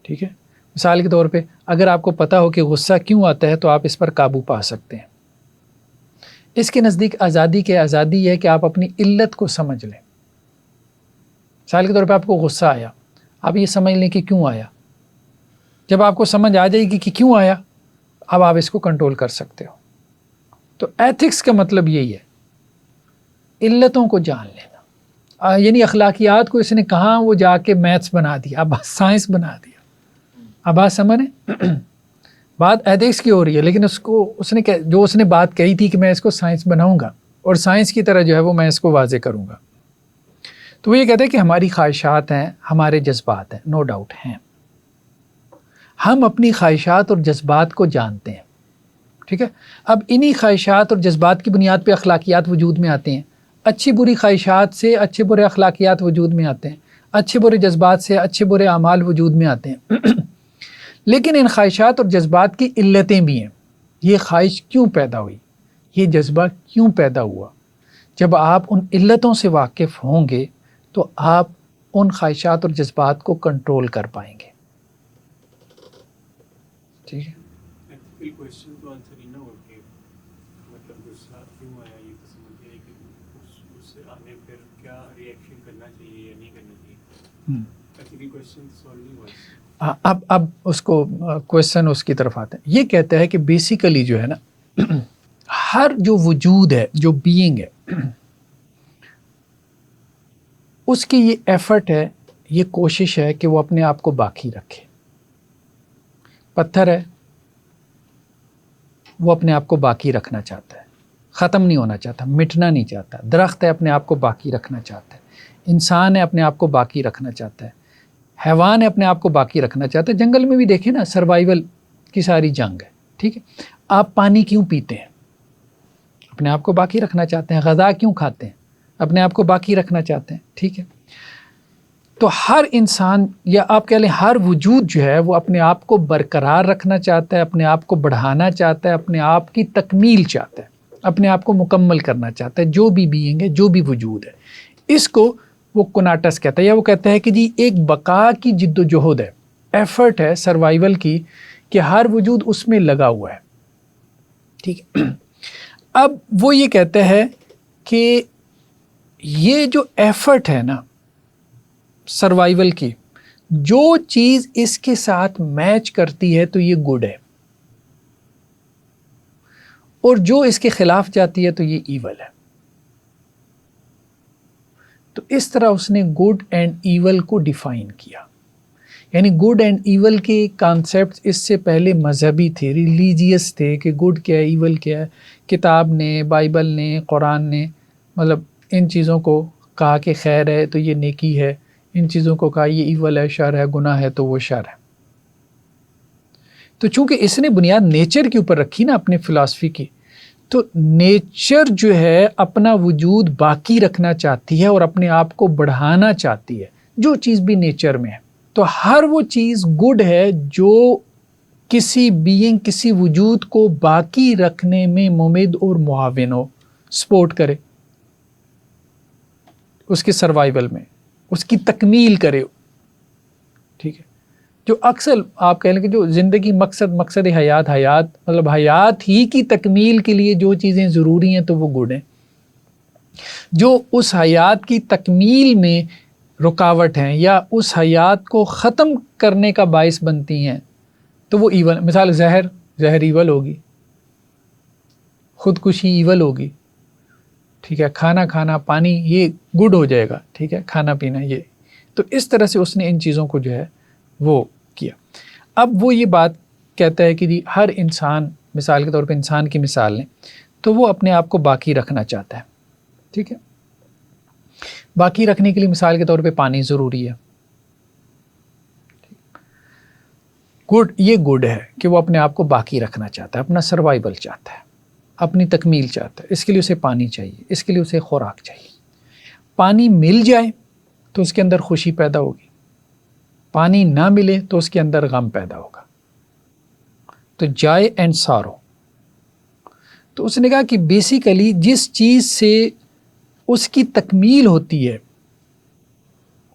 ٹھیک ہے, مثال کے طور پہ اگر آپ کو پتہ ہو کہ غصہ کیوں آتا ہے تو آپ اس پر قابو پا سکتے ہیں. اس کے نزدیک آزادی یہ ہے کہ آپ اپنی علت کو سمجھ لیں. مثال کے طور پہ آپ کو غصہ آیا, آپ یہ سمجھ لیں کہ کیوں آیا. جب آپ کو سمجھ آ جائے گی کہ کیوں آیا, اب آپ اس کو کنٹرول کر سکتے ہو. تو ایتھکس کا مطلب یہی ہے, علتوں کو جان لینا. یعنی اخلاقیات کو اس نے کہاں وہ جا کے میتھس بنا دیا, اب سائنس بنا دیا. اب بات سمجھ بات ایتھکس کی ہو رہی ہے, لیکن اس نے بات کہی تھی کہ میں اس کو سائنس بناؤں گا اور سائنس کی طرح جو ہے وہ میں اس کو واضح کروں گا. تو وہ یہ کہتے ہیں کہ ہماری خواہشات ہیں, ہمارے جذبات ہیں, نو ڈاؤٹ ہیں. ہم اپنی خواہشات اور جذبات کو جانتے ہیں. ٹھیک ہے, اب انہی خواہشات اور جذبات کی بنیاد پہ اخلاقیات وجود میں آتے ہیں. اچھی بری خواہشات سے اچھے برے اخلاقیات وجود میں آتے ہیں, اچھے برے جذبات سے اچھے برے اعمال وجود میں آتے ہیں. لیکن ان خواہشات اور جذبات کی علتیں بھی ہیں. یہ خواہش کیوں پیدا ہوئی, یہ جذبہ کیوں پیدا ہوا. جب آپ ان علتوں سے واقف ہوں گے تو آپ ان خواہشات اور جذبات کو کنٹرول کر پائیں گے. ٹھیک ہے, کوشچن تو آنسر ہی نہ ہو کہ مطلب غصہ کیوں آیا, یہ تو سمجھ گئے کہ اس سے آنے پھر کیا ریئیکشن کرنا چاہیے یا نہیں کرنا چاہیے. ایکچولی کوشچن سالو نہیں ہوا. اب اس کو کویشچن اس کی طرف آتے ہیں. یہ کہتا ہے کہ بیسیکلی جو ہے نا ہر جو وجود ہے, جو بینگ ہے, اس کی یہ ایفرٹ ہے, یہ کوشش ہے کہ وہ اپنے آپ کو باقی رکھے. پتھر ہے, وہ اپنے آپ کو باقی رکھنا چاہتا ہے، ختم نہیں ہونا چاہتا، مٹنا نہیں چاہتا. درخت ہے اپنے آپ کو باقی رکھنا چاہتا ہے، انسان ہے اپنے آپ کو باقی رکھنا چاہتا ہے، حیوان ہے اپنے آپ کو باقی رکھنا چاہتا ہے. جنگل میں بھی دیکھیں نا، سروائیول کی ساری جنگ ہے. ٹھیک ہے، آپ پانی کیوں پیتے ہیں؟ اپنے آپ کو باقی رکھنا چاہتے ہیں. غذا کیوں کھاتے ہیں؟ اپنے آپ کو باقی رکھنا چاہتے ہیں. ٹھیک ہے، تو ہر انسان یا آپ کہہ لیں ہر وجود جو ہے وہ اپنے آپ کو برقرار رکھنا چاہتا ہے، اپنے آپ کو بڑھانا چاہتا ہے، اپنے آپ کی تکمیل چاہتا ہے، اپنے آپ کو مکمل کرنا چاہتا ہے. جو بھی بینگ ہے، جو بھی وجود ہے، اس کو وہ کناٹس کہتا ہے، یا وہ کہتا ہے کہ جی ایک بقا کی جد و جہد ہے، ایفرٹ ہے سروائیول کی، کہ ہر وجود اس میں لگا ہوا ہے. ٹھیک ہے، اب وہ یہ کہتا ہے کہ یہ جو ایفرٹ ہے نا سروائیول کی، جو چیز اس کے ساتھ میچ کرتی ہے تو یہ گڈ ہے، اور جو اس کے خلاف جاتی ہے تو یہ ایول ہے. تو اس طرح اس نے گڈ اینڈ ایول کو ڈیفائن کیا. یعنی گڈ اینڈ ایول کے کانسیپٹ اس سے پہلے مذہبی تھے، ریلیجیس تھے، کہ گڈ کیا ہے، ایول کیا ہے. کتاب نے، بائبل نے، قرآن نے مطلب ان چیزوں کو کہا کہ خیر ہے تو یہ نیکی ہے، ان چیزوں کو کہا یہ ایول ہے، شر ہے، گناہ ہے تو وہ شر ہے. تو چونکہ اس نے بنیاد نیچر کے اوپر رکھی نا اپنے فلسفی کی، تو نیچر جو ہے اپنا وجود باقی رکھنا چاہتی ہے اور اپنے آپ کو بڑھانا چاہتی ہے، جو چیز بھی نیچر میں ہے. تو ہر وہ چیز گڈ ہے جو کسی بینگ، کسی وجود کو باقی رکھنے میں ممد اور معاون ہو، سپورٹ کرے اس کے سروائیول میں، اس کی تکمیل کرے. ٹھیک ہے، جو اکثر آپ کہہ لیں کہ جو زندگی مقصد حیات مطلب حیات ہی کی تکمیل کے لیے جو چیزیں ضروری ہیں تو وہ گڈ ہیں. جو اس حیات کی تکمیل میں رکاوٹ ہیں یا اس حیات کو ختم کرنے کا باعث بنتی ہیں تو وہ ایول. مثال زہر ایول ہوگی، خودکشی ایول ہوگی. ٹھیک ہے، کھانا پانی یہ گڈ ہو جائے گا. ٹھیک ہے، کھانا پینا یہ. تو اس طرح سے اس نے ان چیزوں کو جو ہے وہ کیا. اب وہ یہ بات کہتا ہے کہ جی ہر انسان، مثال کے طور پہ انسان کی مثال لیں تو وہ اپنے آپ کو باقی رکھنا چاہتا ہے. ٹھیک ہے، باقی رکھنے کے لیے مثال کے طور پہ پانی ضروری ہے. یہ گڈ ہے کہ وہ اپنے آپ کو باقی رکھنا چاہتا ہے، اپنا سروائیول چاہتا ہے، اپنی تکمیل چاہتا ہے. اس کے لیے اسے پانی چاہیے، اس کے لیے اسے خوراک چاہیے. پانی مل جائے تو اس کے اندر خوشی پیدا ہوگی، پانی نہ ملے تو اس کے اندر غم پیدا ہوگا. تو جائے اینڈ سارو. تو اس نے کہا کہ بیسیکلی جس چیز سے اس کی تکمیل ہوتی ہے،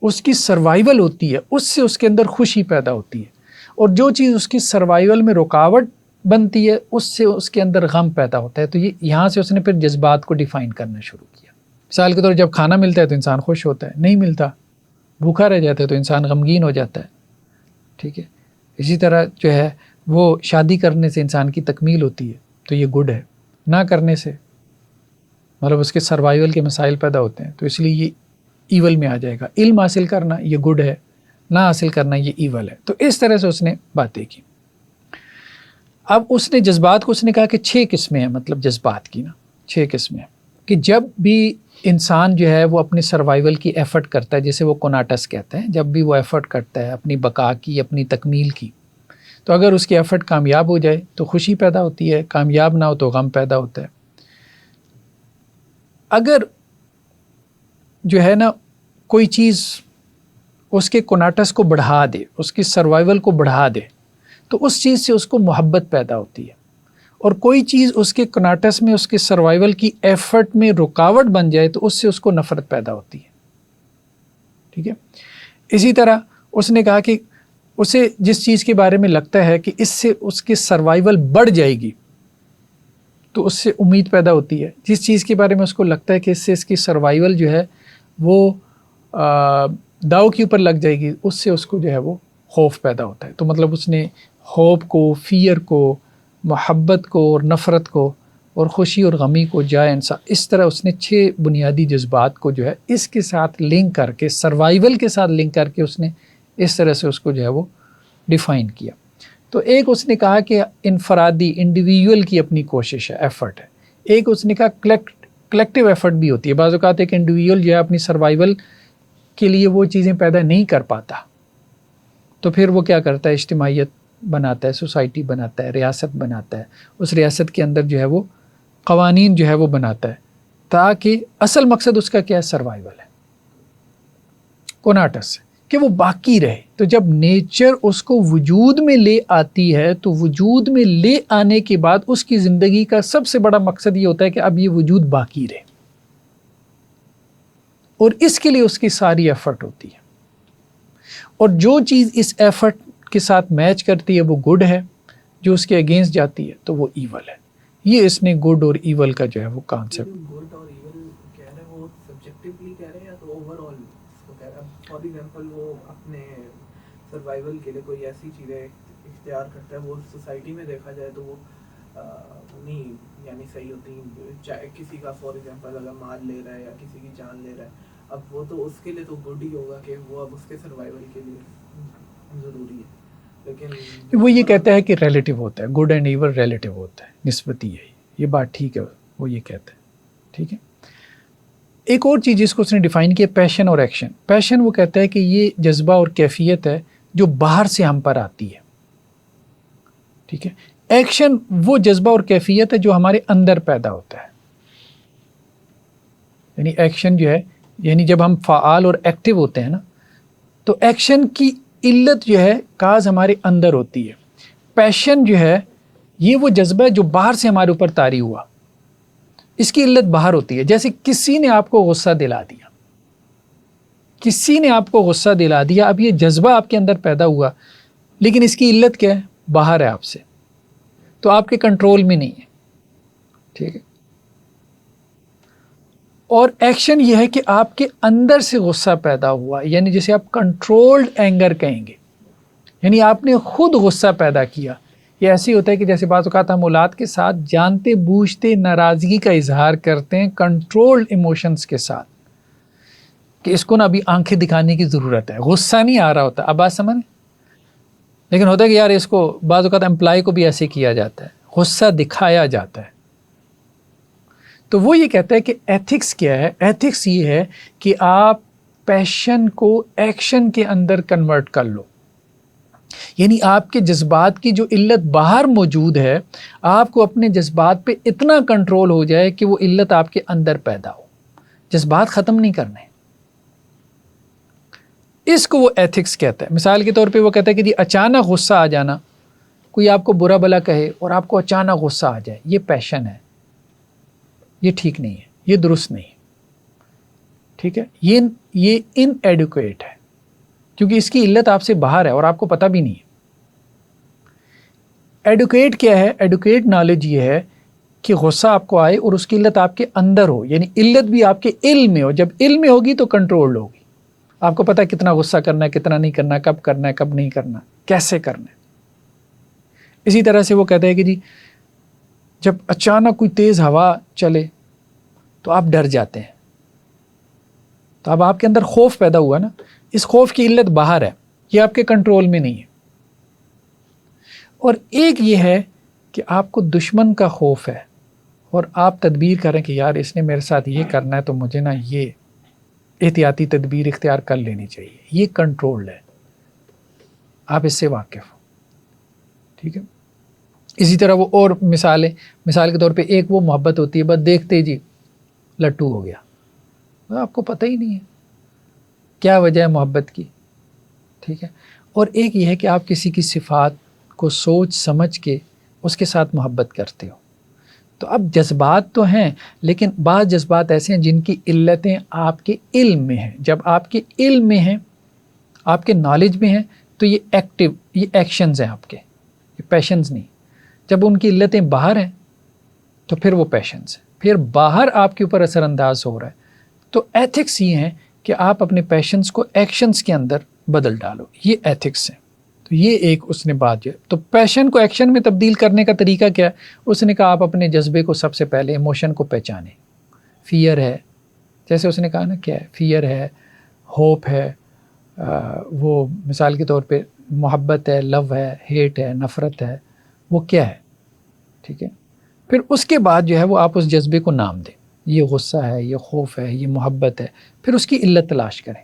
اس کی سروائیول ہوتی ہے، اس سے اس کے اندر خوشی پیدا ہوتی ہے، اور جو چیز اس کی سروائیول میں رکاوٹ بنتی ہے اس سے اس کے اندر غم پیدا ہوتا ہے. تو یہ یہاں سے اس نے پھر جذبات کو ڈیفائن کرنا شروع کیا. مثال کے طور جب کھانا ملتا ہے تو انسان خوش ہوتا ہے، نہیں ملتا بھوکا رہ جاتا ہے تو انسان غمگین ہو جاتا ہے. ٹھیک ہے، اسی طرح جو ہے وہ شادی کرنے سے انسان کی تکمیل ہوتی ہے تو یہ گڈ ہے، نہ کرنے سے مطلب اس کے سروائیول کے مسائل پیدا ہوتے ہیں تو اس لیے یہ ایول میں آ جائے گا. علم حاصل کرنا یہ گڈ ہے، نہ حاصل کرنا یہ ایول ہے. تو اس طرح سے اس نے باتیں کی. اب اس نے جذبات کو اس نے کہا کہ 6 قسمیں ہیں، مطلب جذبات کی نا 6 قسمیں ہیں، کہ جب بھی انسان جو ہے وہ اپنے سروائیول کی ایفرٹ کرتا ہے، جیسے وہ کناٹس کہتے ہیں، جب بھی وہ ایفرٹ کرتا ہے اپنی بقا کی، اپنی تکمیل کی، تو اگر اس کی ایفرٹ کامیاب ہو جائے تو خوشی پیدا ہوتی ہے، کامیاب نہ ہو تو غم پیدا ہوتا ہے. اگر جو ہے نا کوئی چیز اس کے کناٹس کو بڑھا دے، اس کی سروائیول کو بڑھا دے، تو اس چیز سے اس کو محبت پیدا ہوتی ہے. اور کوئی چیز اس کے کناٹس میں، اس کے سروائیول کی ایفرٹ میں رکاوٹ بن جائے تو اس سے اس کو نفرت پیدا ہوتی ہے. ٹھیک ہے، اسی طرح اس نے کہا کہ اسے جس چیز کے بارے میں لگتا ہے کہ اس سے اس کی سروائیول بڑھ جائے گی تو اس سے امید پیدا ہوتی ہے. جس چیز کے بارے میں اس کو لگتا ہے کہ اس سے اس کی سروائیول جو ہے وہ داؤ کے اوپر لگ جائے گی، اس سے اس کو جو ہے وہ خوف پیدا ہوتا ہے. تو مطلب اس نے ہوپ کو، فیئر کو، محبت کو اور نفرت کو اور خوشی اور غمی کو جائے انسان، اس طرح اس نے 6 بنیادی جذبات کو جو ہے اس کے ساتھ لنک کر کے، سروائیول کے ساتھ لنک کر کے اس نے اس طرح سے اس کو جو ہے وہ ڈیفائن کیا. تو ایک اس نے کہا کہ انفرادی انڈیویجول کی اپنی کوشش ہے، ایفرٹ ہے. ایک اس نے کہا کلیکٹیو ایفرٹ بھی ہوتی ہے. بعض اوقات ایک انڈیویجول جو ہے اپنی سروائیول کے لیے وہ چیزیں پیدا نہیں کر پاتا، تو پھر وہ کیا کرتا ہے، اجتماعیت بناتا ہے، سوسائٹی بناتا ہے، ریاست بناتا ہے. اس ریاست کے اندر جو ہے وہ قوانین جو ہے وہ بناتا ہے، تاکہ اصل مقصد اس کا کیا ہے، سروائیول ہے، کوناٹس ہے، کہ وہ باقی رہے. تو جب نیچر اس کو وجود میں لے آتی ہے تو وجود میں لے آنے کے بعد اس کی زندگی کا سب سے بڑا مقصد یہ ہوتا ہے کہ اب یہ وجود باقی رہے، اور اس کے لیے اس کی ساری ایفرٹ ہوتی ہے. اور جو چیز اس ایفرٹ کے ساتھ میچ کرتی ہے وہ گڈ ہے، جو اس کے اگینسٹ جاتی ہے تو وہ ایول ہے. یہ اس نے گڈ اور ایول کا جو ہے وہ کانسیپٹ. گڈ اور ایول کہہ رہے ہیں وہ سبجیکٹیولی کہہ رہے ہیں یا تو اوور آل اس کو کہہ رہے ہیں؟ فار ایگزامپل وہ اپنے سروائیول کے لیے کوئی ایسی چیزیں اختیار کرتا ہے، وہ سوسائٹی میں دیکھا جائے تو وہ نہیں یعنی صحیح ہوتی. چاہے کسی کا فار ایگزامپل اگر مال لے رہا ہے یا کسی کی جان لے رہا ہے، اب وہ تو اس کے لیے تو گڈ ہی ہوگا کہ وہ اب اس کے سروائیول کے لیے ضروری ہے. لیکن وہ یہ کہتا ہے کہ ریلیٹیو ہوتا ہے، گڈ اینڈ ایول ریلیٹیو ہوتا ہے، نسبتی ہے. یہ بات ٹھیک ہے، وہ یہ کہتا ہے. ٹھیک ہے. ایک اور چیز جس کو اس نے ڈیفائن کیا، پیشن اور ایکشن. پیشن وہ کہتا ہے کہ یہ جذبہ اور کیفیت ہے جو باہر سے ہم پر آتی ہے. ٹھیک ہے. ایکشن وہ جذبہ اور کیفیت ہے جو ہمارے اندر پیدا ہوتا ہے. یعنی ایکشن جو ہے، یعنی جب ہم فعال اور ایکٹیو ہوتے ہیں نا، تو ایکشن کی علت جو ہے کاز ہمارے اندر ہوتی ہے. پیشن جو ہے یہ وہ جذبہ ہے جو باہر سے ہمارے اوپر طاری ہوا، اس کی علت باہر ہوتی ہے. جیسے کسی نے آپ کو غصہ دلا دیا، کسی نے آپ کو غصہ دلا دیا، اب یہ جذبہ آپ کے اندر پیدا ہوا، لیکن اس کی علت کیا ہے، باہر ہے آپ سے، تو آپ کے کنٹرول میں نہیں ہے. ٹھیک ہے. اور ایکشن یہ ہے کہ آپ کے اندر سے غصہ پیدا ہوا، یعنی جسے آپ کنٹرولڈ اینگر کہیں گے، یعنی آپ نے خود غصہ پیدا کیا. یہ ایسے ہوتا ہے کہ جیسے بعض اوقات ہم اولاد کے ساتھ جانتے بوجھتے ناراضگی کا اظہار کرتے ہیں کنٹرولڈ ایموشنز کے ساتھ، کہ اس کو نا ابھی آنکھیں دکھانے کی ضرورت ہے، غصہ نہیں آ رہا ہوتا. اب بات سمجھ، لیکن ہوتا ہے کہ یار اس کو بعض اوقات امپلائی کو بھی ایسے کیا جاتا ہے، غصہ دکھایا جاتا ہے. تو وہ یہ کہتا ہے کہ ایتھکس کیا ہے، ایتھکس یہ ہے کہ آپ پیشن کو ایکشن کے اندر کنورٹ کر لو. یعنی آپ کے جذبات کی جو علت باہر موجود ہے، آپ کو اپنے جذبات پہ اتنا کنٹرول ہو جائے کہ وہ علت آپ کے اندر پیدا ہو. جذبات ختم نہیں کرنے، اس کو وہ ایتھکس کہتا ہے. مثال کے طور پہ وہ کہتا ہے کہ اچانک غصہ آ جانا، کوئی آپ کو برا بھلا کہے اور آپ کو اچانک غصہ آ جائے، یہ پیشن ہے، یہ ٹھیک نہیں ہے، یہ درست نہیں ہے. ٹھیک ہے. یہ ان ایڈوکیٹ ہے کیونکہ اس کی علت آپ سے باہر ہے اور آپ کو پتہ بھی نہیں ہے. ایڈوکیٹ کیا ہے؟ ایڈوکیٹ نالج یہ ہے کہ غصہ آپ کو آئے اور اس کی علت آپ کے اندر ہو، یعنی علت بھی آپ کے علم میں ہو. جب علم میں ہوگی تو کنٹرول ہوگی، آپ کو پتہ ہے کتنا غصہ کرنا ہے، کتنا نہیں کرنا، کب کرنا ہے، کب نہیں کرنا، کیسے کرنا ہے. اسی طرح سے وہ کہتا ہے کہ جب اچانک کوئی تیز ہوا چلے تو آپ ڈر جاتے ہیں، تو اب آپ کے اندر خوف پیدا ہوا نا، اس خوف کی علت باہر ہے، یہ آپ کے کنٹرول میں نہیں ہے. اور ایک یہ ہے کہ آپ کو دشمن کا خوف ہے اور آپ تدبیر کریں کہ یار اس نے میرے ساتھ یہ کرنا ہے تو مجھے نا یہ احتیاطی تدبیر اختیار کر لینی چاہیے، یہ کنٹرول ہے، آپ اس سے واقف ہو. ٹھیک ہے. اسی طرح وہ اور مثال کے طور پہ ایک وہ محبت ہوتی ہے بس دیکھتے جی لٹو ہو گیا، آپ کو پتہ ہی نہیں ہے کیا وجہ ہے محبت کی. ٹھیک ہے. اور ایک یہ ہے کہ آپ کسی کی صفات کو سوچ سمجھ کے اس کے ساتھ محبت کرتے ہو. تو اب جذبات تو ہیں، لیکن بعض جذبات ایسے ہیں جن کی علتیں آپ کے علم میں ہیں. جب آپ کے علم میں ہیں، آپ کے نالج میں ہیں، تو یہ ایکٹیو، یہ ایکشنز ہیں آپ کے، یہ پیشنز نہیں. جب ان کی علتیں باہر ہیں تو پھر وہ پیشنز ہیں، پھر باہر آپ کے اوپر اثر انداز ہو رہا ہے. تو ایتھکس یہ ہیں کہ آپ اپنے پیشنز کو ایکشنز کے اندر بدل ڈالو، یہ ایتھکس ہیں. تو یہ ایک اس نے بات جو ہے، تو پیشن کو ایکشن میں تبدیل کرنے کا طریقہ کیا ہے؟ اس نے کہا آپ اپنے جذبے کو سب سے پہلے ایموشن کو پہچانیں. فیئر ہے، جیسے اس نے کہا نا، کیا ہے؟ فیئر ہے، ہوپ ہے، وہ مثال کے طور پہ محبت ہے، لو ہے، ہیٹ ہے، نفرت ہے، وہ کیا ہے، ٹھیک ہے. پھر اس کے بعد جو ہے وہ آپ اس جذبے کو نام دیں، یہ غصہ ہے، یہ خوف ہے، یہ محبت ہے. پھر اس کی علت تلاش کریں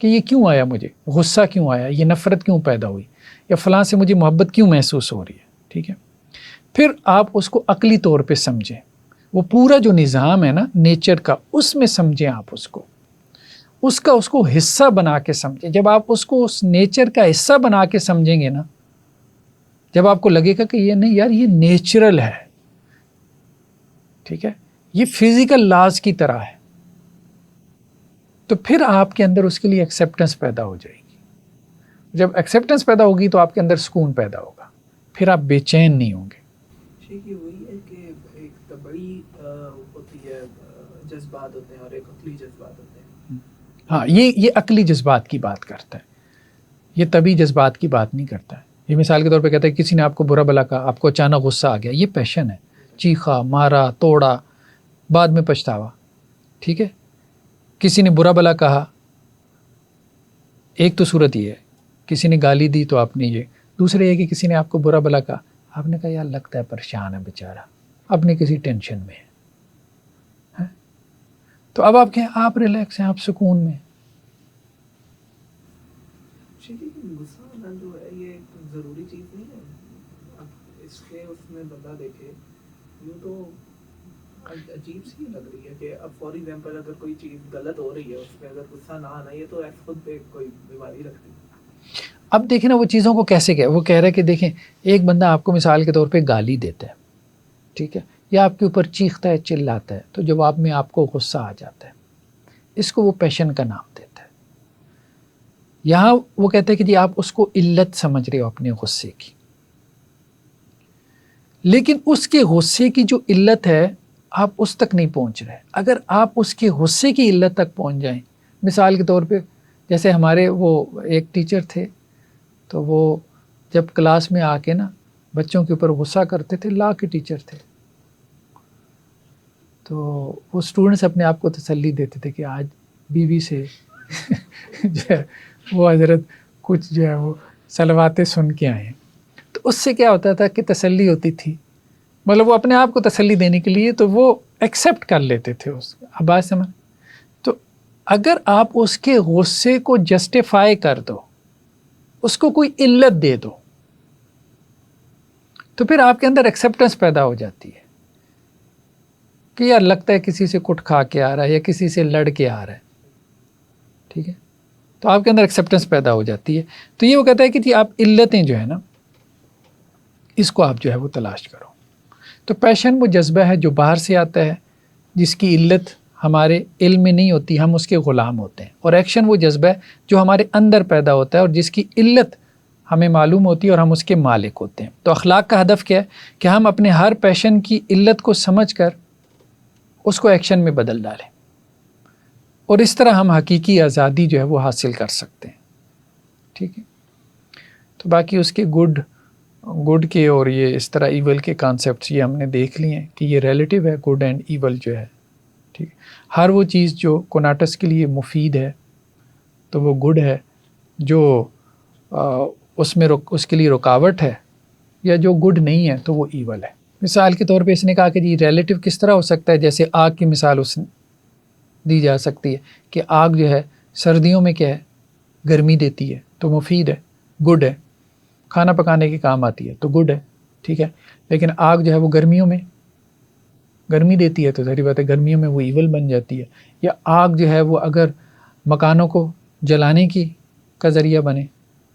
کہ یہ کیوں آیا، مجھے غصہ کیوں آیا، یہ نفرت کیوں پیدا ہوئی، یا فلاں سے مجھے محبت کیوں محسوس ہو رہی ہے، ٹھیک ہے. پھر آپ اس کو عقلی طور پہ سمجھیں، وہ پورا جو نظام ہے نا نیچر کا، اس میں سمجھیں آپ اس کو حصہ بنا کے سمجھیں. جب آپ اس کو اس نیچر کا حصہ بنا کے سمجھیں گے نا، جب آپ کو لگے گا کہ یہ نہیں یار، یہ نیچرل ہے، ٹھیک ہے، یہ فزیکل لاز کی طرح ہے، تو پھر آپ کے اندر اس کے لیے ایکسیپٹنس پیدا ہو جائے گی. جب ایکسیپٹنس پیدا ہوگی تو آپ کے اندر سکون پیدا ہوگا، پھر آپ بے چین نہیں ہوں گے. یہ وہی ہے کہ ایک طبعی ہوتی ہے جذبات ہوتے ہیں اور ایک عقلی جذبات ہوتے ہیں. ہاں، یہ عقلی جذبات کی بات کرتا ہے، یہ طبعی جذبات کی بات نہیں کرتا ہے. یہ مثال کے طور پہ کہتا ہے کسی نے آپ کو برا بھلا کہا، آپ کو اچانک غصہ آ گیا، یہ پیشن ہے، چیخا، مارا، توڑا، بعد میں پچھتاوا، ٹھیک ہے. کسی نے برا بھلا کہا، ایک تو صورت یہ ہے، کسی نے گالی دی تو آپ نے یہ، دوسرے یہ کہ کسی نے آپ کو برا بھلا کہا، آپ نے کہا یار لگتا ہے پریشان ہے بیچارہ، اپنے کسی ٹینشن میں ہے، تو اب آپ کہیں آپ ریلیکس ہیں، آپ سکون میں. غصہ آنا جو ہے یہ ایک ضروری چیز نہیں ہے. اب اس کے اس میں بندہ دیکھے یوں تو عجیب سی لگ رہی ہے کہ اب فار ایگزامپل اگر کوئی چیز غلط ہو رہی ہے اس پہ اگر غصہ نہ آنا، یہ تو خود پہ کوئی بیماری رکھتی ہے. اب دیکھیں نا وہ چیزوں کو کیسے کہ وہ کہہ رہے کہ دیکھیں ایک بندہ آپ کو مثال کے طور پہ گالی دیتا ہے، ٹھیک ہے، یا آپ کے اوپر چیختا ہے، چلاتا ہے، تو جواب میں آپ کو غصہ آ جاتا ہے، اس کو وہ پیشن کا نام دیتا ہے. یہاں وہ کہتے ہیں کہ جی آپ اس کو علت سمجھ رہے ہو اپنے غصے کی، لیکن اس کے غصے کی جو علت ہے آپ اس تک نہیں پہنچ رہے. اگر آپ اس کے غصے کی علت تک پہنچ جائیں، مثال کے طور پہ جیسے ہمارے وہ ایک ٹیچر تھے، تو وہ جب کلاس میں آ کے نا بچوں کے اوپر غصہ کرتے تھے، لا کے ٹیچر تھے، تو وہ اسٹوڈنٹس اپنے آپ کو تسلی دیتے تھے کہ آج بیوی سے جو ہے وہ حضرت کچھ جو ہے وہ صلواتیں سن کے آئے ہیں. تو اس سے کیا ہوتا تھا کہ تسلی ہوتی تھی، مطلب وہ اپنے آپ کو تسلی دینے کے لیے تو وہ ایکسیپٹ کر لیتے تھے اس اب بات سمجھ. تو اگر آپ اس کے غصے کو جسٹیفائی کر دو، اس کو کوئی علت دے دو، تو پھر آپ کے اندر ایکسیپٹنس پیدا ہو جاتی ہے کہ یار لگتا ہے کسی سے کٹ کھا کے آ رہا ہے یا کسی سے لڑ کے آ رہا ہے، ٹھیک ہے، تو آپ کے اندر ایکسیپٹنس پیدا ہو جاتی ہے. تو یہ وہ کہتا ہے کہ جی آپ علتیں جو ہے نا اس کو آپ جو ہے وہ تلاش کرو. تو پیشن وہ جذبہ ہے جو باہر سے آتا ہے، جس کی علت ہمارے علم میں نہیں ہوتی، ہم اس کے غلام ہوتے ہیں. اور ایکشن وہ جذبہ ہے جو ہمارے اندر پیدا ہوتا ہے اور جس کی علت ہمیں معلوم ہوتی ہے اور ہم اس کے مالک ہوتے ہیں. تو اخلاق کا ہدف کیا ہے کہ ہم اپنے ہر پیشن کی علت کو سمجھ کر اس کو ایکشن میں بدل ڈالیں، اور اس طرح ہم حقیقی آزادی جو ہے وہ حاصل کر سکتے ہیں. ٹھیک ہے، تو باقی اس کے گڈ کے اور یہ اس طرح ایول کے کانسیپٹس یہ ہم نے دیکھ لیے ہیں کہ یہ ریلیٹیو ہے گڈ اینڈ ایول جو ہے. ٹھیک ہے، ہر وہ چیز جو کوناٹس کے لیے مفید ہے تو وہ گڈ ہے، جو اس کے لیے رکاوٹ ہے یا جو گڈ نہیں ہے تو وہ ایول ہے. مثال کے طور پہ اس نے کہا کہ جی ریلیٹیو کس طرح ہو سکتا ہے، جیسے آگ کی مثال اس دی جا سکتی ہے کہ آگ جو ہے سردیوں میں کیا ہے، گرمی دیتی ہے تو مفید ہے، گڈ ہے، کھانا پکانے کے کام آتی ہے تو گڈ ہے. ٹھیک ہے، لیکن آگ جو ہے وہ گرمیوں میں گرمی دیتی ہے تو ظاہری بات ہے گرمیوں میں وہ ایول بن جاتی ہے. یا آگ جو ہے وہ اگر مکانوں کو جلانے کا ذریعہ بنے،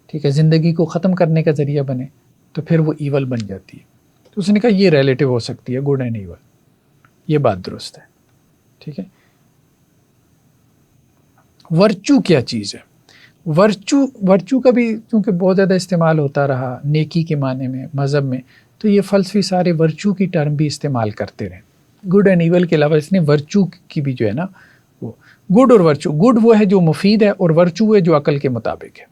ٹھیک ہے، زندگی کو ختم کرنے کا ذریعہ بنے تو پھر وہ ایول بن جاتی ہے. تو اس نے کہا یہ ریلیٹیو ہو سکتی ہے گڈ اینڈ ایول، یہ بات درست ہے. ٹھیک ہے، ورچو کیا چیز ہے؟ ورچو کا بھی چونکہ بہت زیادہ استعمال ہوتا رہا نیکی کے معنی میں مذہب میں، تو یہ فلسفی سارے ورچو کی ٹرم بھی استعمال کرتے رہے. گڈ اینڈ ایول کے علاوہ اس نے ورچو کی بھی جو ہے نا وہ گڈ اور ورچو، گڈ وہ ہے جو مفید ہے اور ورچو ہے جو عقل کے مطابق ہے.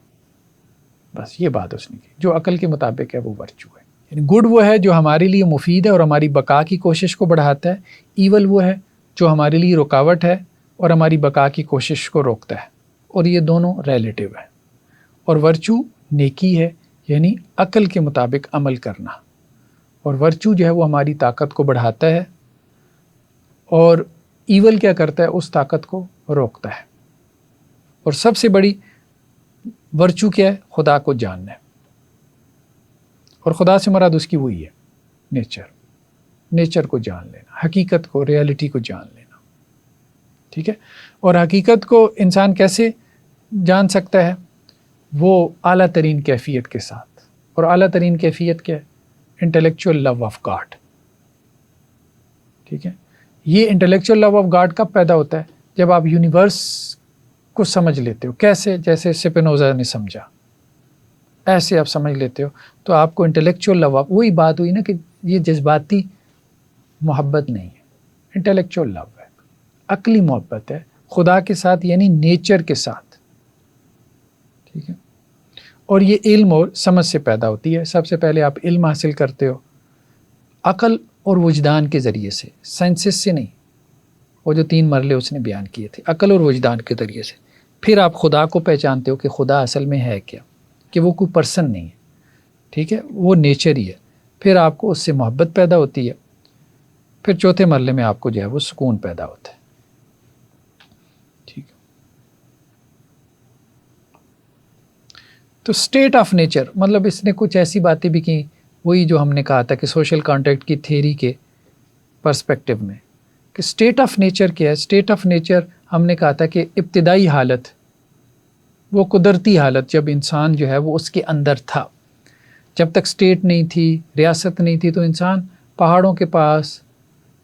بس یہ بات اس نے کی، جو عقل کے مطابق ہے وہ ورچو ہے. یعنی گڈ وہ ہے جو ہمارے لیے مفید ہے اور ہماری بقا کی کوشش کو بڑھاتا ہے، ایول وہ ہے جو ہمارے لیے رکاوٹ ہے اور ہماری بقا کی کوشش کو روکتا ہے. اور یہ دونوں ریلیٹیو ہے. اور ورچو نیکی ہے یعنی عقل کے مطابق عمل کرنا، اور ورچو جو ہے وہ ہماری طاقت کو بڑھاتا ہے، اور ایول کیا کرتا ہے؟ اس طاقت کو روکتا ہے۔ اور سب سے بڑی ورچو کیا ہے؟ خدا کو جاننا ہے، اور خدا سے مراد اس کی وہی ہے نیچر کو جان لینا، حقیقت کو، ریالٹی کو جان لینا، ٹھیک ہے۔ اور حقیقت کو انسان کیسے جان سکتا ہے؟ وہ اعلیٰ ترین کیفیت کے ساتھ، اور اعلیٰ ترین کیفیت کیا ہے؟ انٹلیکچوئل لو آف گاڈ، ٹھیک ہے۔ یہ انٹلیکچوئل لو آف گاڈ کب پیدا ہوتا ہے؟ جب آپ یونیورس کو سمجھ لیتے ہو۔ کیسے؟ جیسے سپینوزا نے سمجھا، ایسے آپ سمجھ لیتے ہو تو آپ کو انٹلیکچوئل لو آف، وہی بات ہوئی نا کہ یہ جذباتی محبت نہیں ہے، انٹلیکچوئل لو ہے، عقلی محبت ہے خدا کے ساتھ، یعنی نیچر کے ساتھ، ٹھیک ہے۔ اور یہ علم اور سمجھ سے پیدا ہوتی ہے۔ سب سے پہلے آپ علم حاصل کرتے ہو عقل اور وجدان کے ذریعے سے، سینسز سے نہیں۔ وہ جو 3 مرحلے اس نے بیان کیے تھے، عقل اور وجدان کے ذریعے سے۔ پھر آپ خدا کو پہچانتے ہو کہ خدا اصل میں ہے کیا، کہ وہ کوئی پرسن نہیں ہے، ٹھیک ہے، وہ نیچر ہی ہے۔ پھر آپ کو اس سے محبت پیدا ہوتی ہے۔ پھر چوتھے مرحلے میں آپ کو جو ہے وہ سکون پیدا ہوتا ہے، ٹھیک ہے۔ تو اسٹیٹ آف نیچر مطلب اس نے کچھ ایسی باتیں بھی کی، وہی جو ہم نے کہا تھا کہ سوشل کانٹریکٹ کی تھیوری کے پرسپیکٹو میں، کہ اسٹیٹ آف نیچر کیا ہے؟ اسٹیٹ آف نیچر ہم نے کہا تھا کہ ابتدائی حالت، وہ قدرتی حالت جب انسان جو ہے وہ اس کے اندر تھا، جب تک اسٹیٹ نہیں تھی، ریاست نہیں تھی، تو انسان پہاڑوں کے پاس،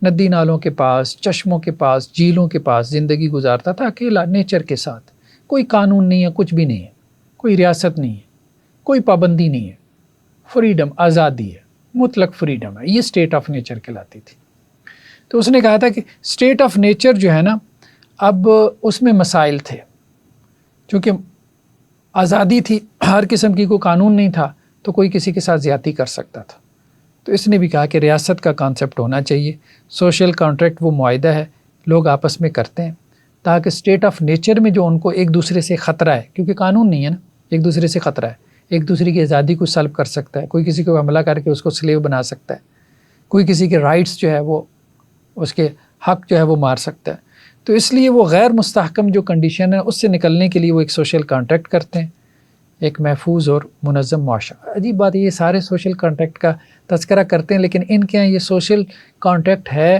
ندی نالوں کے پاس، چشموں کے پاس، جھیلوں کے پاس زندگی گزارتا تھا، اکیلا نیچر کے ساتھ۔ کوئی قانون نہیں ہے، کچھ بھی نہیں ہے، کوئی ریاست نہیں ہے، کوئی پابندی نہیں ہے، فریڈم، آزادی ہے، مطلق فریڈم ہے۔ یہ اسٹیٹ آف نیچر کہلاتی تھی۔ تو اس نے کہا تھا کہ اسٹیٹ آف نیچر جو ہے نا، اب اس میں مسائل تھے، چونکہ آزادی تھی، ہر قسم کی کوئی قانون نہیں تھا، تو کوئی کسی کے ساتھ زیادتی کر سکتا تھا۔ تو اس نے بھی کہا کہ ریاست کا کانسیپٹ ہونا چاہیے، سوشل کانٹریکٹ وہ معاہدہ ہے لوگ آپس میں کرتے ہیں، تاکہ اسٹیٹ آف نیچر میں جو ان کو ایک دوسرے سے خطرہ ہے، کیونکہ قانون نہیں ہے نا، ایک دوسرے سے خطرہ ہے، ایک دوسرے کی آزادی کو سلب کر سکتا ہے، کوئی کسی کو حملہ کر کے اس کو سلیو بنا سکتا ہے، کوئی کسی کے رائٹس جو ہے وہ، اس کے حق جو ہے وہ مار سکتا ہے۔ تو اس لیے وہ غیر مستحکم جو کنڈیشن ہے اس سے نکلنے کے لیے وہ ایک سوشل کانٹریکٹ کرتے ہیں، ایک محفوظ اور منظم معاشرہ۔ عجیب بات ہے، یہ سارے سوشل کانٹریکٹ کا تذکرہ کرتے ہیں، لیکن ان کے یہاں یہ سوشل کانٹریکٹ ہے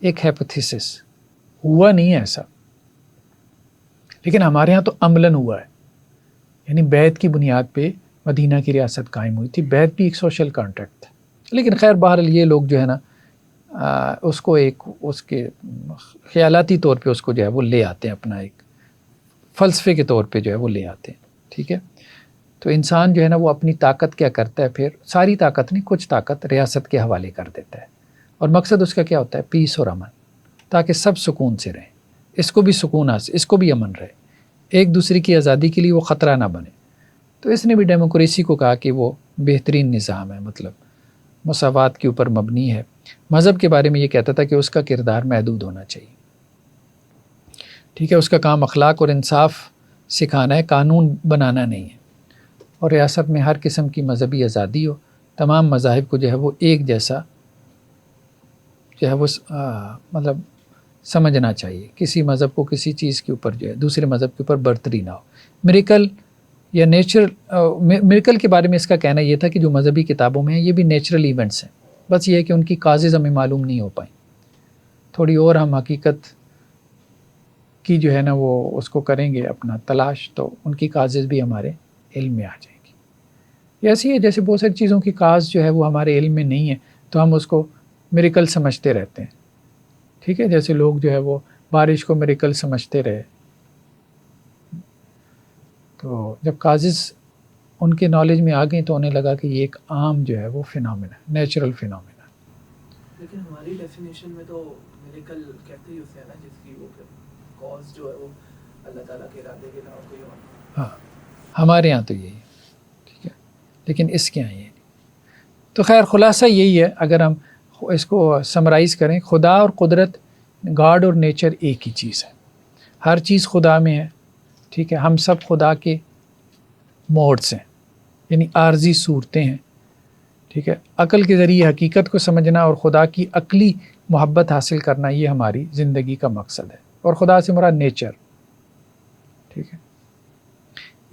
ایک ہیپوتھیسس، ہوا نہیں ہے ایسا، لیکن ہمارے ہاں تو عملاً ہوا ہے۔ یعنی بیعت کی بنیاد پہ مدینہ کی ریاست قائم ہوئی تھی، بیعت بھی ایک سوشل کانٹریکٹ تھا۔ لیکن خیر بہرحال یہ لوگ جو ہے نا اس کو ایک اس کے خیالاتی طور پہ اس کو جو ہے وہ لے آتے ہیں، اپنا ایک فلسفے کے طور پہ جو ہے وہ لے آتے ہیں، ٹھیک ہے۔ تو انسان جو ہے نا وہ اپنی طاقت کیا کرتا ہے، پھر ساری طاقت نہیں، کچھ طاقت ریاست کے حوالے کر دیتا ہے، اور مقصد اس کا کیا ہوتا ہے؟ پیس اور امن، تاکہ سب سکون سے رہیں، اس کو بھی سکون حاصل، اس کو بھی امن رہے، ایک دوسرے کی آزادی کے لیے وہ خطرہ نہ بنے۔ تو اس نے بھی ڈیموکریسی کو کہا کہ وہ بہترین نظام ہے، مطلب مساوات کے اوپر مبنی ہے۔ مذہب کے بارے میں یہ کہتا تھا کہ اس کا کردار محدود ہونا چاہیے، ٹھیک ہے، اس کا کام اخلاق اور انصاف سکھانا ہے، قانون بنانا نہیں ہے۔ اور ریاست میں ہر قسم کی مذہبی آزادی ہو، تمام مذاہب کو جو ہے وہ ایک جیسا جو ہے وہ مطلب سمجھنا چاہیے، کسی مذہب کو کسی چیز کے اوپر جو ہے دوسرے مذہب کے اوپر برتری نہ ہو۔ میریکل یا میریکل کے بارے میں اس کا کہنا یہ تھا کہ جو مذہبی کتابوں میں ہیں یہ بھی نیچرل ایونٹس ہیں، بس یہ ہے کہ ان کی کازز ہمیں معلوم نہیں ہو پائیں، تھوڑی اور ہم حقیقت کی جو ہے نا وہ اس کو کریں گے اپنا تلاش، تو ان کی کازز بھی ہمارے علم میں آ جائیں گی۔ یہ ایسی ہے جیسے بہت ساری چیزوں کی کاز جو ہے وہ ہمارے علم میں نہیں ہے، تو ہم اس کو میریکل سمجھتے رہتے ہیں، ٹھیک ہے، جیسے لوگ جو ہے وہ بارش کو میریکل سمجھتے رہے، تو جب کازز ان کے نالج میں آ گئی تو انہیں لگا کہ یہ ایک عام جو ہے وہ فینومینا ہے، نیچرل فینومینا۔ لیکن ہماری ڈیفینیشن میں تو میریکل کہتے ہی اسے ہے نا، جس کی وہ کاز جو ہے وہ اللہ تعالیٰ کے ارادے کے علاوہ کوئی اور۔ ہاں ہمارے یہاں تو یہی ہے، ٹھیک ہے، لیکن اس کے یہاں یہ نہیں۔ تو خیر خلاصہ یہی ہے، اگر ہم اس کو سمرائز کریں، خدا اور قدرت، گاڈ اور نیچر ایک ہی چیز ہے، ہر چیز خدا میں ہے، ٹھیک ہے، ہم سب خدا کے موڈس ہیں، یعنی عارضی صورتیں ہیں، ٹھیک ہے. عقل کے ذریعے حقیقت کو سمجھنا اور خدا کی عقلی محبت حاصل کرنا، یہ ہماری زندگی کا مقصد ہے. اور خدا سے مراد نیچر، ٹھیک ہے.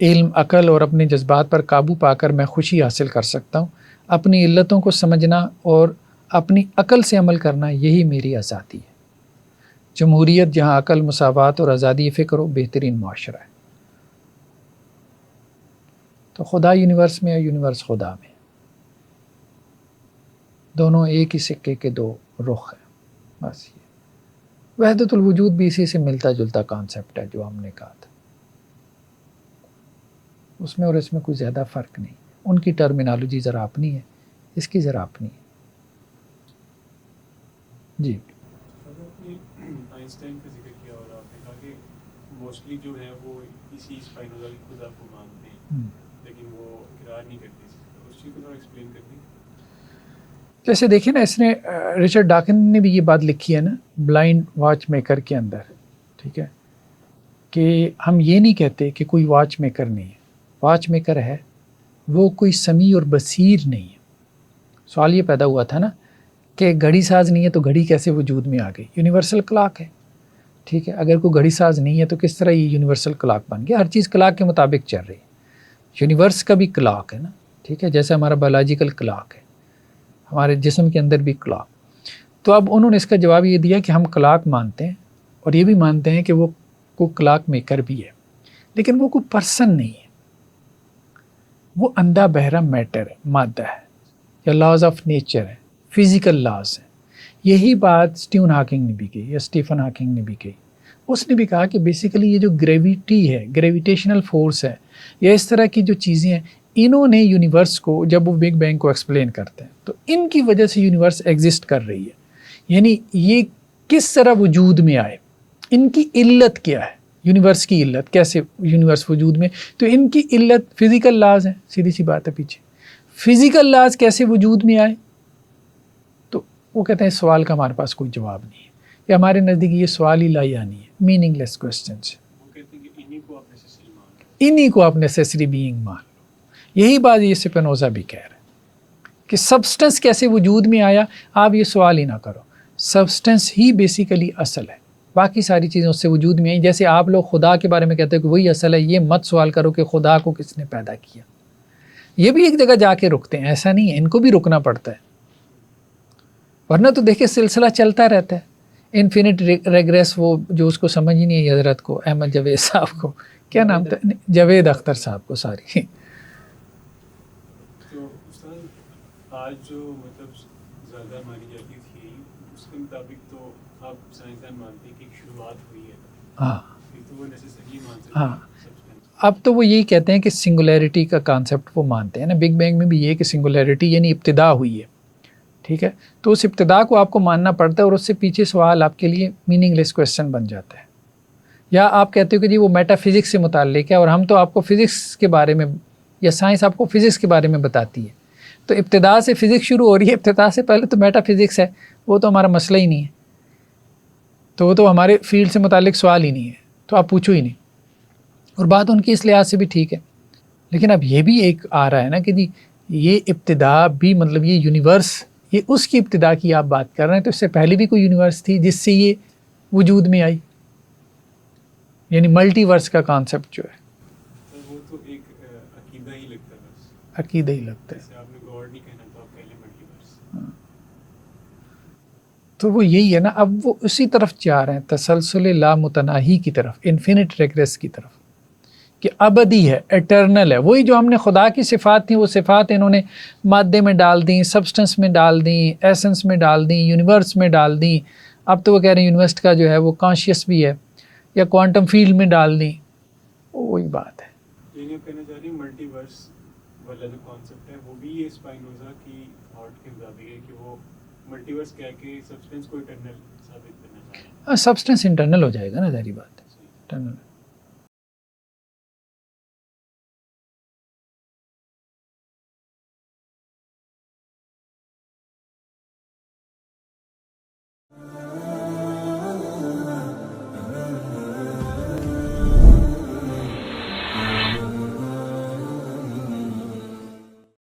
علم، عقل اور اپنے جذبات پر قابو پا کر میں خوشی حاصل کر سکتا ہوں. اپنی علتوں کو سمجھنا اور اپنی عقل سے عمل کرنا، یہی میری آزادی ہے. جمہوریت جہاں عقل، مساوات اور آزادی فکر ہو، بہترین معاشرہ ہے. تو خدا یونیورس میں ہے، یونیورس خدا میں، دونوں ایک ہی سکے کے دو رخ ہیں. بس یہ وحدت الوجود بھی اسی سے ملتا جلتا کانسیپٹ ہے جو ہم نے کہا تھا. اس میں اور اس میں کوئی زیادہ فرق نہیں. ان کی ٹرمینالوجی ذرا اپنی ہے، اس کی ذرا اپنی ہے. جی آئنسٹائن کا ذکر کیا اور آپ نے کہا کہ موسٹلی جو ہے وہ اسی اسپائنوزا کی خدا کو مانتے ہیں لیکن وہ اقرار نہیں کرتے. اس چیز کو تھوڑا ایکسپلین کر دیں. جیسے دیکھیں نا، اس نے رچرڈ ڈاکن نے بھی یہ بات لکھی ہے نا بلائنڈ واچ میکر کے اندر، ٹھیک ہے، کہ ہم یہ نہیں کہتے کہ کوئی واچ میکر نہیں ہے. واچ میکر ہے، وہ کوئی سمیع اور بصیر نہیں ہے. سوال یہ پیدا ہوا تھا نا کہ گھڑی ساز نہیں ہے تو گھڑی کیسے وجود میں آ گئی؟ یونیورسل کلاک ہے، ٹھیک ہے. اگر کوئی گھڑی ساز نہیں ہے تو کس طرح یہ یونیورسل کلاک بن گیا؟ ہر چیز کلاک کے مطابق چل رہی ہے. یونیورس کا بھی کلاک ہے نا، ٹھیک ہے، جیسے ہمارا بایولوجیکل کلاک ہے، ہمارے جسم کے اندر بھی کلاک. تو اب انہوں نے اس کا جواب یہ دیا کہ ہم کلاک مانتے ہیں اور یہ بھی مانتے ہیں کہ وہ کوئی کلاک میکر بھی ہے، لیکن وہ کوئی پرسن نہیں ہے. وہ اندھا بہرا میٹر ہے، مادہ ہے، یا لاز آف نیچر ہے، فزیکل لاز ہے. یہی بات اسٹیون ہاکنگ نے بھی کہی، یا اسٹیفن ہاکنگ نے بھی کہی. اس نے بھی کہا کہ بیسیکلی یہ جو گریویٹی ہے، گریویٹیشنل فورس ہے، یا اس طرح کی جو چیزیں ہیں، انہوں نے یونیورس کو، جب وہ بگ بینگ کو ایکسپلین کرتے ہیں تو ان کی وجہ سے یونیورس ایگزسٹ کر رہی ہے. یعنی یہ کس طرح وجود میں آئے، ان کی علت کیا ہے، یونیورس کی علت کیسے یونیورس وجود میں. تو ان کی علت فزیکل لاز ہیں، سیدھی سی بات ہے. پیچھے فزیکل لاز کیسے وجود میں آئے؟ تو وہ کہتے ہیں سوال کا ہمارے پاس کوئی جواب نہیں ہے، کہ ہمارے نزدیک یہ سوال ہی لایانی ہے، میننگ لیس کوسچنس. وہ کہتے ہیں کہ انہی کو آپ نیسیسری مان لو، انہی کو آپ نیسیسری بینگ مان لو. یہی بات یہ سپینوزا بھی کہہ رہے ہیں کہ سبسٹنس کیسے وجود میں آیا. آپ یہ سوال ہی نہ کرو، سبسٹنس ہی بیسیکلی اصل ہے، باقی ساری چیزیں اس سے وجود میں آئیں. جیسے آپ لوگ خدا کے بارے میں کہتے ہیں کہ وہی اصل ہے، یہ مت سوال کرو کہ خدا کو کس نے پیدا کیا. یہ بھی ایک جگہ جا کے رکتے ہیں، ایسا نہیں ہے، ان کو بھی رکنا پڑتا ہے، ورنہ تو دیکھیں سلسلہ چلتا رہتا ہے. انفینٹ ریگریس، وہ جو اس کو سمجھ ہی نہیں ہے حضرت کو، احمد جاوید صاحب کو، کیا نام تھا، جاوید اختر صاحب کو، ساری. تو استاد آج جو مطلب زیادہ مانی جاتی تھی اس کے مطابق تو آپ سائنسدان مانتے ہیں کہ ایک شروعات ہوئی ہے. ہاں تو وہ نیسیسری مان سکتے ہاں، ہیں سبسٹینس. اب تو وہ یہی کہتے ہیں کہ سنگولیرٹی کا کانسیپٹ وہ مانتے ہیں نا. بگ بینگ میں بھی یہ کہ سنگولیرٹی یعنی ابتدا ہوئی ہے، ٹھیک ہے. تو اس ابتدا کو آپ کو ماننا پڑتا ہے، اور اس سے پیچھے سوال آپ کے لیے میننگ لیس کویسچن بن جاتا ہے. یا آپ کہتے ہو کہ جی وہ میٹا فزکس سے متعلق ہے، اور ہم تو آپ کو فزکس کے بارے میں، یا سائنس آپ کو فزکس کے بارے میں بتاتی ہے. تو ابتدا سے فزکس شروع ہو رہی ہے، ابتدا سے پہلے تو میٹا فزکس ہے، وہ تو ہمارا مسئلہ ہی نہیں ہے، تو وہ تو ہمارے فیلڈ سے متعلق سوال ہی نہیں ہے، تو آپ پوچھو ہی نہیں. اور بات ان کی اس لحاظ سے بھی ٹھیک ہے. لیکن اب یہ بھی ایک آ رہا ہے نا کہ جی یہ ابتدا بھی، مطلب یہ یونیورس، یہ اس کی ابتدا کی آپ بات کر رہے ہیں، تو اس سے پہلے بھی کوئی یونیورس تھی جس سے یہ وجود میں آئی. یعنی ملٹی ورس کا کانسیپٹ جو ہے، وہ تو ایک عقیدہ ہی لگتا ہے، بس عقیدہ ہی لگتا ہے. جیسے آپ نے گاڈ نہیں کہنا تو آپ کہہ لیں ملٹی ورس. تو وہ یہی ہے نا، اب وہ اسی طرف جا رہے ہیں، تسلسل لامتناہی کی طرف، انفینٹ ریگریس کی طرف، کہ ابدی ہے، ایٹرنل ہے. وہی جو ہم نے خدا کی صفات تھیں، وہ صفات انہوں نے مادے میں ڈال دیں، سبسٹنس میں ڈال دیں، ایسنس میں ڈال دیں، یونیورس میں ڈال دیں. اب تو وہ کہہ رہے ہیں یونیورس کا جو ہے وہ کانشیس بھی ہے، یا کوانٹم فیلڈ میں ڈال دیں. وہی بات ہے. یعنی آپ کہنا چاہ رہی ہیں ملٹی ورس والا جو کانسیپٹ ہے وہ بھی یہ اسپائنوزا کی تھاٹ کے مطابق ہے کہ وہ ملٹی ورس کہہ کے سبسٹینس کو اٹرنل ثابت کرنا چاہ رہے ہیں. سبسٹنس انٹرنل ہو جائے گا نا، ظاہری بات ہے، انٹرنل.